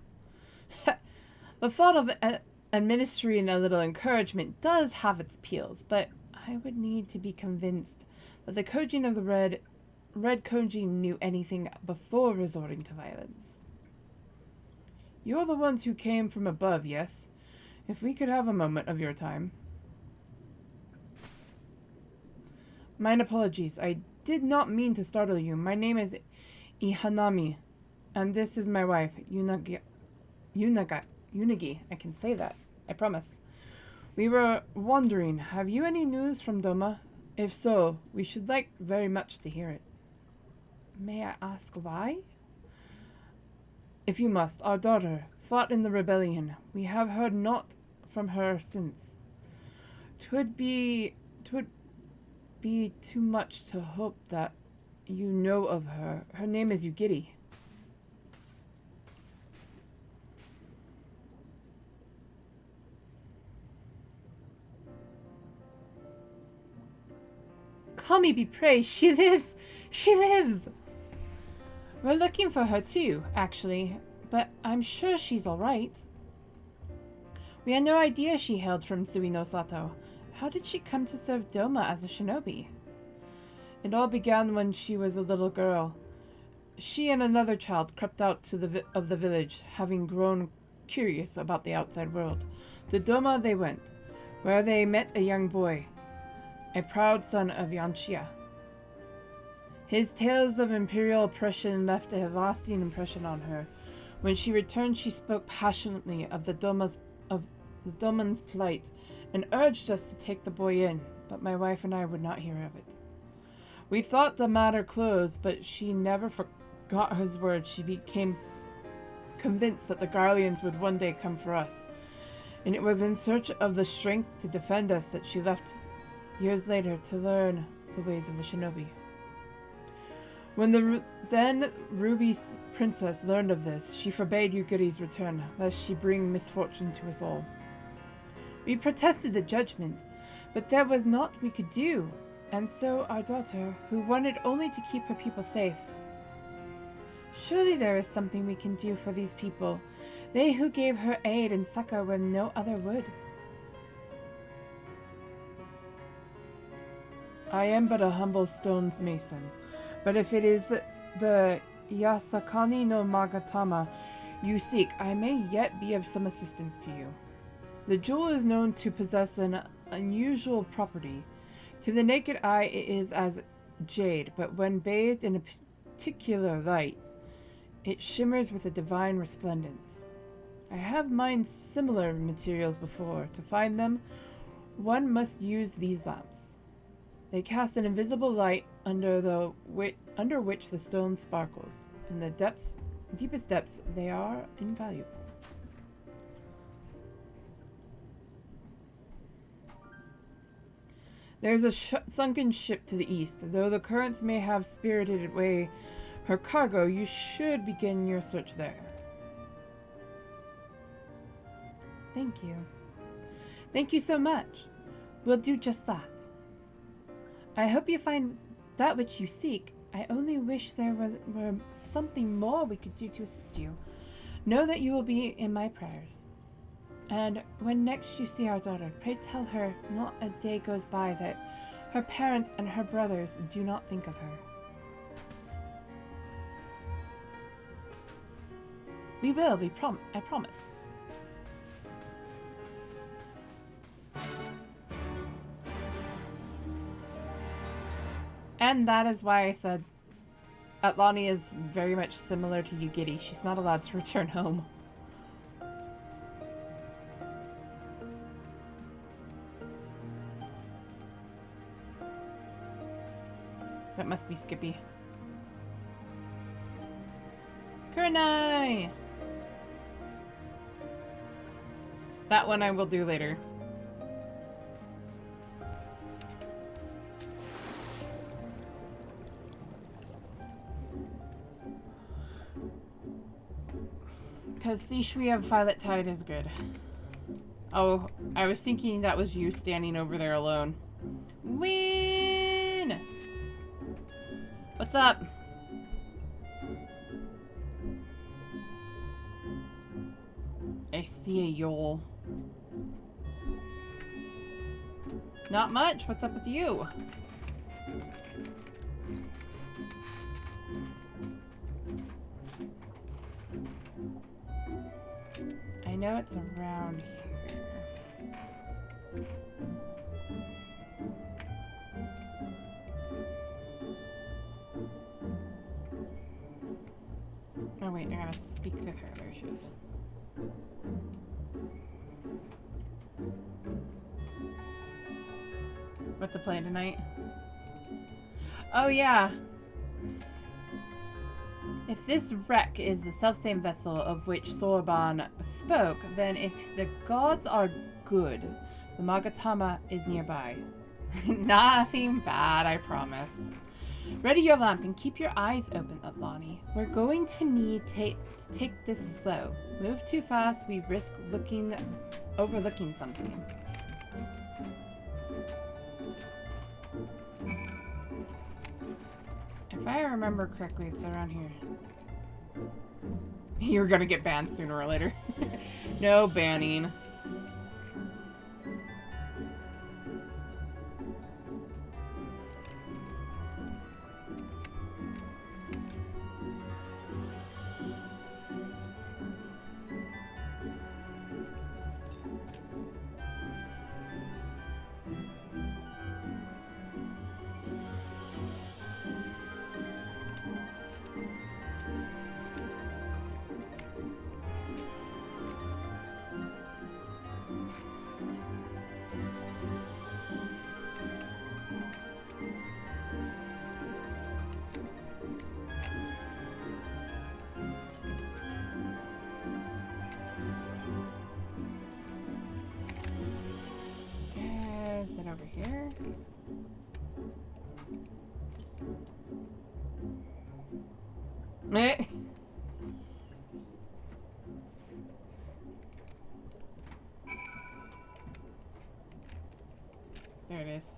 The thought of administering a little encouragement does have its appeals, but I would need to be convinced that the Kojin of the Red Kojin knew anything before resorting to violence. You're the ones who came from above, yes? If we could have a moment of your time. Mine apologies. I did not mean to startle you. My name is Ihanami, and this is my wife, Unagi. I can say that. I promise. We were wondering, have you any news from Doma? If so, we should like very much to hear it. May I ask why? If you must, our daughter fought in the rebellion. We have heard naught from her since. 'Twould be too much to hope that you know of her. Her name is Yugiri. Kami be praised, she lives! She lives! We're looking for her too, actually, but I'm sure she's alright. We had no idea she hailed from Suino Sato. How did she come to serve Doma as a shinobi? It all began when she was a little girl. She and another child crept out to the village, having grown curious about the outside world. To Doma they went, where they met a young boy, a proud son of Yanxia. His tales of imperial oppression left a lasting impression on her. When she returned, she spoke passionately of the Doman's plight and urged us to take the boy in, but my wife and I would not hear of it. We thought the matter closed, but she never forgot his words. She became convinced that the Garleans would one day come for us, and it was in search of the strength to defend us that she left years later to learn the ways of the shinobi. When the then Ruby Princess learned of this, she forbade Yugiri's return, lest she bring misfortune to us all. We protested the judgment, but there was naught we could do, and so our daughter, who wanted only to keep her people safe. Surely there is something we can do for these people, they who gave her aid and succor when no other would. I am but a humble stone's mason, but if it is the Yasakani no Magatama you seek, I may yet be of some assistance to you. The jewel is known to possess an unusual property. To the naked eye, it is as jade, but when bathed in a particular light, it shimmers with a divine resplendence. I have mined similar materials before. To find them, one must use these lamps. They cast an invisible light under which the stone sparkles. In the deepest depths, they are invaluable. There's a sunken ship to the east. Though the currents may have spirited away her cargo, you should begin your search there. Thank you. Thank you so much. We'll do just that. I hope you find that which you seek. I only wish there were something more we could do to assist you. Know that you will be in my prayers. And when next you see our daughter, pray tell her not a day goes by that her parents and her brothers do not think of her. We will, I promise. And that is why I said Atlani is very much similar to Yugiri. She's not allowed to return home. That must be Skippy. Kurenai! That one I will do later. Because Ishwi of Violet Tide is good. Oh, I was thinking that was you standing over there alone. Win! What's up? I see a Yole. Not much. What's up with you? I know it's around here. Oh wait, I gotta speak with her. There she is. What's the plan tonight? Oh yeah. If this wreck is the selfsame vessel of which Soraban spoke, then if the gods are good, the Magatama is nearby. Nothing bad, I promise. Ready your lamp and keep your eyes open, Atlani. We're going to need to take this slow. Move too fast, we risk overlooking something. If I remember correctly, it's around here. You're gonna get banned sooner or later. No banning. Is it over here? Meh. There it is.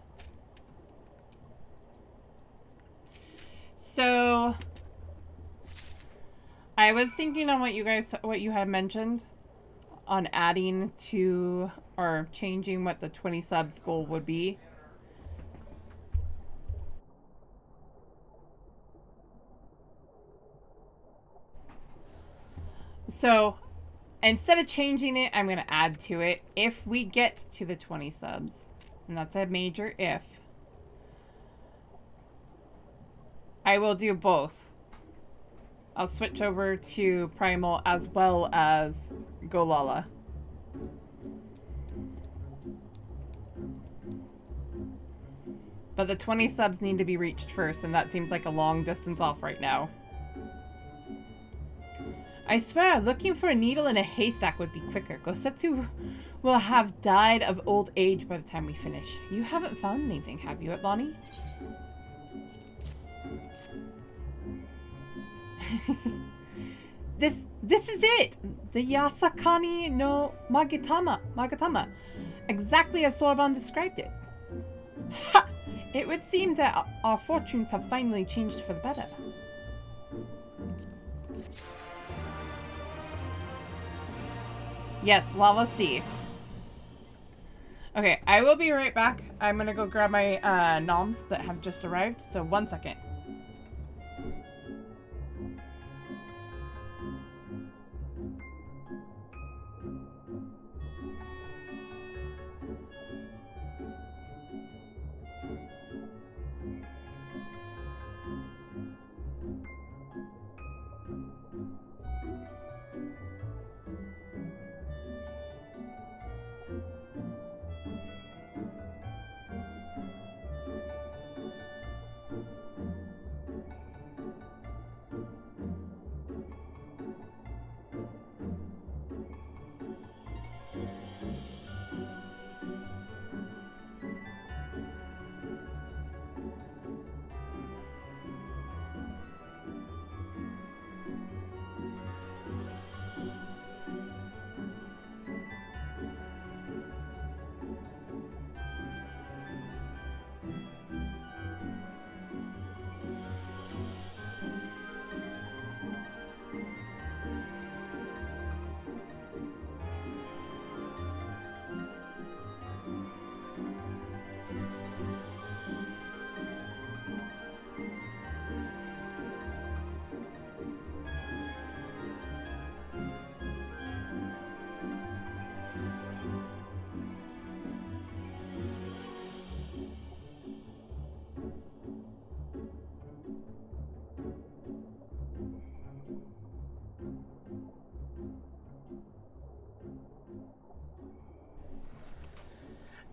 So I was thinking on what you had mentioned on adding to or changing what the 20 subs goal would be. So Instead of changing it, I'm going to add to it if we get to the 20 subs. And that's a major if. I will do both. I'll switch over to Primal as well as Golala. But the 20 subs need to be reached first, and that seems like a long distance off right now. I swear, looking for a needle in a haystack would be quicker. Gosetsu will have died of old age by the time we finish. You haven't found anything, have you, Atlani? This is it! The Yasakani no Magatama. Exactly as Sorban described it. Ha! It would seem that our fortunes have finally changed for the better. Yes, Lava Sea. Okay, I will be right back. I'm gonna go grab my noms that have just arrived, so 1 second.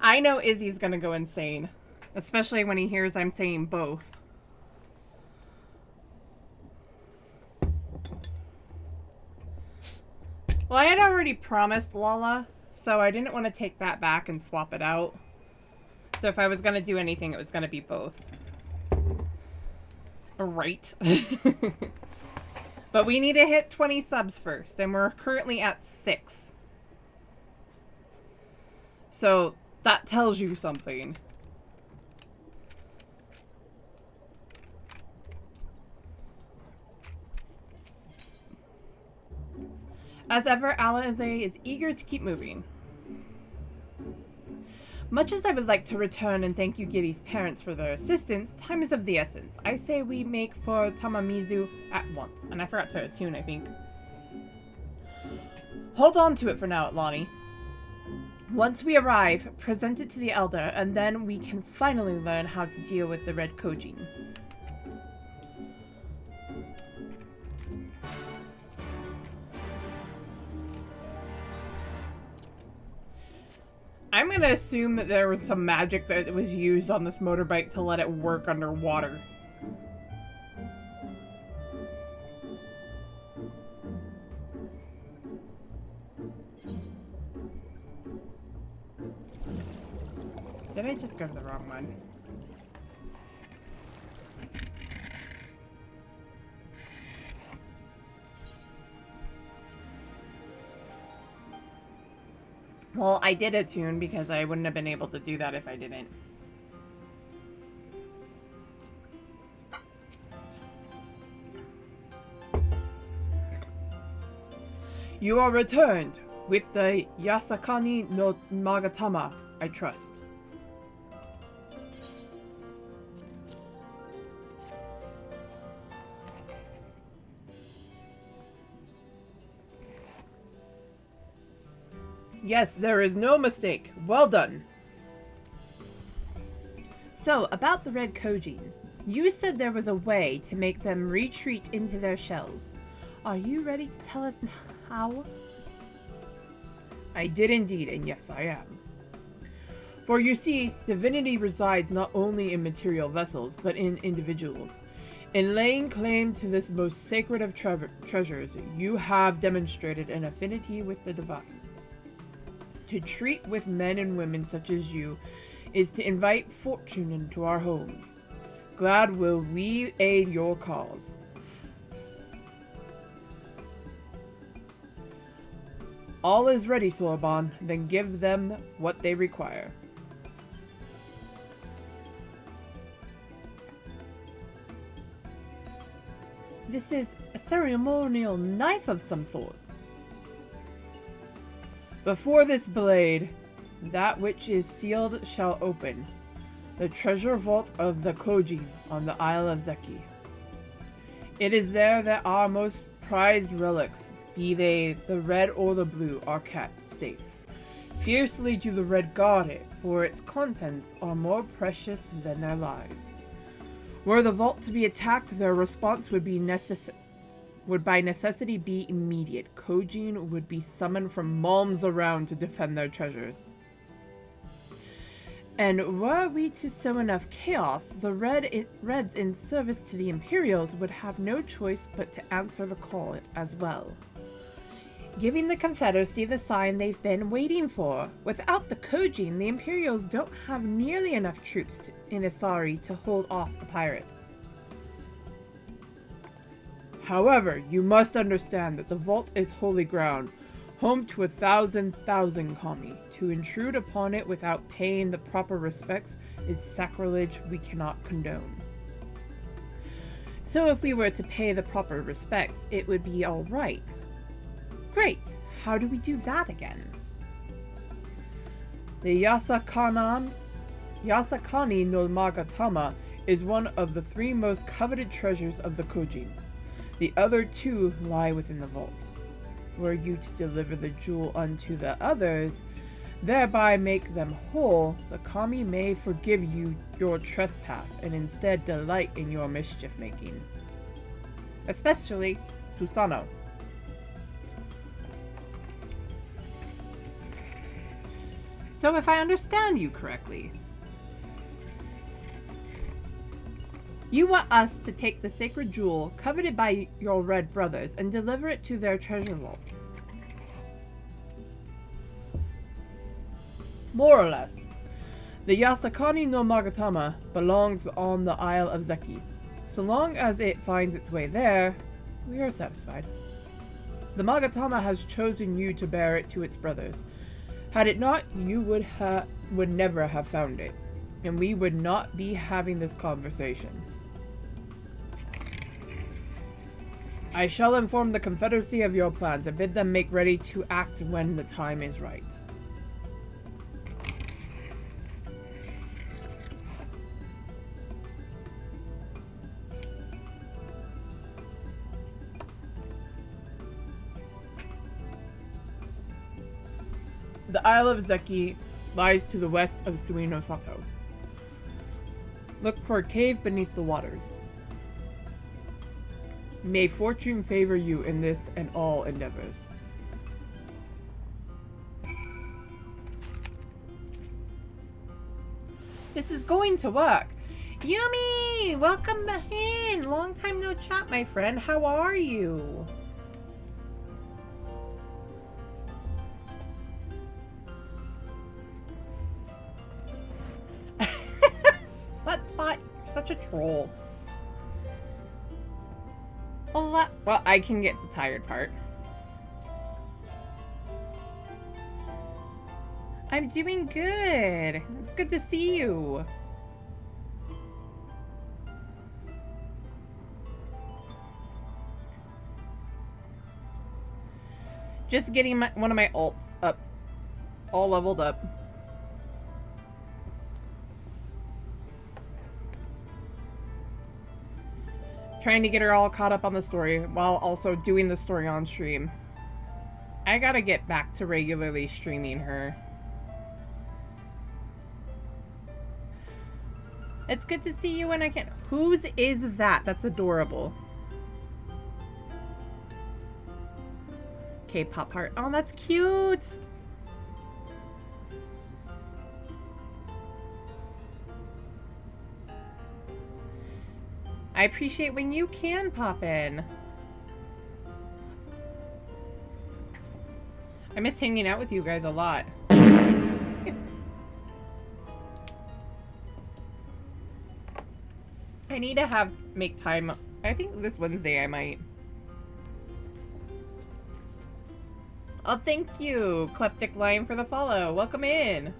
I know Izzy's gonna go insane, especially when he hears I'm saying both. Well, I had already promised Lala, so I didn't want to take that back and swap it out. So if I was gonna do anything, it was gonna be both. Right. But we need to hit 20 subs first, and we're currently at 6. So that tells you something. As ever, Alize is eager to keep moving. Much as I would like to return and thank you Gibby's parents for their assistance, time is of the essence. I say we make for Tamamizu at once. And I forgot to attune, I think. Hold on to it for now, Atlani. Once we arrive, present it to the Elder, and then we can finally learn how to deal with the Red Kojin. I'm gonna assume that there was some magic that was used on this motorbike to let it work underwater. Did I just go to the wrong one? Well, I did attune because I wouldn't have been able to do that if I didn't. You are returned with the Yasakani no Magatama, I trust. Yes, there is no mistake. Well done. So, about the Red Kojin. You said there was a way to make them retreat into their shells. Are you ready to tell us how? I did indeed, and yes, I am. For you see, divinity resides not only in material vessels, but in individuals. In laying claim to this most sacred of treasures, you have demonstrated an affinity with the divine. To treat with men and women such as you is to invite fortune into our homes. Glad will we aid your cause. All is ready, Sorbonne. Then give them what they require. This is a ceremonial knife of some sort. Before this blade, that which is sealed shall open. The treasure vault of the Kojin on the Isle of Zeki. It is there that our most prized relics, be they the red or the blue, are kept safe. Fiercely do the red guard it, for its contents are more precious than their lives. Were the vault to be attacked, their response would by necessity be immediate. Kojin would be summoned from malms around to defend their treasures. And were we to sow enough chaos, the Reds in service to the Imperials would have no choice but to answer the call as well, giving the Confederacy the sign they've been waiting for. Without the Kojin, the Imperials don't have nearly enough troops in Asari to hold off the pirates. However, you must understand that the vault is holy ground, home to 1,000 kami. To intrude upon it without paying the proper respects is sacrilege we cannot condone. So if we were to pay the proper respects, it would be all right. Great! How do we do that again? The Yasakani no Magatama is one of the 3 most coveted treasures of the Kojin. The other 2 lie within the vault. Were you to deliver the jewel unto the others, thereby make them whole, the kami may forgive you your trespass and instead delight in your mischief making. Especially Susano. So if I understand you correctly, you want us to take the sacred jewel coveted by your red brothers and deliver it to their treasure vault. More or less. The Yasakani no Magatama belongs on the Isle of Zeki. So long as it finds its way there, we are satisfied. The Magatama has chosen you to bear it to its brothers. Had it not, you would never have found it, and we would not be having this conversation. I shall inform the Confederacy of your plans and bid them make ready to act when the time is right. The Isle of Zeki lies to the west of Suino Sato. Look for a cave beneath the waters. May fortune favor you in this and all endeavors. This is going to work. Yumi! Welcome back in! Long time no chat, my friend. How are you? That spot, you're such a troll. Well, I can get the tired part. I'm doing good. It's good to see you. Just getting one of my alts up. All leveled up. Trying to get her all caught up on the story while also doing the story on stream. I gotta get back to regularly streaming her. It's good to see you when I can. Whose is that? That's adorable. K-pop heart. Oh, that's cute. I appreciate when you can pop in. I miss hanging out with you guys a lot. I need to make time. I think this Wednesday I might. Oh, thank you, Kleptic Lion, for the follow. Welcome in.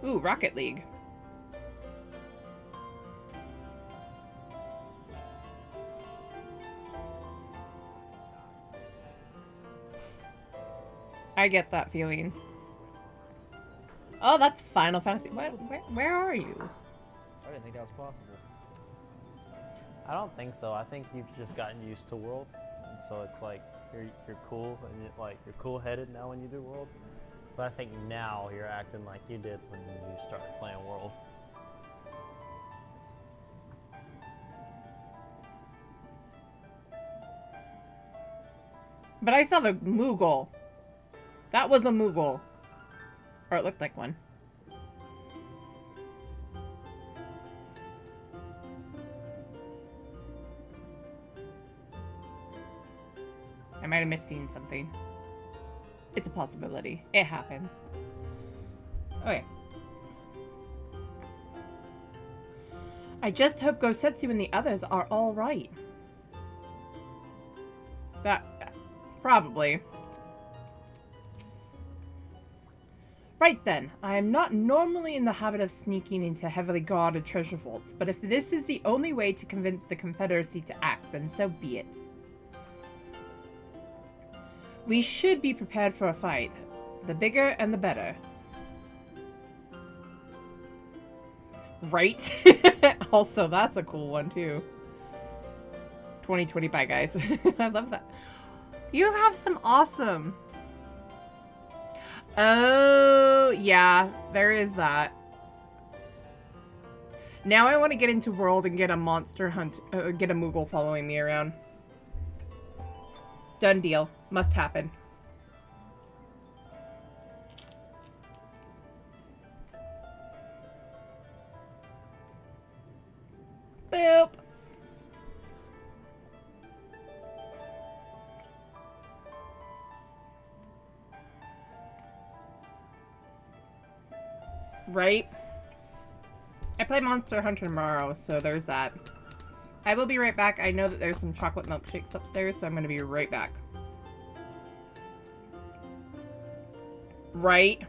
Ooh, Rocket League. I get that feeling. Oh, that's Final Fantasy. Where are you? I didn't think that was possible. I don't think so. I think you've just gotten used to World, and so it's like you're cool and you're cool-headed now when you do World. But I think now you're acting like you did when you started playing World. But I saw the Moogle. That was a Moogle. Or it looked like one. I might have missed something. It's a possibility. It happens. Okay. I just hope Gosetsu and the others are all right. Probably. Right then, I am not normally in the habit of sneaking into heavily guarded treasure vaults, but if this is the only way to convince the Confederacy to act, then so be it. We should be prepared for a fight. The bigger and the better. Right? Also, that's a cool one, too. 2020 bye, guys. I love that. You have some awesome... Oh, yeah. There is that. Now I want to get into World and get a monster hunt... get a Moogle following me around. Done deal. Must happen. Boop. Right? I play Monster Hunter tomorrow, so there's that. I will be right back. I know that there's some chocolate milkshakes upstairs, so I'm going to be right back. Right?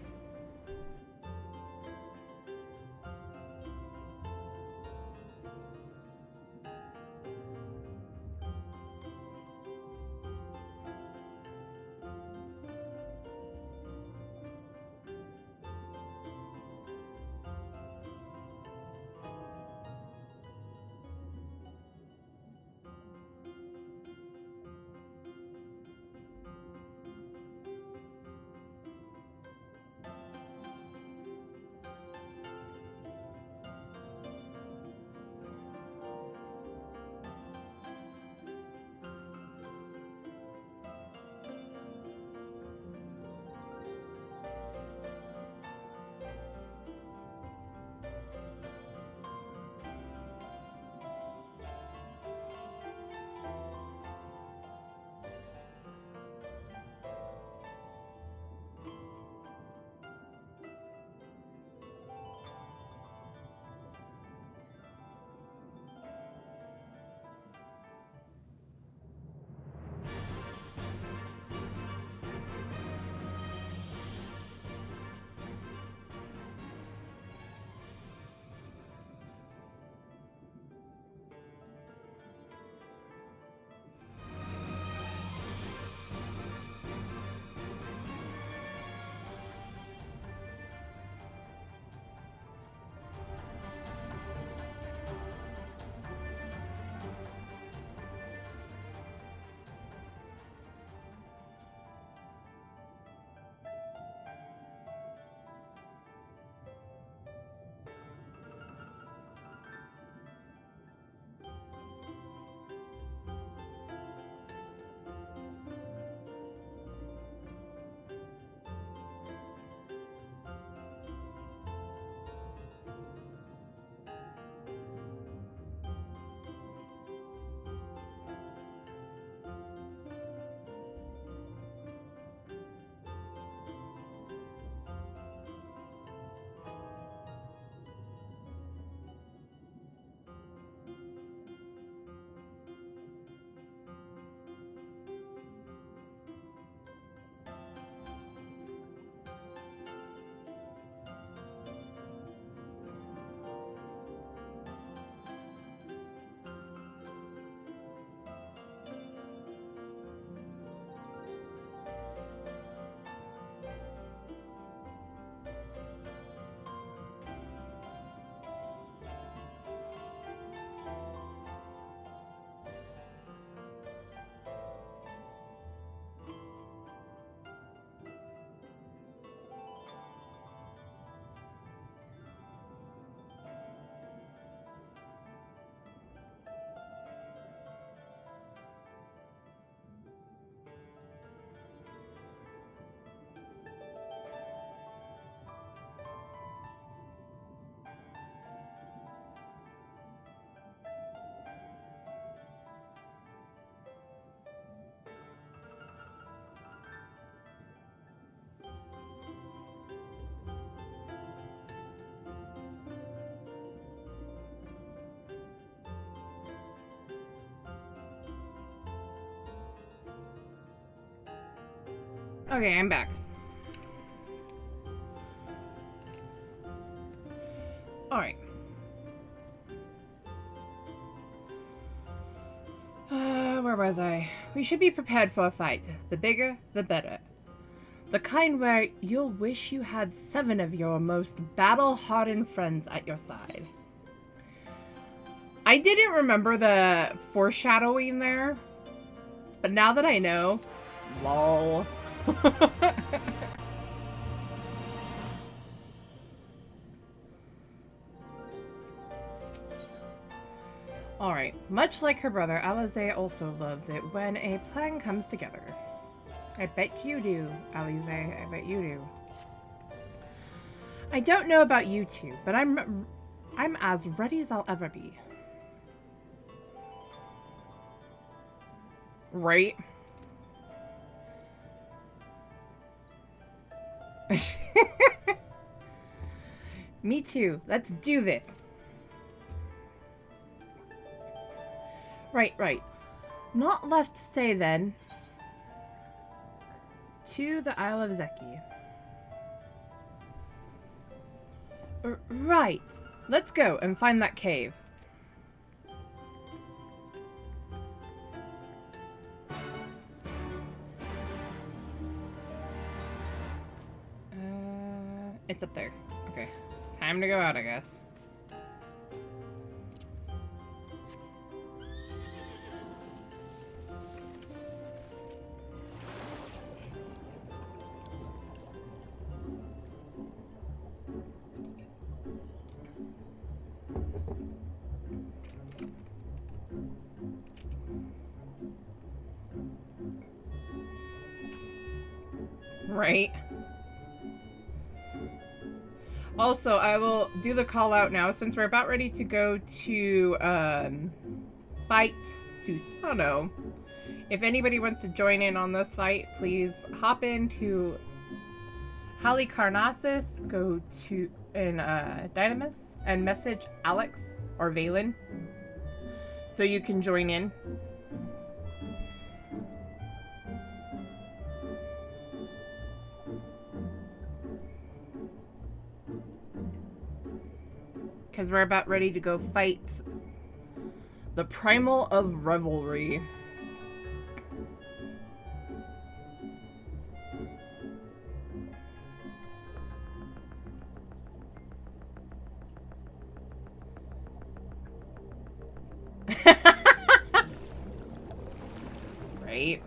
Okay, I'm back. Alright. Where was I? We should be prepared for a fight. The bigger, the better. The kind where you'll wish you had 7 of your most battle-hardened friends at your side. I didn't remember the foreshadowing there, but now that I know, lol. Alright, much like her brother, Alize also loves it when a plan comes together. I bet you do, Alize. I bet you do. I don't know about you two, but I'm as ready as I'll ever be. Right? Me too. Let's do this. Right. Not left to say then. To the Isle of Zeki. Right. Let's go and find that cave. It's up there. Okay. Time to go out, I guess. Right. Also, I will do the call out now since we're about ready to go to fight Susano. If anybody wants to join in on this fight, please hop into Halicarnassus, go to in Dynamis, and message Alex or Valen so you can join in. Because we're about ready to go fight the Primal of Revelry. Right?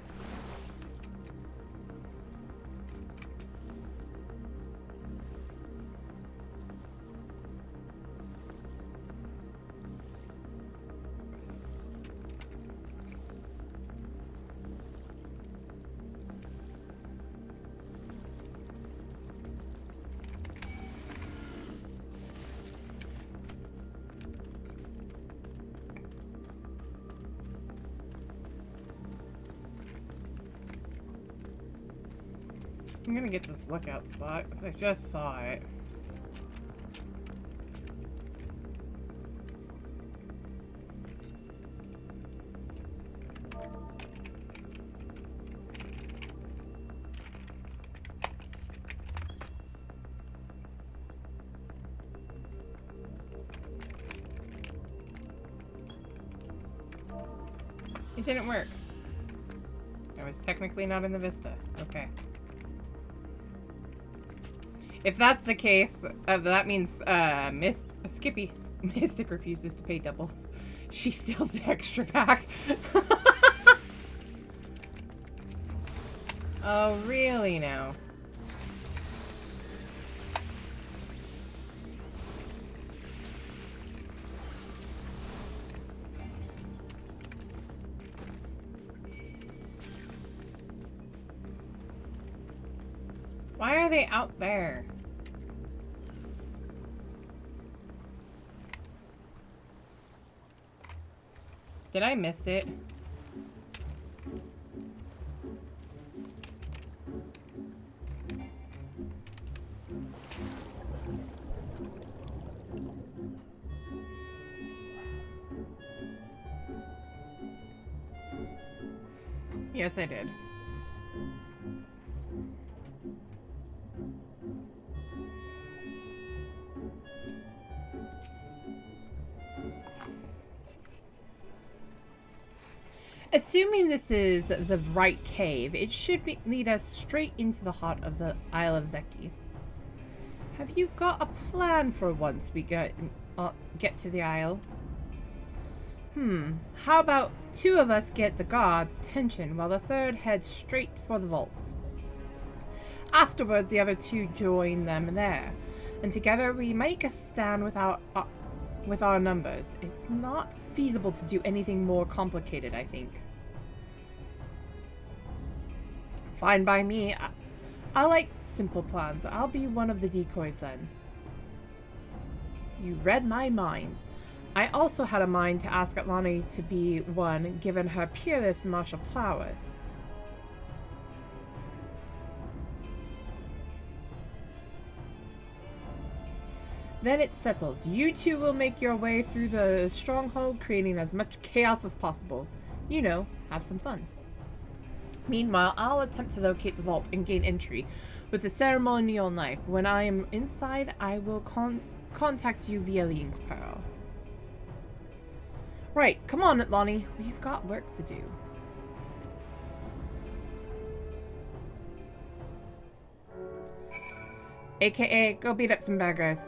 I'm gonna get this lookout spot because I just saw it. It didn't work. I was technically not in the Vista. Okay. If that's the case, that means Skippy Mystic refuses to pay double. She steals the extra pack. Oh, really now? Why are they out there? Did I miss it? Yes, I did. Assuming this is the right cave, it should lead us straight into the heart of the Isle of Zeki. Have you got a plan for once we get to the Isle? How about two of us get the guards' attention while the third heads straight for the vaults? Afterwards, the other two join them there, and together we make a stand with our numbers. It's not feasible to do anything more complicated, I think. Fine by me. I like simple plans. I'll be one of the decoys then. You read my mind. I also had a mind to ask Atlani to be one, given her peerless martial prowess. Then it's settled. You two will make your way through the stronghold, creating as much chaos as possible. You know, have some fun. Meanwhile, I'll attempt to locate the vault and gain entry with the ceremonial knife. When I am inside, I will contact you via link pearl. Right, come on, Atlani. We've got work to do. AKA, go beat up some bad guys.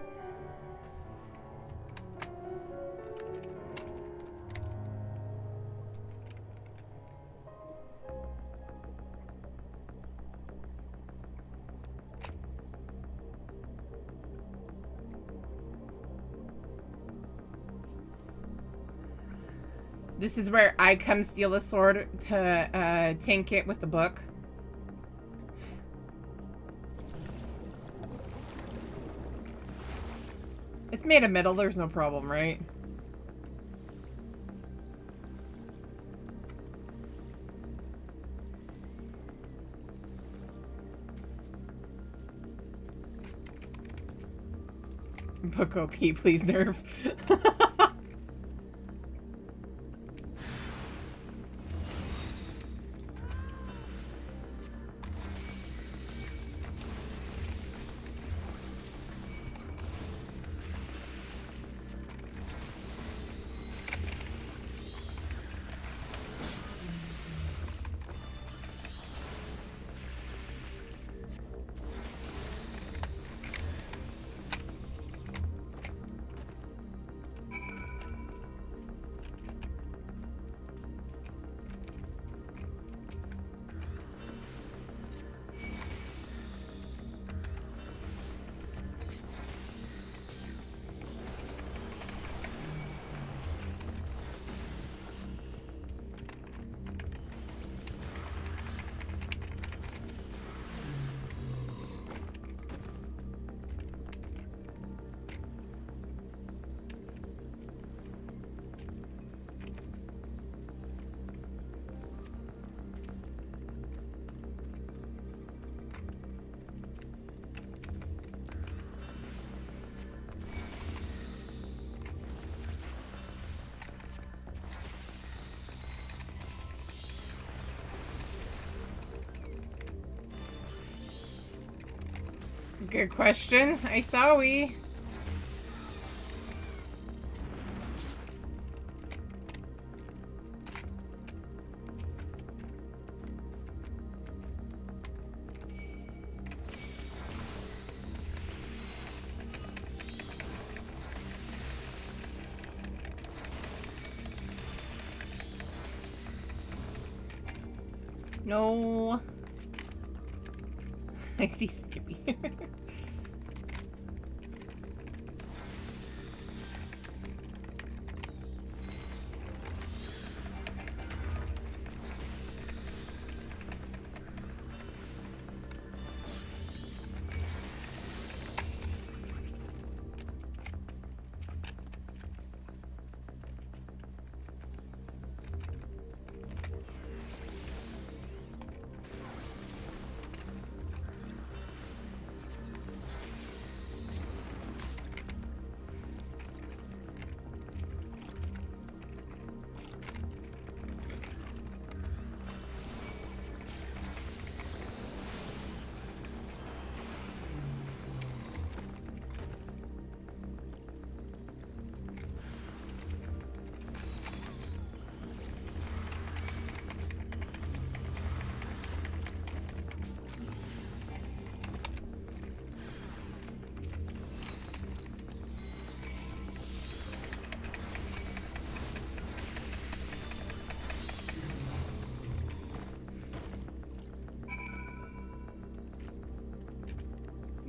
This is where I come steal a sword to tank it with the book. It's made of metal, there's no problem, right? Book OP, please nerf. Good question. I saw we. No. I see Skippy.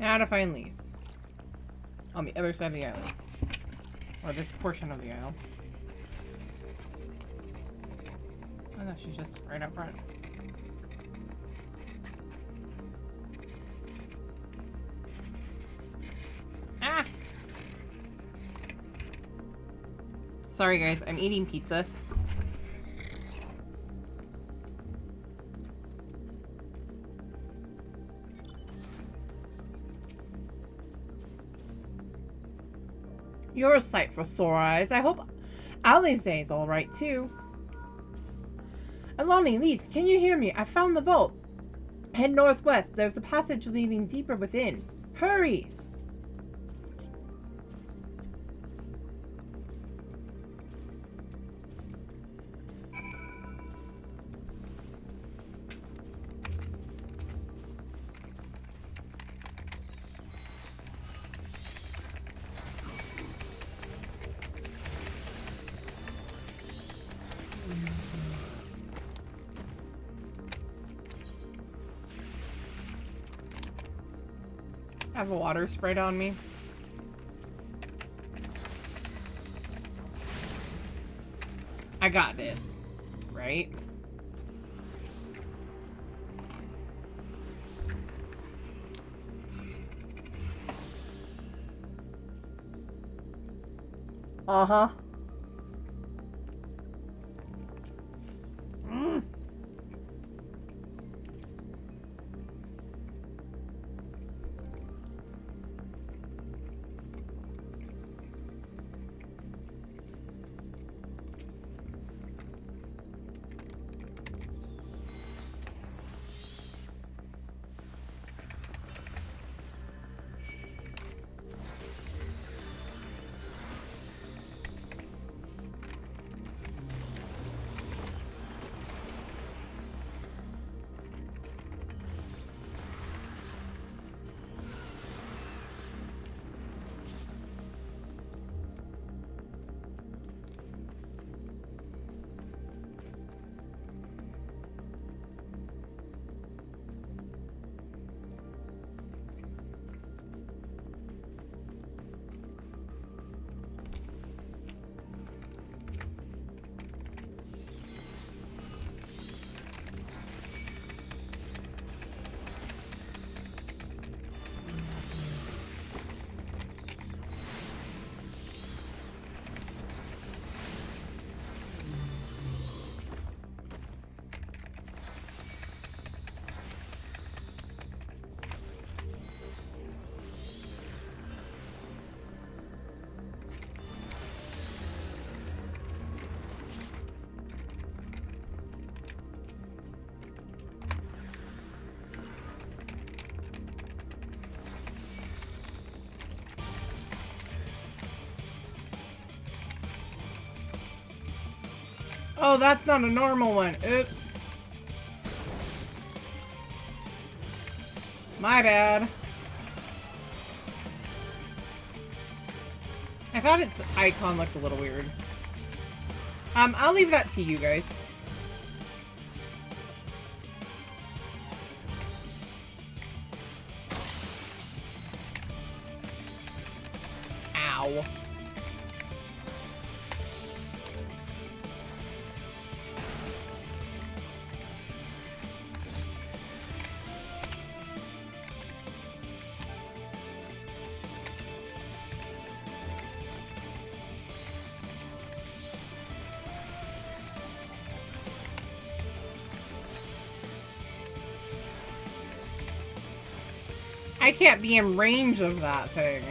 Now to find Lise. On the other side of the island. Or this portion of the isle. Oh no, she's just right up front. Ah! Sorry guys, I'm eating pizza. You're a sight for sore eyes. I hope Alize is alright too. Atlani, Lise, can you hear me? I found the vault. Head northwest. There's a passage leading deeper within. Hurry! I have a water sprayed on me. I got this, right? Uh-huh. Oh, that's not a normal one. Oops. My bad. I thought its icon looked a little weird. I'll leave that to you guys. Ow. I can't be in range of that thing.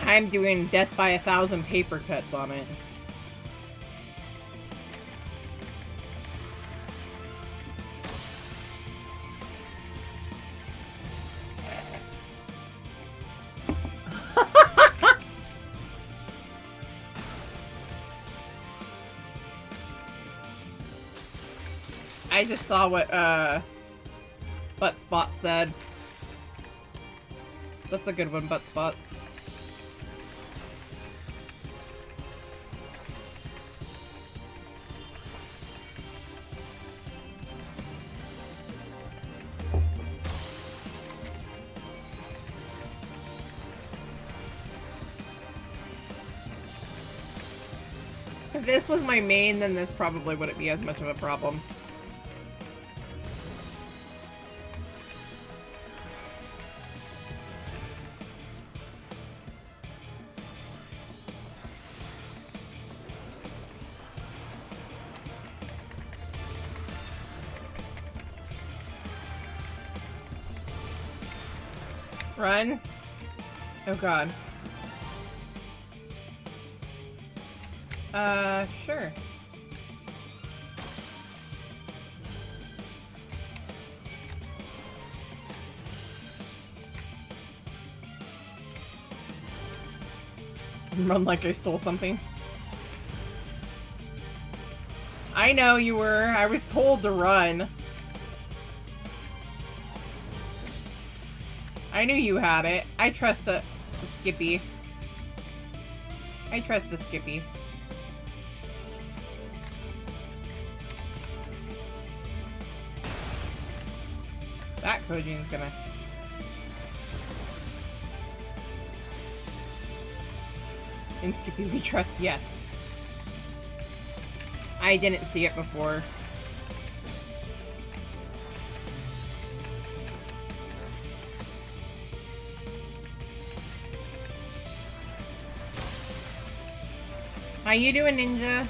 I'm doing death by 1,000 paper cuts on it. I just saw what, Butt Spot said. That's a good one, Butt Spot. If this was my main, then this probably wouldn't be as much of a problem. Run? Oh god. Sure. Run like I stole something. I know you were. I was told to run. I knew you had it. I trust a Skippy. I trust a Skippy. That Koji's gonna... In Skippy we trust, yes. I didn't see it before. How you doing, Ninja?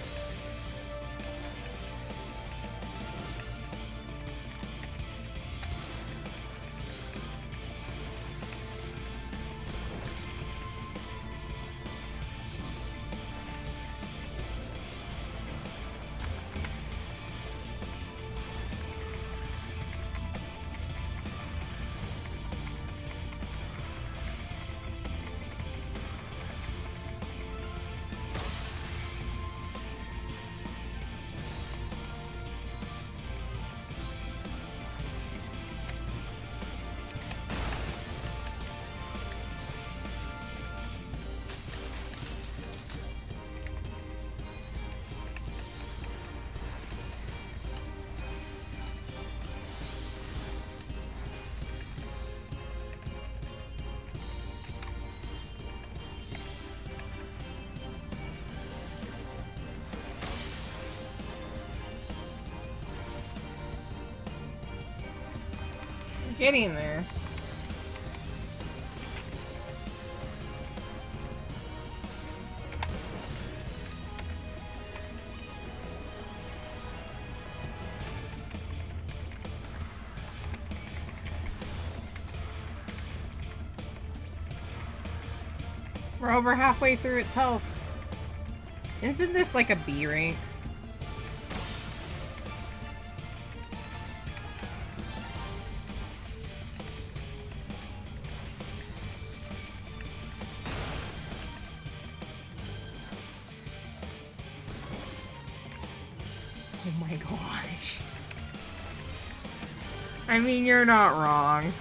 Getting there. We're over halfway through its health. Isn't this like a B rank? Oh my gosh. I mean, you're not wrong.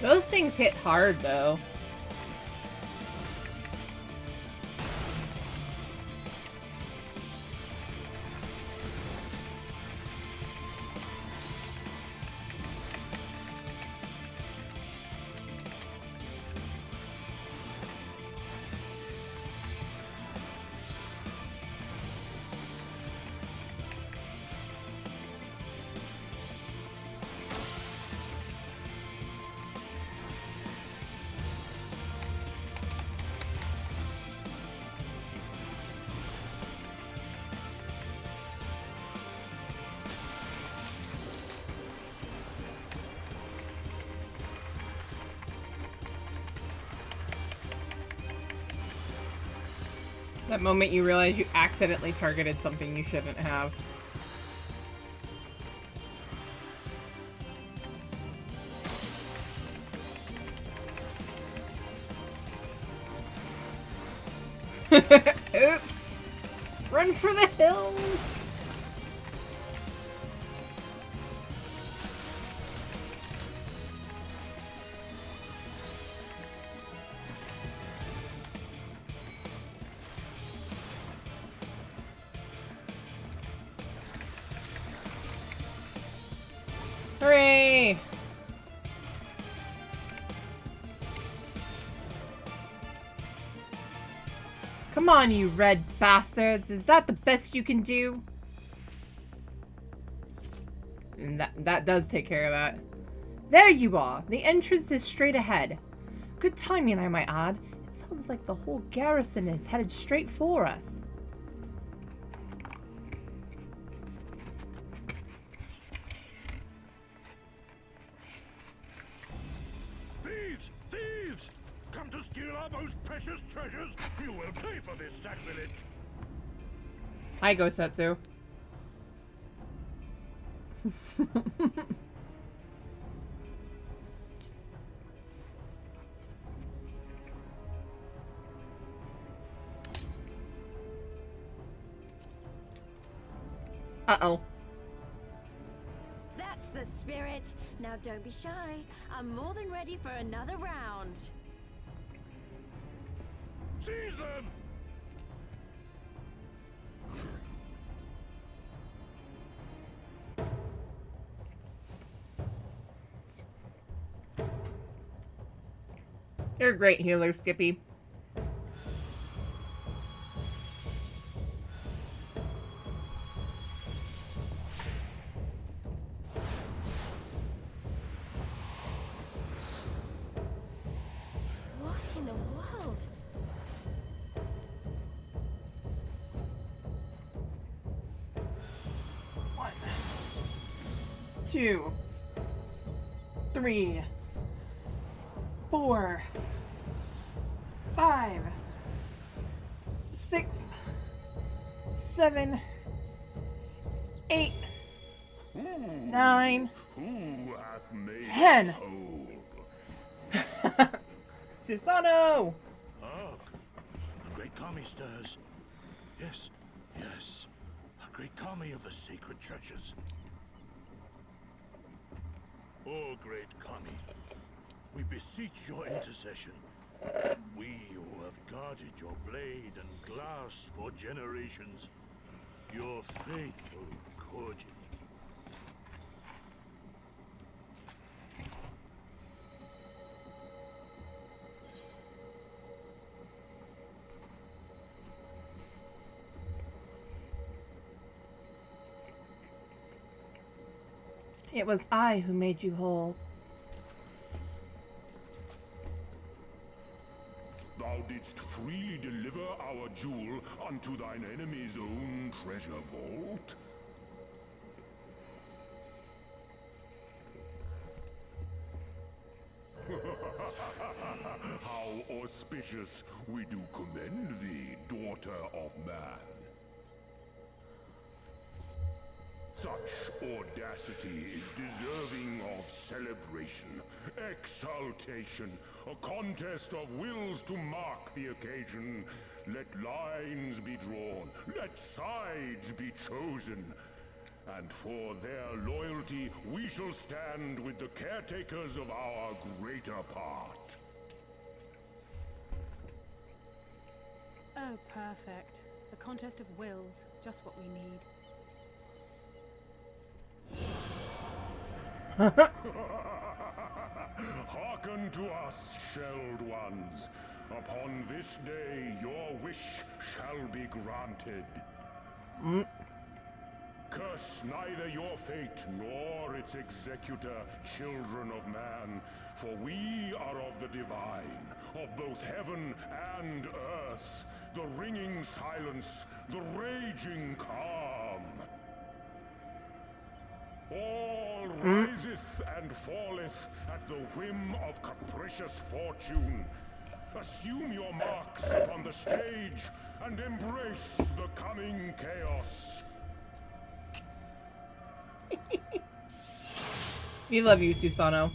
Those things hit hard, though. That moment you realize you accidentally targeted something you shouldn't have. Oops! Run for the hills! Hooray! Come on, you red bastards. Is that the best you can do? And that does take care of that. There you are. The entrance is straight ahead. Good timing, I might add. It sounds like the whole garrison is headed straight for us. Thieves! Thieves! Come to steal our most precious treasures! You will pay for this sacrilege! Hi, Gosetsu. Uh-oh. That's the spirit. Now don't be shy. I'm more than ready for another round. Seize them! You're a great healer, Skippy. What in the world? 1, 2, 3, 4, 5, 6, 7, 8, 9, Who hath made 10. us whole? Susano! Hark! A great kami stirs. Yes, yes. A great kami of the sacred treasures. Oh, great kami, we beseech your intercession. We who have guarded your blade and glass for generations. Your faithful Kojin. It was I who made you whole. Thou didst freely deliver our jewel unto thine enemy's own treasure vault? How auspicious! We do commend thee, daughter of man. Such audacity is deserving of celebration, exaltation, a contest of wills to mark the occasion. Let lines be drawn, let sides be chosen. And for their loyalty, we shall stand with the caretakers of our greater part. Oh, perfect. The contest of wills. Just what we need. Hearken to us, shelled ones. Upon this day, your wish shall be granted. Curse neither your fate nor its executor, children of man, for we are of the divine, of both heaven and earth, the ringing silence, the raging calm. All riseth and falleth at the whim of capricious fortune. Assume your marks upon the stage and embrace the coming chaos. We love you, Susano.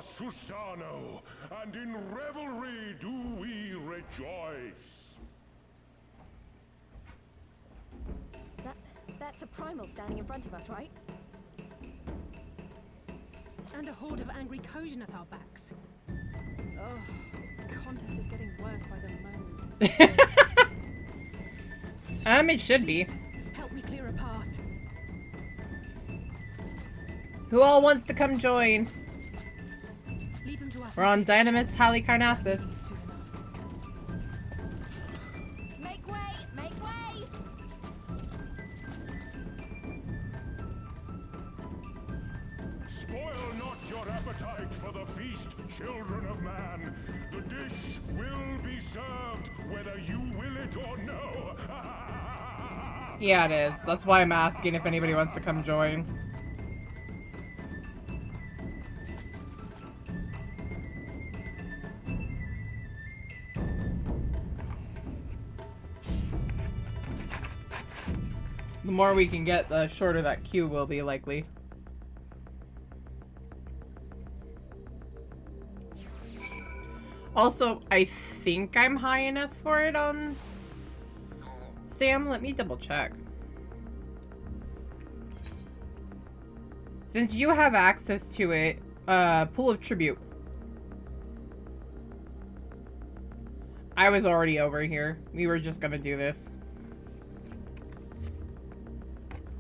Susano, and in revelry do we rejoice. That's a primal standing in front of us, right? And a horde of angry Kojin at our backs. Oh, this contest is getting worse by the moment. It should be. Please, help me clear a path. Who all wants to come join? Leave him to us. We're on Dynamis Halicarnassus. Make way! Make way! Spoil not your appetite for the feast, children of man. The dish will be served, whether you will it or no. Yeah, it is. That's why I'm asking if anybody wants to come join. The more we can get, the shorter that queue will be, likely. Also, I think I'm high enough for it on Sam. Let me double check. Since you have access to it, Pool of Tribute. I was already over here. We were just gonna do this.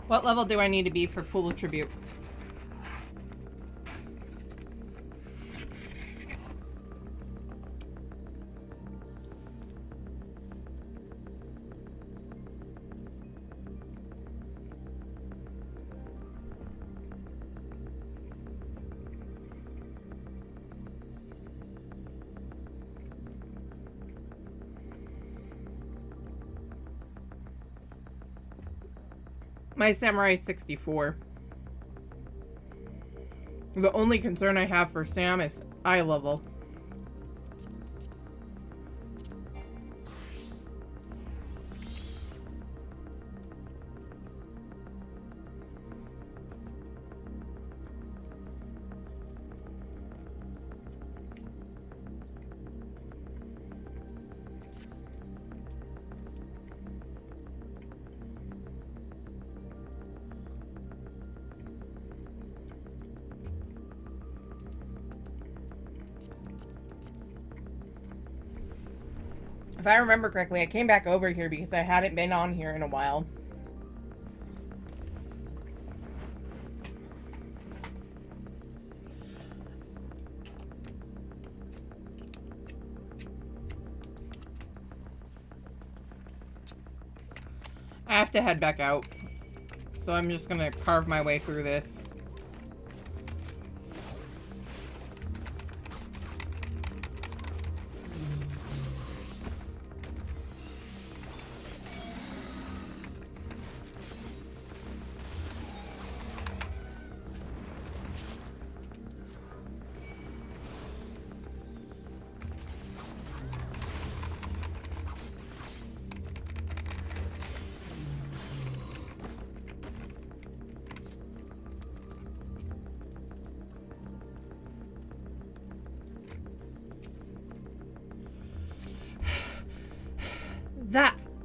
What level do I need to be for Pool of Tribute? My Samurai 64. The only concern I have for Sam is eye level. If I remember correctly, I came back over here because I hadn't been on here in a while. I have to head back out, so I'm just gonna carve my way through this.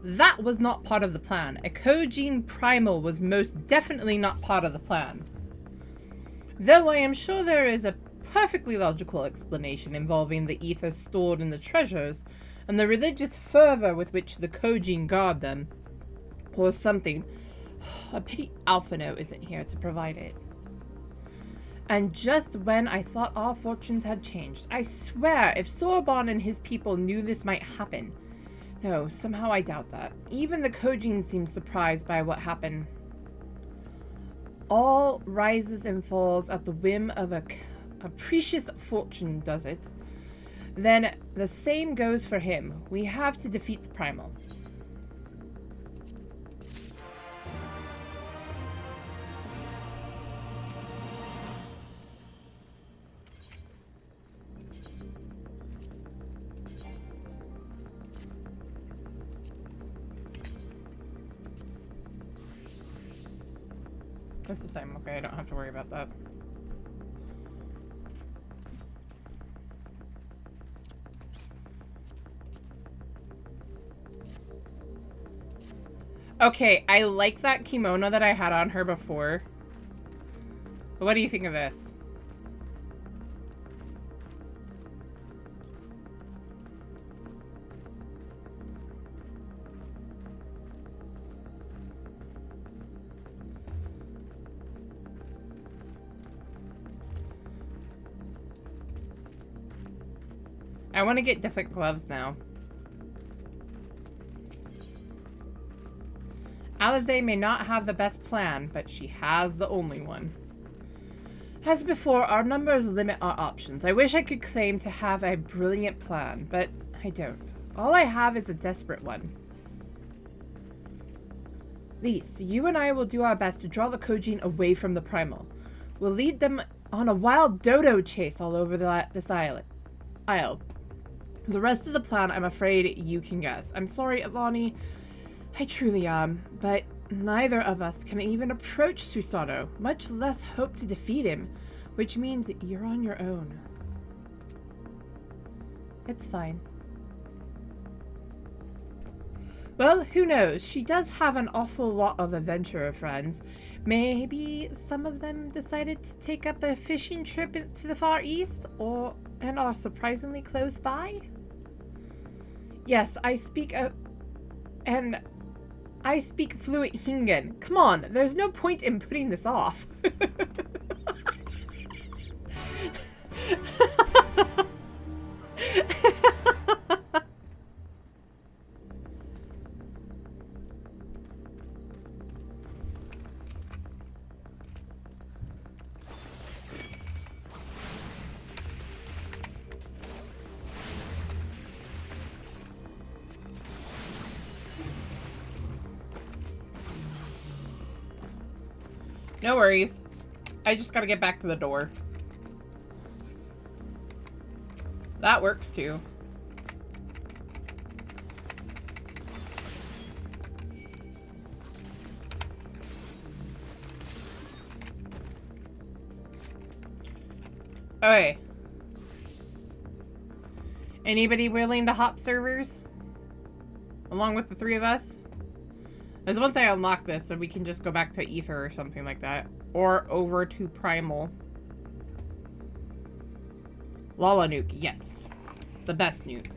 That was not part of the plan. A Kojin Primal was most definitely not part of the plan. Though I am sure there is a perfectly logical explanation involving the ether stored in the treasures and the religious fervor with which the Kojin guard them. or something. A pity Alphino isn't here to provide it. And just when I thought our fortunes had changed, I swear if Sorbonne and his people knew this might happen. No, somehow I doubt that. Even the Kojin seemed surprised by what happened. All rises and falls at the whim of a capricious fortune, does it? Then the same goes for him. We have to defeat the Primal. It's the same. Okay, I don't have to worry about that. Okay, I like that kimono that I had on her before. But what do you think of this? I want to get different gloves now. Alize may not have the best plan, but she has the only one. As before, our numbers limit our options. I wish I could claim to have a brilliant plan, but I don't. All I have is a desperate one. Lise, you and I will do our best to draw the Kojin away from the Primal. We'll lead them on a wild dodo chase all over this isle. The rest of the plan, I'm afraid you can guess. I'm sorry, Atlani. I truly am, but neither of us can even approach Susanoo, much less hope to defeat him, which means you're on your own. It's fine. Well, who knows? She does have an awful lot of adventurer friends. Maybe some of them decided to take up a fishing trip to the Far East, and are surprisingly close by? Yes, I speak fluent Hingan. Come on, there's no point in putting this off. No worries. I just gotta get back to the door. That works too. Okay. Anybody willing to hop servers? Along with the three of us? Because once I unlock this, then we can just go back to Ether or something like that. Or over to Primal. Lala Nuke, yes. The best nuke.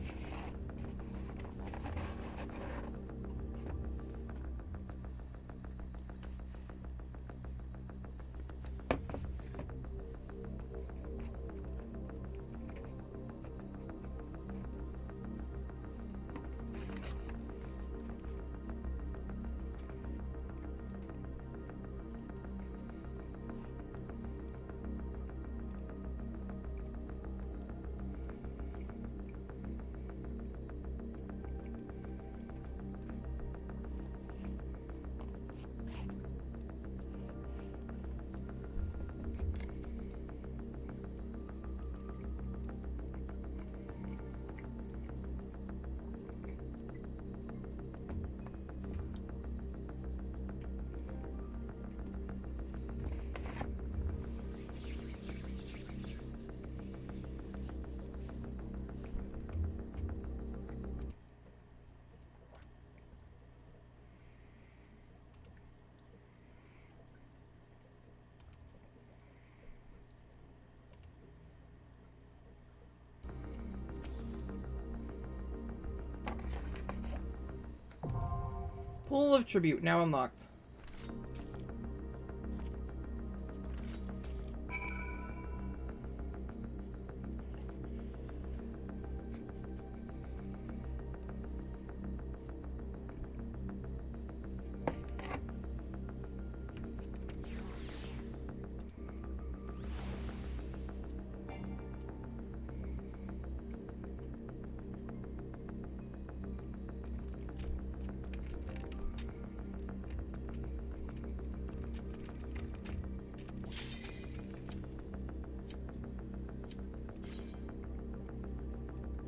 Pool of Tribute, now unlocked.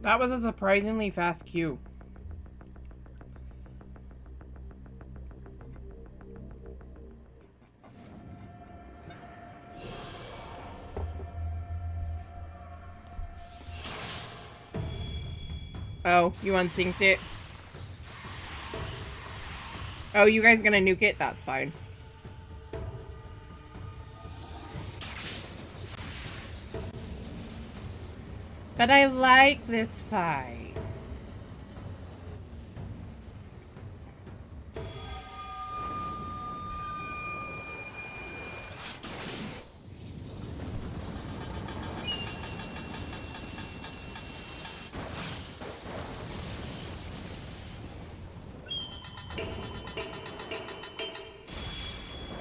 That was a surprisingly fast queue. Oh, you unsynced it? Oh, you guys gonna nuke it? That's fine. But I like this fight.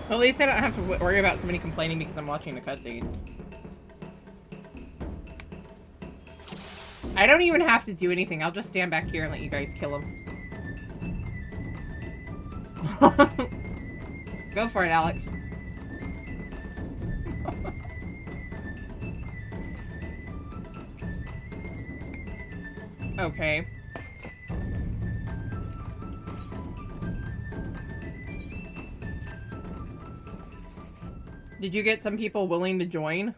Well, at least I don't have to worry about somebody complaining because I'm watching the cutscene. I don't even have to do anything. I'll just stand back here and let you guys kill him. Go for it, Alex. Okay. Did you get some people willing to join?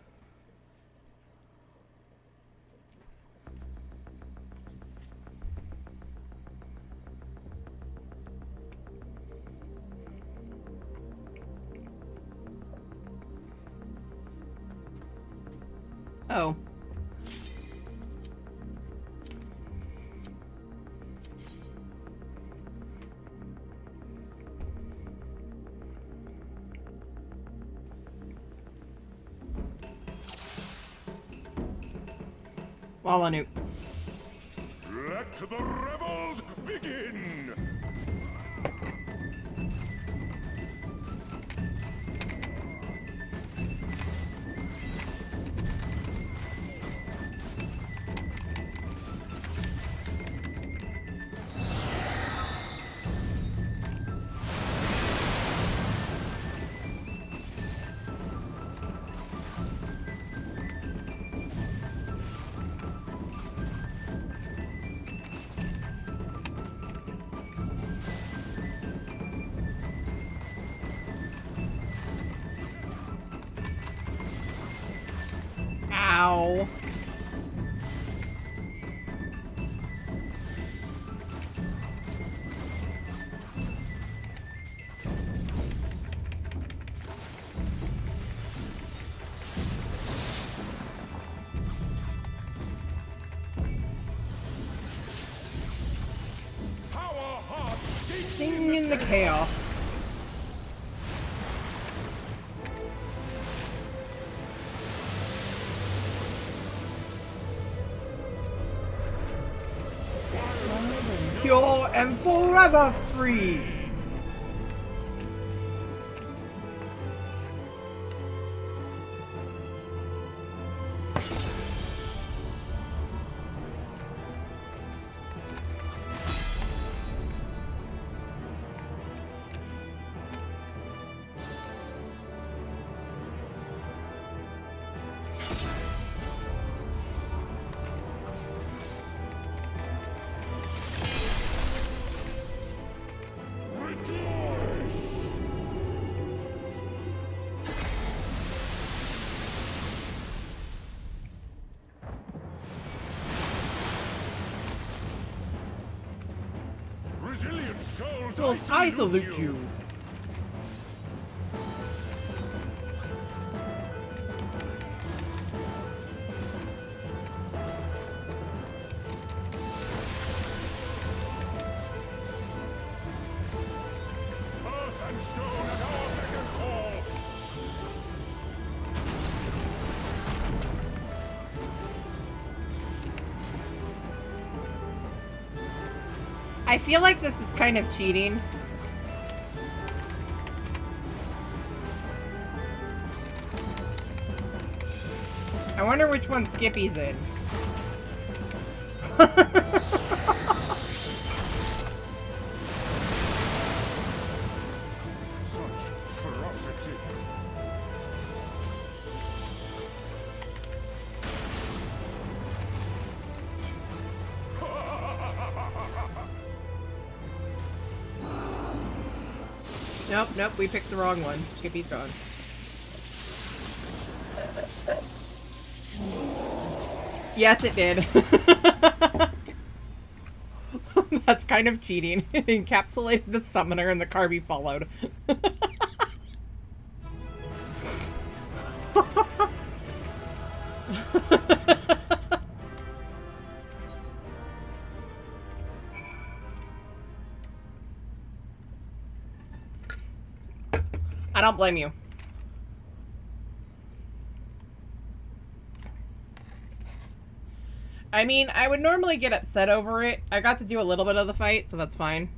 Oh. Lava nuke. Let the revels begin! Ow. Sing in the chaos. Pure and forever free. Souls, I salute you. I feel like this is kind of cheating. I wonder which one Skippy's in. Such ferocity. Nope, nope, we picked the wrong one. Skippy's gone. Yes, it did. That's kind of cheating. It encapsulated the summoner and the Carby followed. I don't blame you. I mean, I would normally get upset over it. I got to do a little bit of the fight, so that's fine.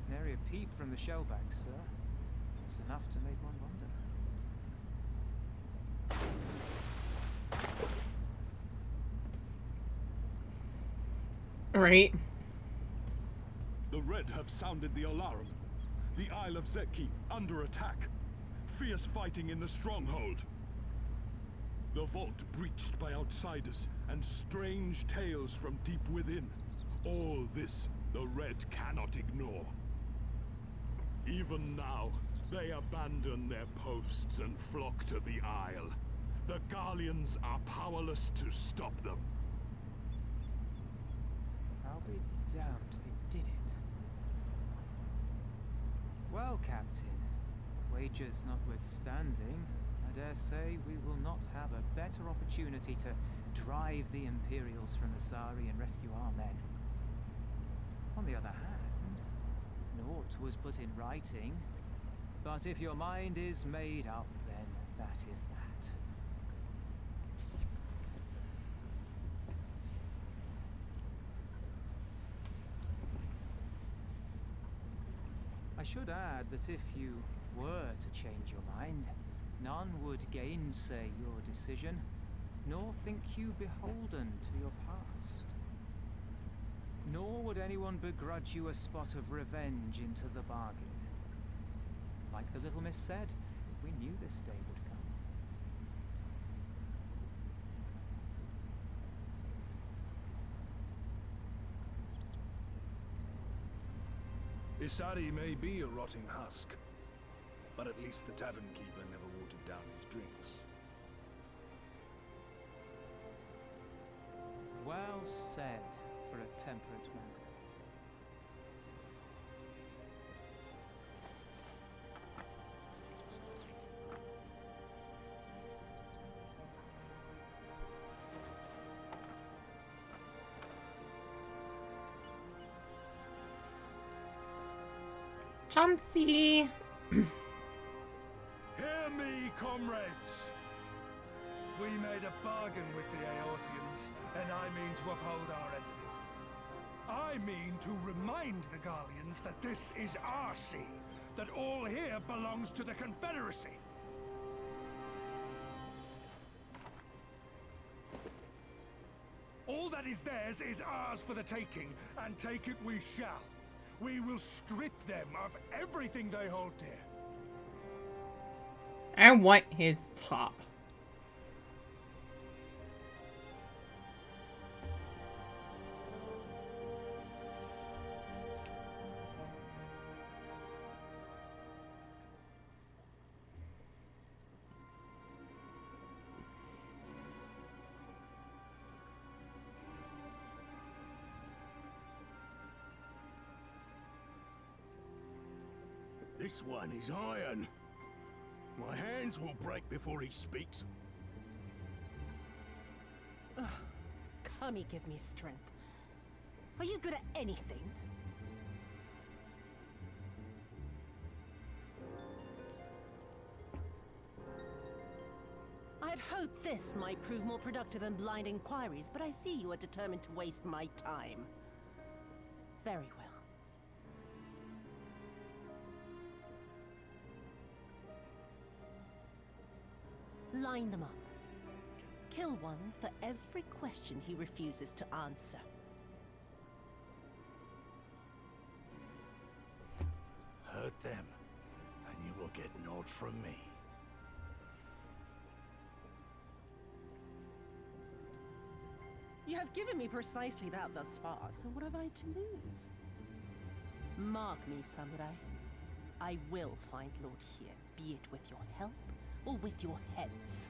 Nary a peep from the shellback, sir. It's enough to make one wonder. Right. The Red have sounded the alarm. The Isle of Zeki under attack. Fierce fighting in the stronghold. The vault breached by outsiders and strange tales from deep within. All this the Red cannot ignore. Even now, they abandon their posts and flock to the Isle. The Guardians are powerless to stop them. I'll be damned if they did it. Well, Captain, wagers notwithstanding, I dare say we will not have a better opportunity to drive the Imperials from Asari and rescue our men. On the other hand, naught was put in writing, but if your mind is made up, then that is that. I should add that if you were to change your mind, none would gainsay your decision, nor think you beholden to your past. Nor would anyone begrudge you a spot of revenge into the bargain. Like the little miss said, we knew this day would come. Isari may be a rotting husk, but at least the tavern keeper never watered down his drinks. Well said for a temperate man. Chauncey! Hear me, comrades! We made a bargain with the Aorsians, and I mean to uphold our end of it. I mean to remind the Guardians that this is our sea, that all here belongs to the Confederacy. All that is theirs is ours for the taking, and take it we shall. We will strip them of everything they hold dear. I want his top. This one is iron. My hands will break before he speaks. Kami, give me strength. Are you good at anything? I'd hoped this might prove more productive than blind inquiries, but I see you are determined to waste my time. Very well. Line them up. Kill one for every question he refuses to answer. Hurt them, and you will get naught from me. You have given me precisely that thus far, so what have I to lose? Mark me, samurai. I will find Lord here, be it with your help or with your heads.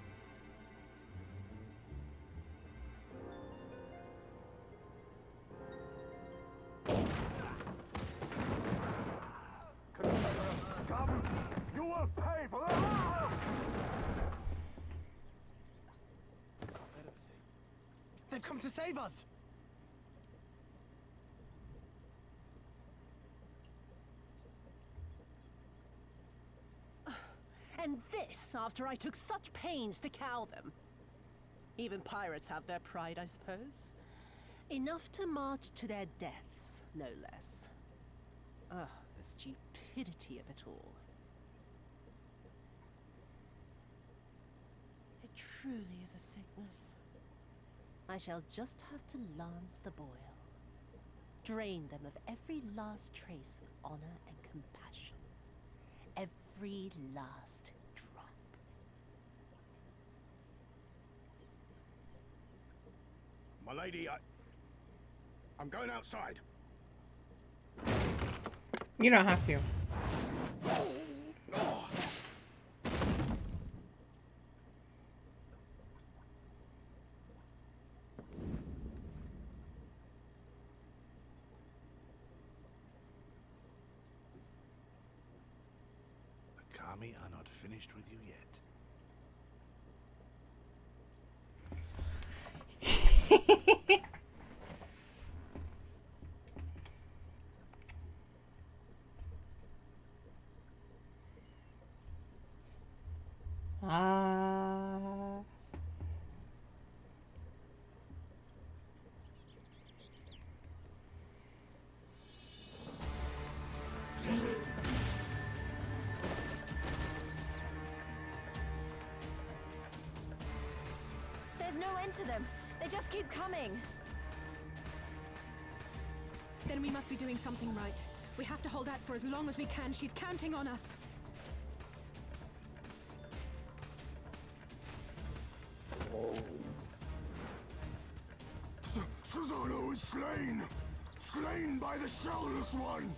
Come! You will pay for that! They've come to save us! And this after I took such pains to cow them. Even pirates have their pride, I suppose. Enough to march to their deaths, no less. Oh, the stupidity of it all. It truly is a sickness. I shall just have to lance the boil. Drain them of every last trace of honor and compassion. Every last drop. My lady, I'm going outside. You don't have to. The Kami are not finished with you yet. Ah. There's no end to them. They just keep coming. Then we must be doing something right. We have to hold out for as long as we can. She's counting on us. Susano is slain! Slain by the Shell-less one!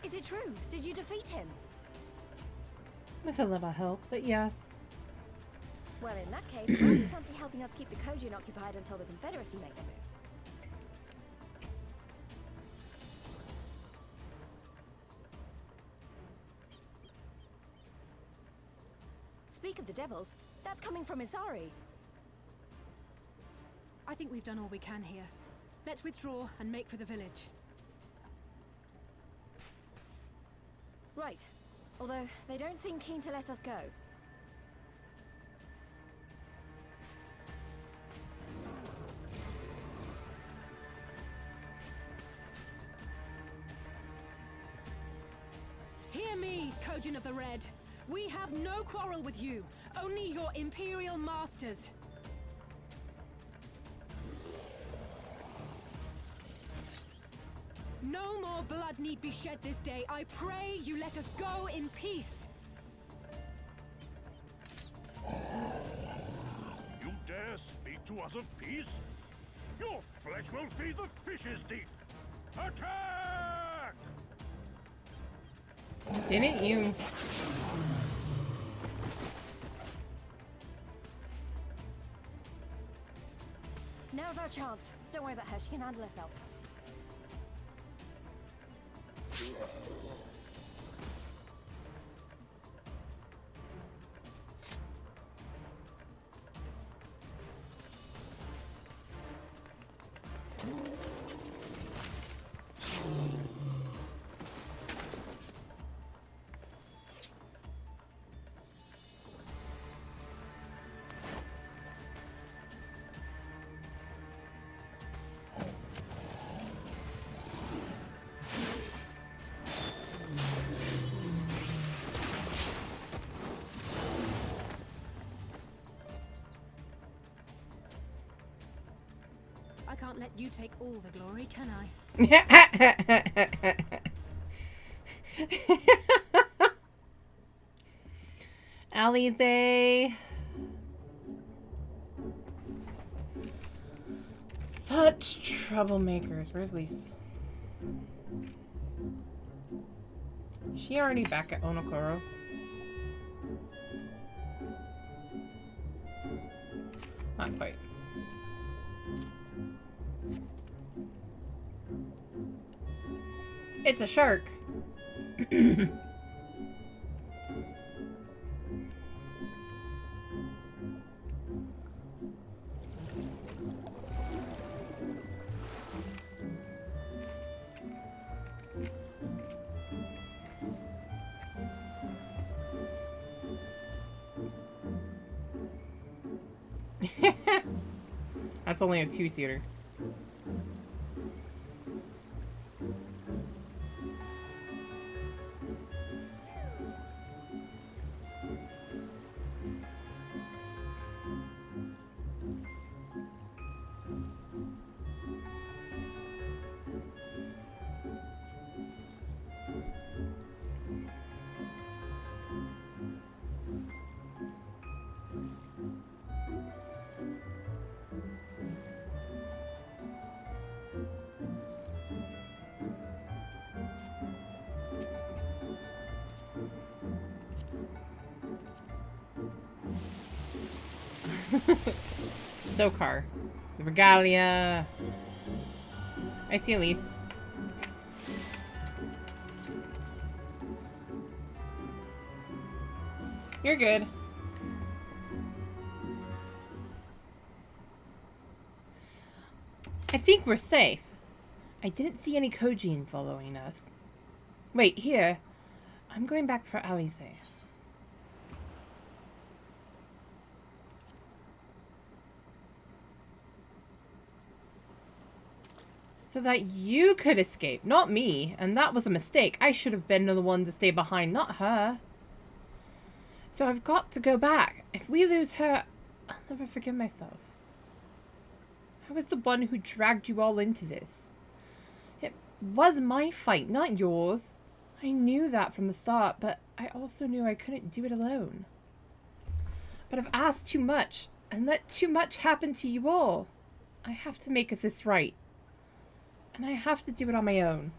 Is it true? Did you defeat him? With a little help, but yes. Well, in that case, how do you fancy helping us keep the Kojin occupied until the Confederacy make their move? Speak of the devils, that's coming from Isari. I think we've done all we can here. Let's withdraw and make for the village. Right. Although, they don't seem keen to let us go. Hear me, Kojin of the Red. We have no quarrel with you, only your Imperial masters. No more blood need be shed this day. I pray you let us go in peace. You dare speak to us of peace? Your flesh will feed the fishes, thief! Attack! Didn't you? Now's our chance. Don't worry about her. She can handle herself. I can't let you take all the glory, can I? Alize. Such troublemakers. Where's Lise? Is she already back at Onokoro? Not quite. It's a shark. That's only a two-seater. Sokar. The regalia. I see Elise. You're good. I think we're safe. I didn't see any Kojin following us. Wait, here. I'm going back for Alize. So that you could escape, not me. And that was a mistake. I should have been the one to stay behind, not her. So I've got to go back. If we lose her, I'll never forgive myself. I was the one who dragged you all into this. It was my fight, not yours. I knew that from the start, but I also knew I couldn't do it alone. But I've asked too much, and let too much happen to you all. I have to make this right. And I have to do it on my own.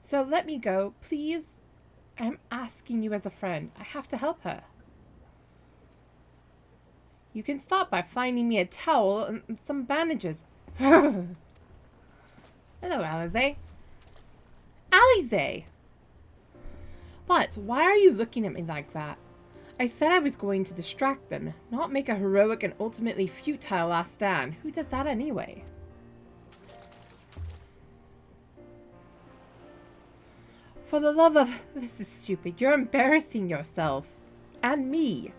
So let me go, please. I'm asking you as a friend. I have to help her. You can start by finding me a towel and some bandages. Hello, Alize. Alize! What? Why are you looking at me like that? I said I was going to distract them, not make a heroic and ultimately futile last stand. Who does that anyway? For the love of... This is stupid. You're embarrassing yourself. And me.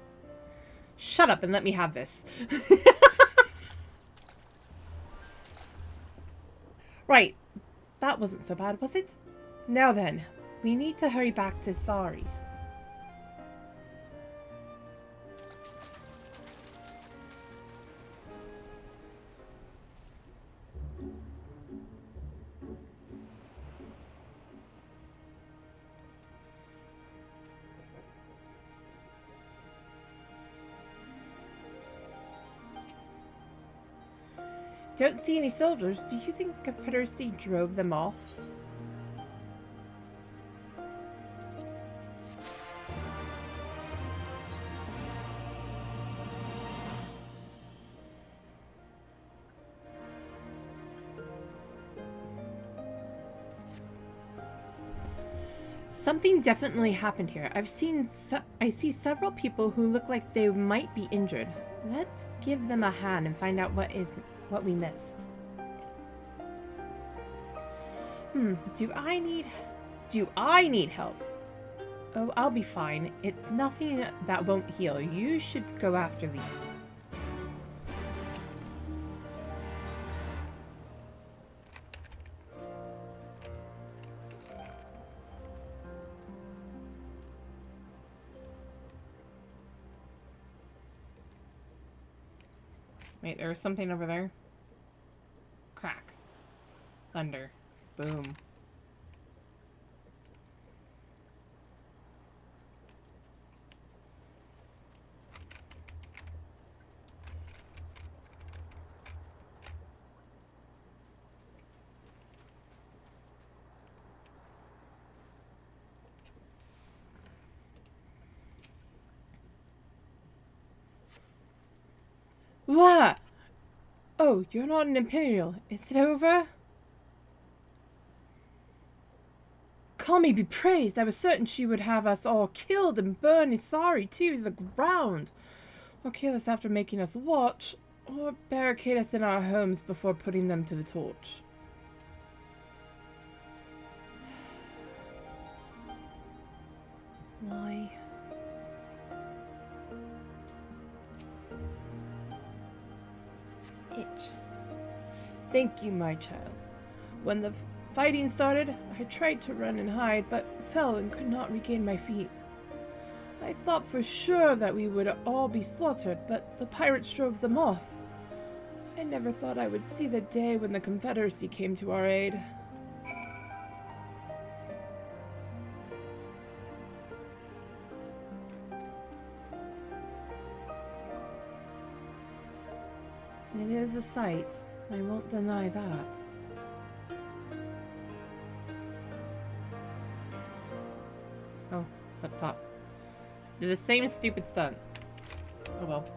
Shut up and let me have this. Right. That wasn't so bad, was it? Now then, we need to hurry back to Sari. Don't see any soldiers. Do you think the Confederacy drove them off? Something definitely happened here. I see several people who look like they might be injured. Let's give them a hand and find out what we missed. Do I need help? Oh, I'll be fine. It's nothing that won't heal. You should go after these. Wait, there was something over there. Crack. Thunder. Boom. What? Oh, you're not an Imperial. Is it over? Kami be praised. I was certain she would have us all killed and burn Isari to the ground. Or kill us after making us watch. Or barricade us in our homes before putting them to the torch. Why? Itch. Thank you, my child. When the fighting started, I tried to run and hide, but fell and could not regain my feet. I thought for sure that we would all be slaughtered, but the pirates drove them off. I never thought I would see the day when the Confederacy came to our aid. It is a sight. I won't deny that. Oh, it's up top. Did the same stupid stunt. Oh well.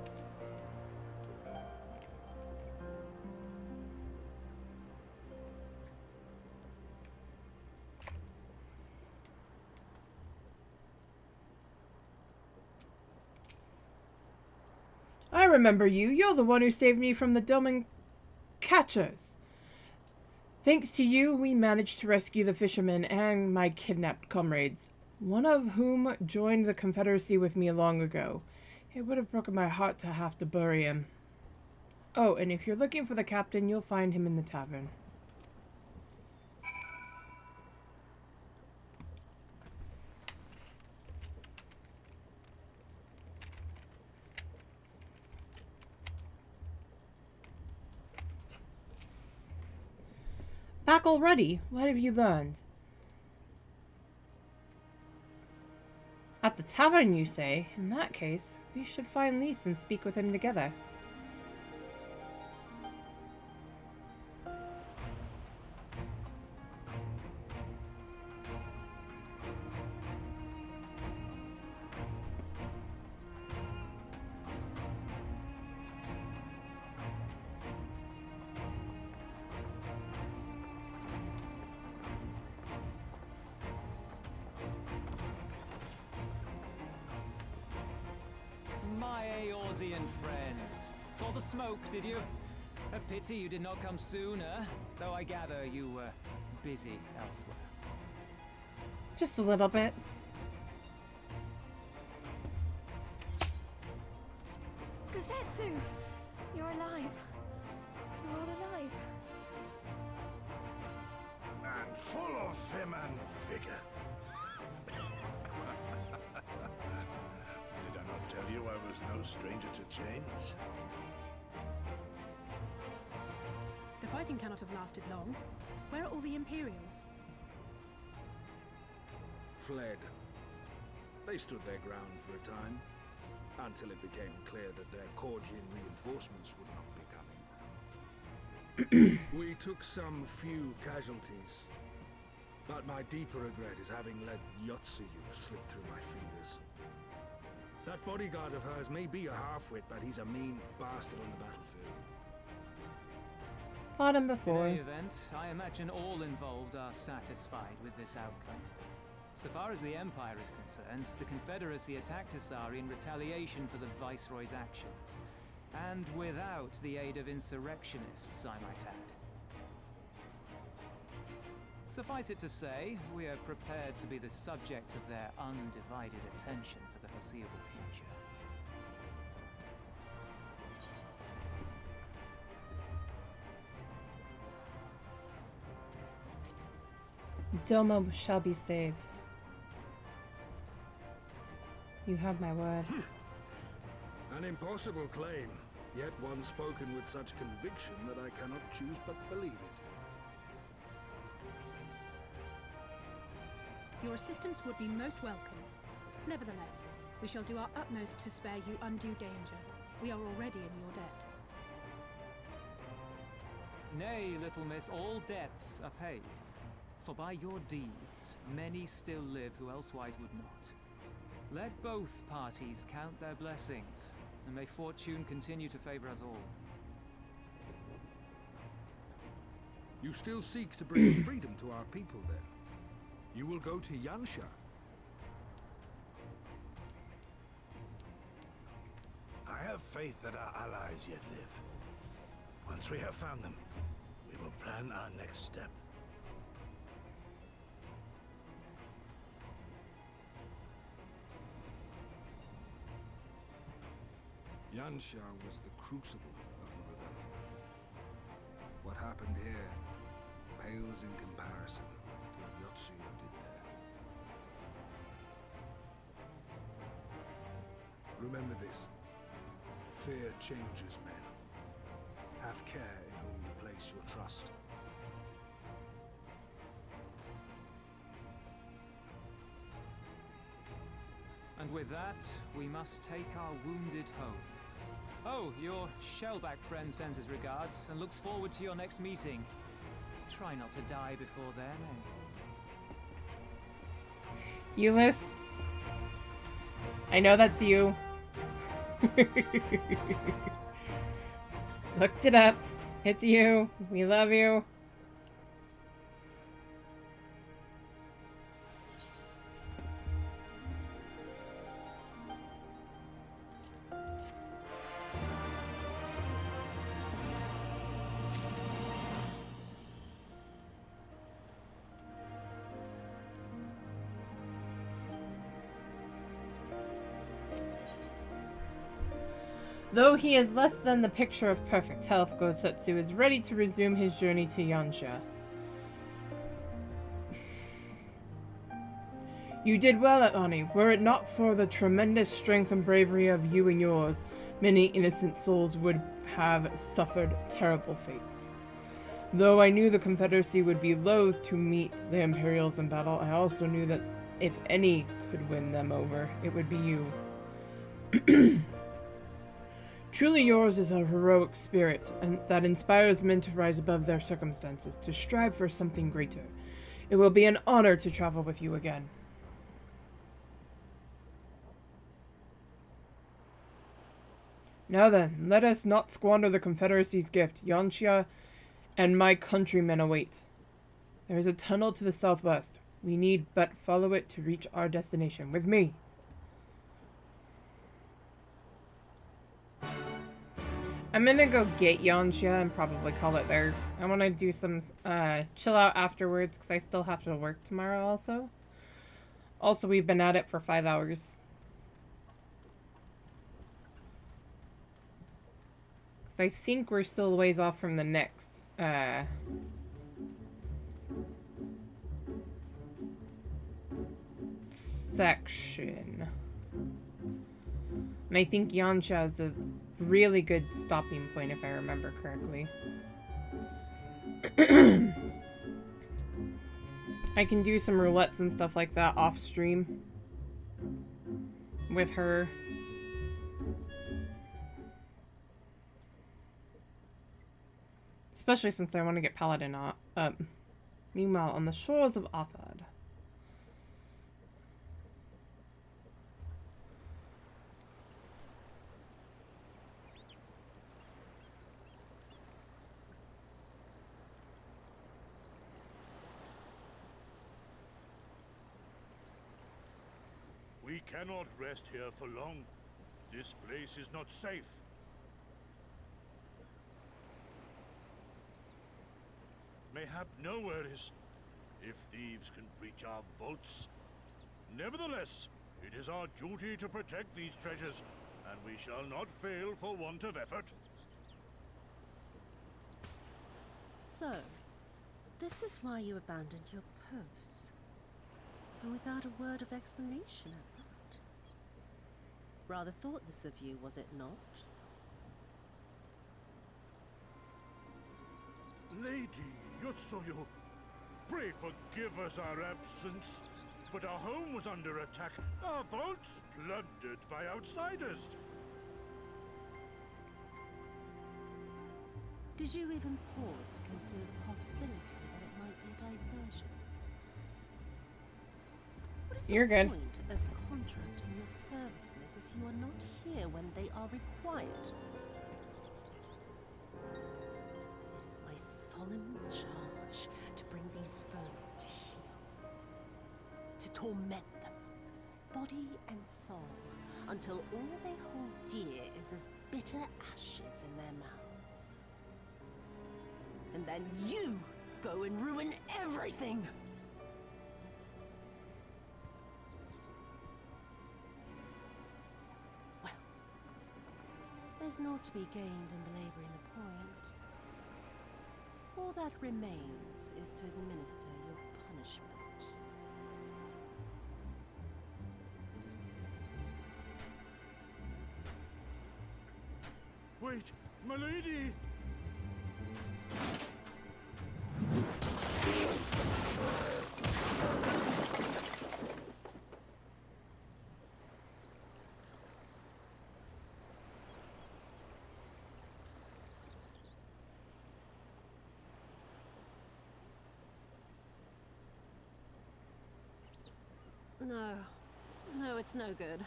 I remember you. You're the one who saved me from the Doma catchers. Thanks to you, we managed to rescue the fishermen and my kidnapped comrades, one of whom joined the Confederacy with me long ago. It would have broken my heart to have to bury him. Oh, and if you're looking for the captain, you'll find him in the tavern. Back already? What have you learned? At the tavern, you say? In that case, we should find Lys and speak with him together. Eorzean friends. Saw the smoke, did you? A pity you did not come sooner, though I gather you were busy elsewhere. Just a little bit. Gosetsu! You're alive. You're all alive. And full of vim and vigor. Did I not tell you I was no stranger to change? The fighting cannot have lasted long. Where are all the Imperials? Fled. They stood their ground for a time, until it became clear that their Korgian reinforcements would not be coming. We took some few casualties, but my deeper regret is having let Yotsuyu slip through my fingers. That bodyguard of hers may be a half-wit, but he's a mean bastard on the battlefield. Fought him before. In any event, I imagine all involved are satisfied with this outcome. So far as the Empire is concerned, the Confederacy attacked Asari in retaliation for the Viceroy's actions. And without the aid of insurrectionists, I might add. Suffice it to say, we are prepared to be the subject of their undivided attention for the foreseeable future. Doma shall be saved. You have my word. An impossible claim, yet one spoken with such conviction that I cannot choose but believe it. Your assistance would be most welcome. Nevertheless, we shall do our utmost to spare you undue danger. We are already in your debt. Nay, little miss, all debts are paid. For by your deeds, many still live who elsewise would not. Let both parties count their blessings, and may fortune continue to favor us all. You still seek to bring freedom to our people, then? You will go to Yansha. I have faith that our allies yet live. Once we have found them, we will plan our next step. Yansha was the crucible of the rebellion. What happened here pales in comparison to what Yotsuya did there. Remember this. Fear changes men. Have care in whom you place your trust. And with that, we must take our wounded home. Oh, your Shellback friend sends his regards and looks forward to your next meeting. Try not to die before then, eh? Euless, I know that's you. Looked it up. It's you. We love you. Though he is less than the picture of perfect health, Gosetsu is ready to resume his journey to Yansha. You did well, Atlani. Were it not for the tremendous strength and bravery of you and yours, many innocent souls would have suffered terrible fates. Though I knew the Confederacy would be loath to meet the Imperials in battle, I also knew that if any could win them over, it would be you. Truly yours is a heroic spirit, and that inspires men to rise above their circumstances, to strive for something greater. It will be an honor to travel with you again. Now then, let us not squander the Confederacy's gift. Yansha and my countrymen await. There is a tunnel to the southwest. We need but follow it to reach our destination. With me. I'm gonna go get Yansha and probably call it there. I want to do some chill out afterwards because I still have to work tomorrow also. Also, we've been at it for 5 hours. So I think we're still a ways off from the next section. And I think Yansha is a really good stopping point if I remember correctly. I can do some roulettes and stuff like that off stream with her. Especially since I want to get Paladin up. Meanwhile, on the shores of Athad. We cannot rest here for long. This place is not safe. Mayhap nowhere is, if thieves can breach our vaults. Nevertheless, it is our duty to protect these treasures, and we shall not fail for want of effort. So, this is why you abandoned your posts. And without a word of explanation at that. Rather thoughtless of you, was it not? Lady Yotsuyo, pray forgive us our absence, but our home was under attack, our vaults plundered by outsiders. Did you even pause to consider the possibility that it might be a diversion? What is You're the good. point of contracting your services if you are not here when they are required? It is my solemn charge to bring these vermin to heel, to torment them, body and soul, until all they hold dear is as bitter ashes in their mouths. And then you go and ruin everything! Well, there's naught to be gained in belaboring the point. All that remains is to administer your punishment. Wait, my lady! No, it's no good.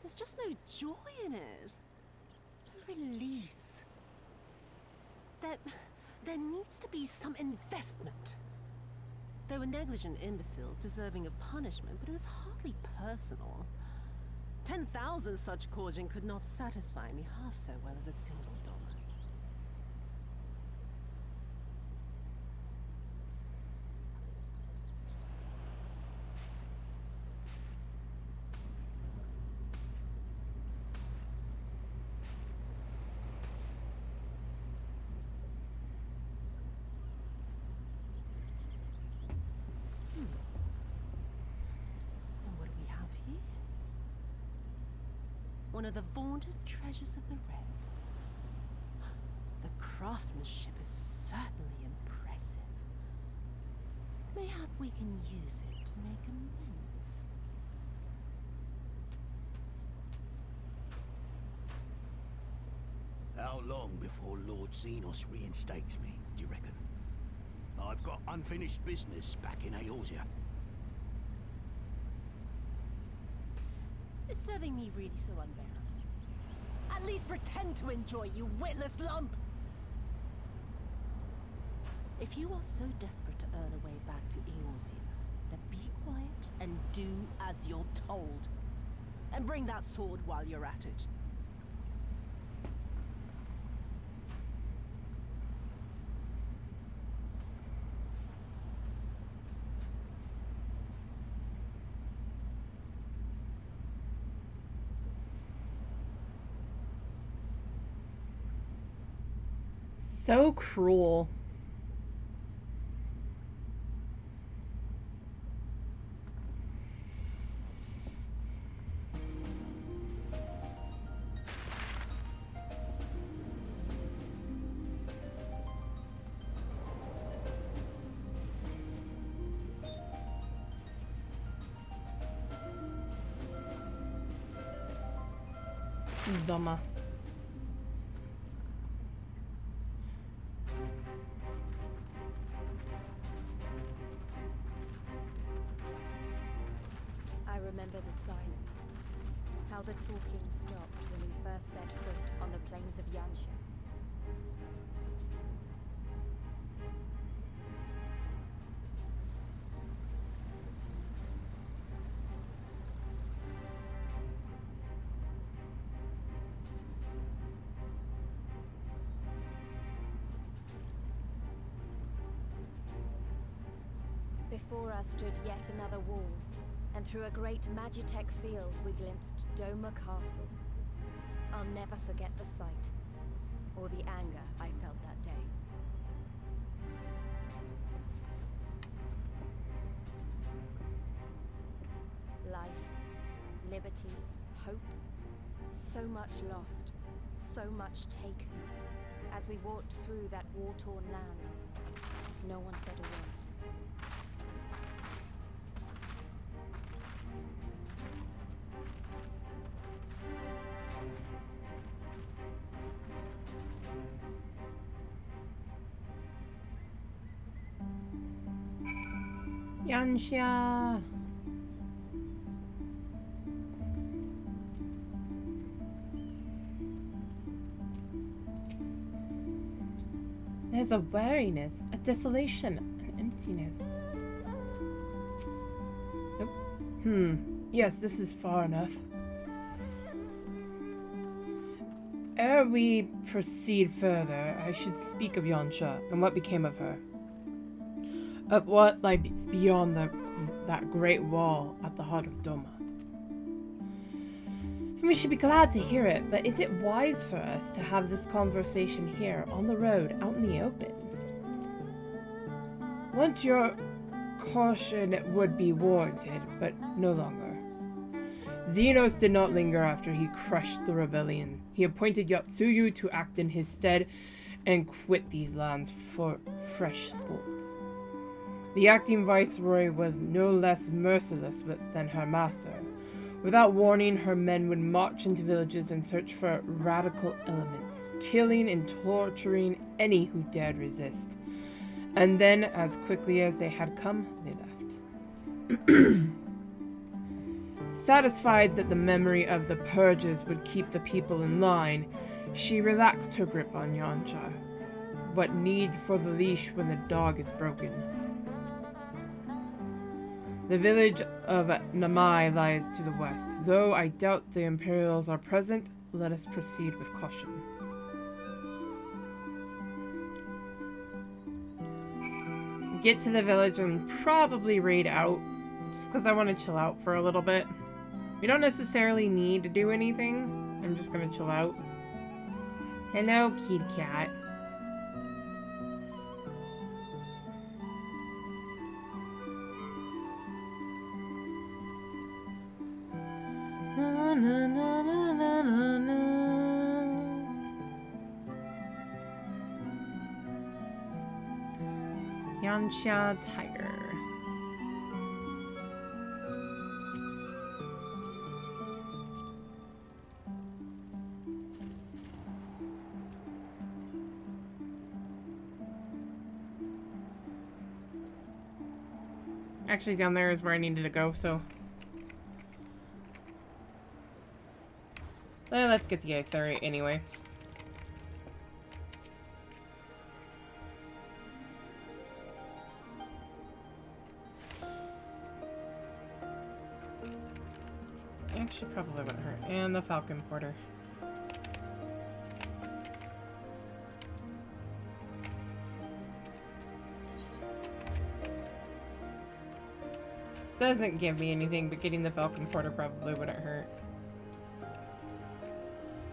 There's just no joy in it. No release. There needs to be some investment. They were negligent imbeciles deserving of punishment, but it was hardly personal. 10,000 such causing could not satisfy me half so well as a single Doma. One of the vaunted treasures of the Red. The craftsmanship is certainly impressive. Mayhap we can use it to make amends. How long before Lord Xenos reinstates me, do you reckon? I've got unfinished business back in Eorzea. Is serving me really so unbearable? At least pretend to enjoy, you witless lump! If you are so desperate to earn a way back to Eorzea, then be quiet and do as you're told. And bring that sword while you're at it. So cruel. Doma. I remember the silence. How the talking stopped when we first set foot on the plains of Yansha. stood yet another wall, and through a great Magitech field we glimpsed Doma Castle. I'll never forget the sight, or the anger I felt that day. Life, liberty, hope, so much lost, so much taken. As we walked through that war-torn land, no one said a word. Yansha. There's a weariness, a desolation, an emptiness. Nope. Yes, this is far enough. Ere we proceed further, I should speak of Yansha and what became of her. Of what lies beyond that great wall at the heart of Doma. And we should be glad to hear it, but is it wise for us to have this conversation here, on the road, out in the open? Once your caution would be warranted, but no longer. Xenos did not linger after he crushed the rebellion. He appointed Yotsuyu to act in his stead and quit these lands for fresh sport. The acting viceroy was no less merciless than her master. Without warning, her men would march into villages and search for radical elements, killing and torturing any who dared resist. And then, as quickly as they had come, they left. Satisfied that the memory of the purges would keep the people in line, she relaxed her grip on Yansha. What need for the leash when the dog is broken? The village of Namai lies to the west. Though I doubt the Imperials are present, let us proceed with caution. Get to the village and probably raid out, just because I want to chill out for a little bit. We don't necessarily need to do anything. I'm just going to chill out. Hello, kitty cat. Na, na, na, na, na, na, na. Yansha Tiger. Actually, down there is where I needed to go, so... Well, let's get the Aetheri anyway. Actually, probably wouldn't hurt. And the Falcon Porter. Doesn't give me anything, but getting the Falcon Porter probably wouldn't hurt.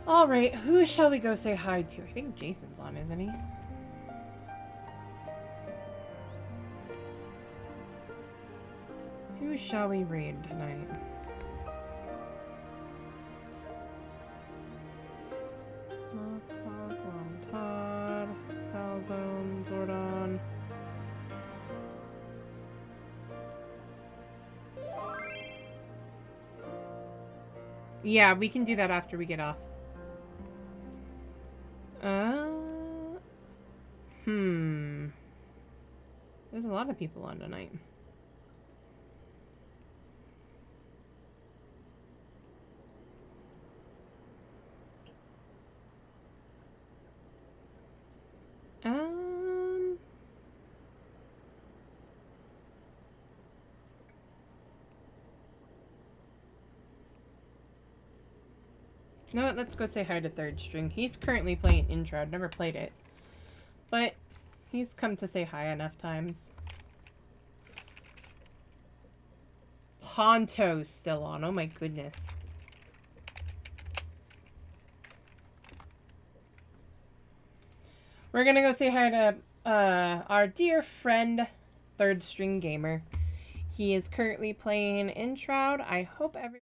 Alright, who shall we go say hi to? I think Jason's on, isn't he? Who shall we raid tonight? Todd, Calzone, Zordon. Yeah, we can do that after we get off. There's a lot of people on tonight. No, let's go say hi to Third String. He's currently playing Intro. I've never played it. But he's come to say hi enough times. Ponto's still on. Oh my goodness. We're gonna go say hi to our dear friend, Third String Gamer. He is currently playing in Shroud. I hope every